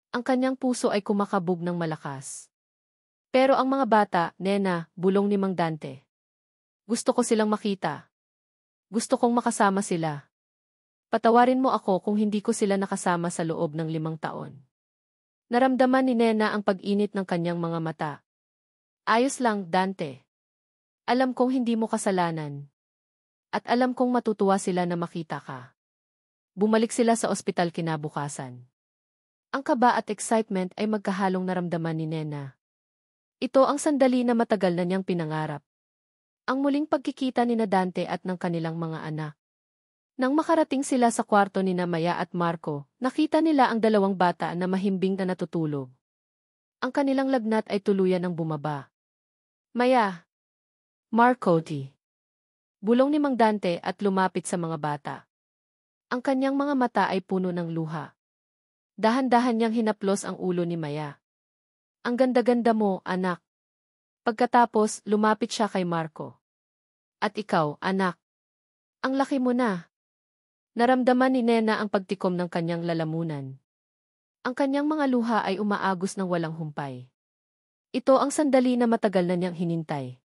Ang kanyang puso ay kumakabog ng malakas. Pero ang mga bata, Nena, bulong ni Mang Dante. Gusto ko silang makita. Gusto kong makasama sila. Patawarin mo ako kung hindi ko sila nakasama sa loob ng 5 taon. Naramdaman ni Nena ang pag-init ng kanyang mga mata. Ayos lang, Dante. Alam kong hindi mo kasalanan. At alam kong matutuwa sila na makita ka. Bumalik sila sa ospital kinabukasan. Ang kaba at excitement ay magkahalong naramdaman ni Nena. Ito ang sandali na matagal na niyang pinangarap. Ang muling pagkikita ni Dante at ng kanilang mga anak. Nang makarating sila sa kwarto ni Maya at Marco, nakita nila ang 2 bata na mahimbing na natutulog. Ang kanilang lagnat ay tuluyan ng bumaba. Maya! Marco T. Bulong ni Mang Dante at lumapit sa mga bata. Ang kanyang mga mata ay puno ng luha. Dahan-dahan niyang hinaplos ang ulo ni Maya. Ang ganda-ganda mo, anak. Pagkatapos, lumapit siya kay Marco. At ikaw, anak. Ang laki mo na. Naramdaman ni Nena ang pagtikom ng kanyang lalamunan. Ang kanyang mga luha ay umaagos ng walang humpay. Ito ang sandali na matagal na niyang hinintay.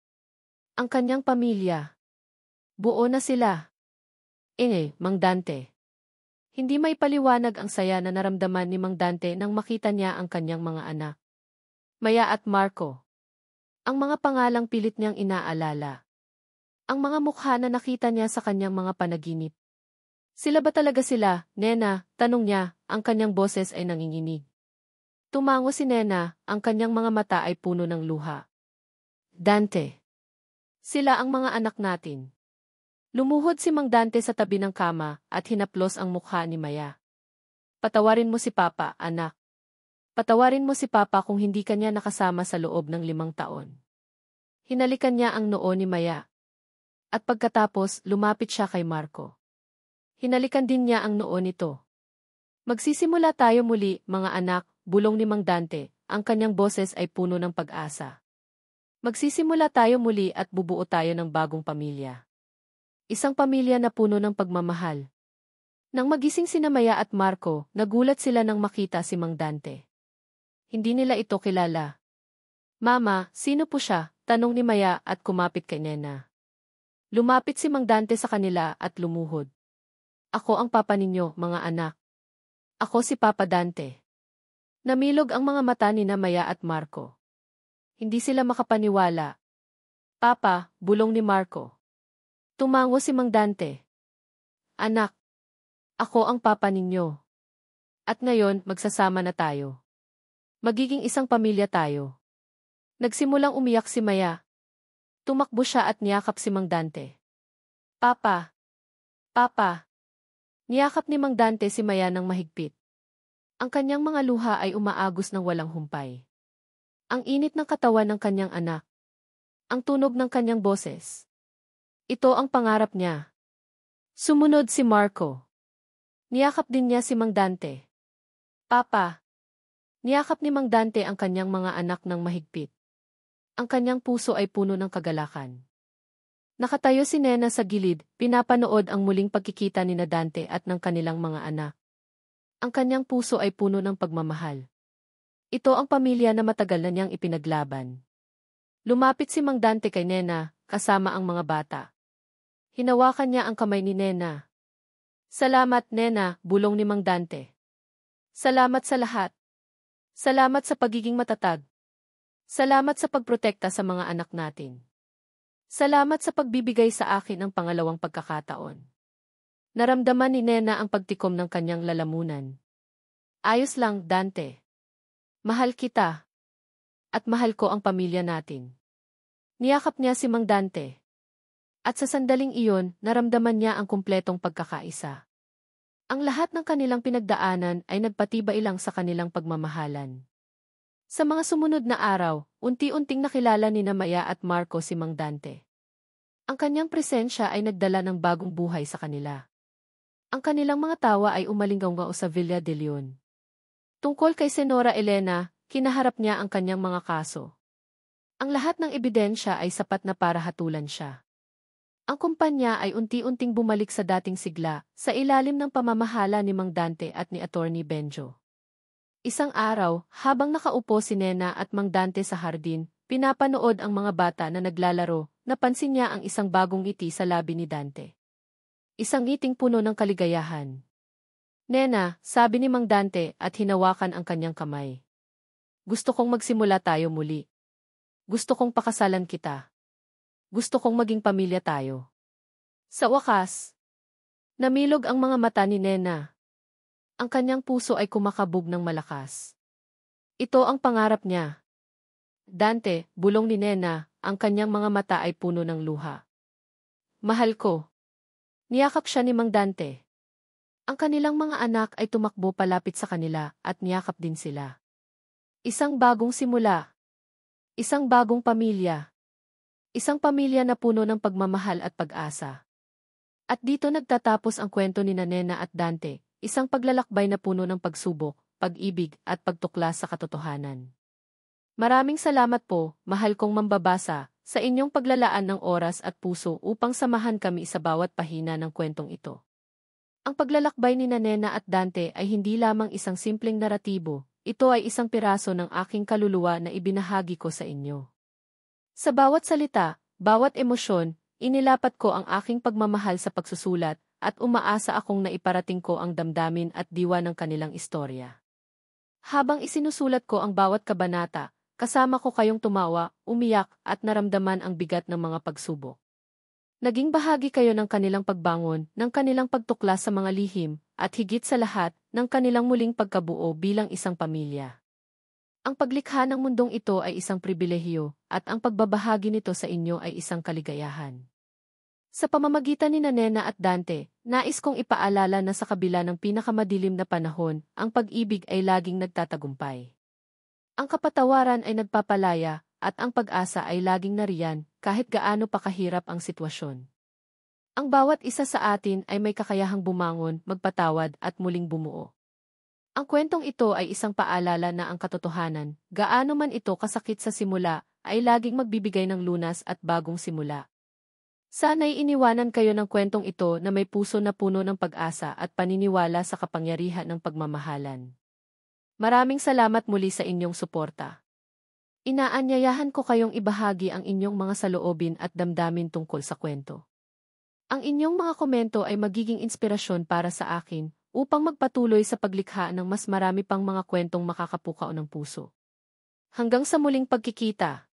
Ang kanyang pamilya. Buo na sila. Mang Dante. Hindi may paliwanag ang saya na naramdaman ni Mang Dante nang makita niya ang kanyang mga anak. Maya at Marco. Ang mga pangalang pilit niyang inaalala. Ang mga mukha na nakita niya sa kanyang mga panaginip. Sila ba talaga sila, Nena? Tanong niya, ang kanyang boses ay nanginginig. Tumango si Nena, ang kanyang mga mata ay puno ng luha. Dante. Sila ang mga anak natin. Lumuhod si Mang Dante sa tabi ng kama at hinaplos ang mukha ni Maya. Patawarin mo si Papa, anak. Patawarin mo si Papa kung hindi kanya nakasama sa loob ng 5 taon. Hinalikan niya ang noo ni Maya. At pagkatapos, lumapit siya kay Marco. Hinalikan din niya ang noo nito. Magsisimula tayo muli, mga anak, bulong ni Mang Dante, ang kanyang boses ay puno ng pag-asa. Magsisimula tayo muli at bubuo tayo ng bagong pamilya. Isang pamilya na puno ng pagmamahal. Nang magising sina Maya at Marco, nagulat sila nang makita si Mang Dante. Hindi nila ito kilala. Mama, sino po siya? Tanong ni Maya at kumapit kay Nena. Lumapit si Mang Dante sa kanila at lumuhod. Ako ang papa ninyo, mga anak. Ako si Papa Dante. Namilog ang mga mata ni Maya at Marco. Hindi sila makapaniwala. Papa, bulong ni Marco. Tumango si Mang Dante. Anak, ako ang papa ninyo. At ngayon, magsasama na tayo. Magiging isang pamilya tayo. Nagsimulang umiyak si Maya. Tumakbo siya at niyakap si Mang Dante. Papa! Papa! Niyakap ni Mang Dante si Maya ng mahigpit. Ang kanyang mga luha ay umaagos ng walang humpay. Ang init ng katawan ng kanyang anak. Ang tunog ng kanyang boses. Ito ang pangarap niya. Sumunod si Marco. Niyakap din niya si Mang Dante. Papa! Niyakap ni Mang Dante ang kanyang mga anak ng mahigpit. Ang kanyang puso ay puno ng kagalakan. Nakatayo si Nena sa gilid, pinapanood ang muling pagkikita ni Dante at ng kanilang mga anak. Ang kanyang puso ay puno ng pagmamahal. Ito ang pamilya na matagal na niyang ipinaglaban. Lumapit si Mang Dante kay Nena, kasama ang mga bata. Hinawakan niya ang kamay ni Nena. Salamat, Nena, bulong ni Mang Dante. Salamat sa lahat. Salamat sa pagiging matatag. Salamat sa pagprotekta sa mga anak natin. Salamat sa pagbibigay sa akin ng pangalawang pagkakataon. Naramdaman ni Nena ang pagtikom ng kanyang lalamunan. Ayos lang, Dante. Mahal kita. At mahal ko ang pamilya natin. Niyakap niya si Mang Dante. At sa sandaling iyon, naramdaman niya ang kumpletong pagkakaisa. Ang lahat ng kanilang pinagdaanan ay nagpatibay lang sa kanilang pagmamahalan. Sa mga sumunod na araw, unti-unting nakilala ni Maya at Marco si Mang Dante. Ang kanyang presensya ay nagdala ng bagong buhay sa kanila. Ang kanilang mga tawa ay umalinggaw sa Villa de Leon. Tungkol kay Senora Elena, kinaharap niya ang kanyang mga kaso. Ang lahat ng ebidensya ay sapat na para hatulan siya. Ang kumpanya ay unti-unting bumalik sa dating sigla, sa ilalim ng pamamahala ni Mang Dante at ni Attorney Benjo. Isang araw, habang nakaupo si Nena at Mang Dante sa hardin, pinapanood ang mga bata na naglalaro, napansin niya ang isang bagong ngiti sa labi ni Dante. Isang ngiting puno ng kaligayahan. Nena, sabi ni Mang Dante at hinawakan ang kanyang kamay. Gusto kong magsimula tayo muli. Gusto kong pakasalan kita. Gusto kong maging pamilya tayo. Sa wakas, namilog ang mga mata ni Nena. Ang kanyang puso ay kumakabog ng malakas. Ito ang pangarap niya. Dante, bulong ni Nena, ang kanyang mga mata ay puno ng luha. Mahal ko. Niyakap siya ni Mang Dante. Ang kanilang mga anak ay tumakbo palapit sa kanila at niyakap din sila. Isang bagong simula. Isang bagong pamilya. Isang pamilya na puno ng pagmamahal at pag-asa. At dito nagtatapos ang kwento ni Nena at Dante, isang paglalakbay na puno ng pagsubok, pag-ibig at pagtuklas sa katotohanan. Maraming salamat po, mahal kong mambabasa, sa inyong paglalaan ng oras at puso upang samahan kami sa bawat pahina ng kwentong ito. Ang paglalakbay ni Nena at Dante ay hindi lamang isang simpleng naratibo, ito ay isang piraso ng aking kaluluwa na ibinahagi ko sa inyo. Sa bawat salita, bawat emosyon, inilapat ko ang aking pagmamahal sa pagsusulat at umaasa akong naiparating ko ang damdamin at diwa ng kanilang istorya. Habang isinusulat ko ang bawat kabanata, kasama ko kayong tumawa, umiyak at naramdaman ang bigat ng mga pagsubok. Naging bahagi kayo ng kanilang pagbangon, ng kanilang pagtuklas sa mga lihim, at higit sa lahat, ng kanilang muling pagkabuo bilang isang pamilya. Ang paglikha ng mundong ito ay isang pribilehiyo, at ang pagbabahagi nito sa inyo ay isang kaligayahan. Sa pamamagitan ni Nena at Dante, nais kong ipaalala na sa kabila ng pinakamadilim na panahon, ang pag-ibig ay laging nagtatagumpay. Ang kapatawaran ay nagpapalaya, at ang pag-asa ay laging nariyan, kahit gaano pa kahirap ang sitwasyon. Ang bawat isa sa atin ay may kakayahang bumangon, magpatawad at muling bumuo. Ang kwentong ito ay isang paalala na ang katotohanan, gaano man ito kasakit sa simula, ay laging magbibigay ng lunas at bagong simula. Sana'y iniwanan kayo ng kwentong ito na may puso na puno ng pag-asa at paniniwala sa kapangyarihan ng pagmamahalan. Maraming salamat muli sa inyong suporta. Inaanyayahan ko kayong ibahagi ang inyong mga saloobin at damdamin tungkol sa kwento. Ang inyong mga komento ay magiging inspirasyon para sa akin, upang magpatuloy sa paglikha ng mas marami pang mga kwentong makakapukaw ng puso. Hanggang sa muling pagkikita.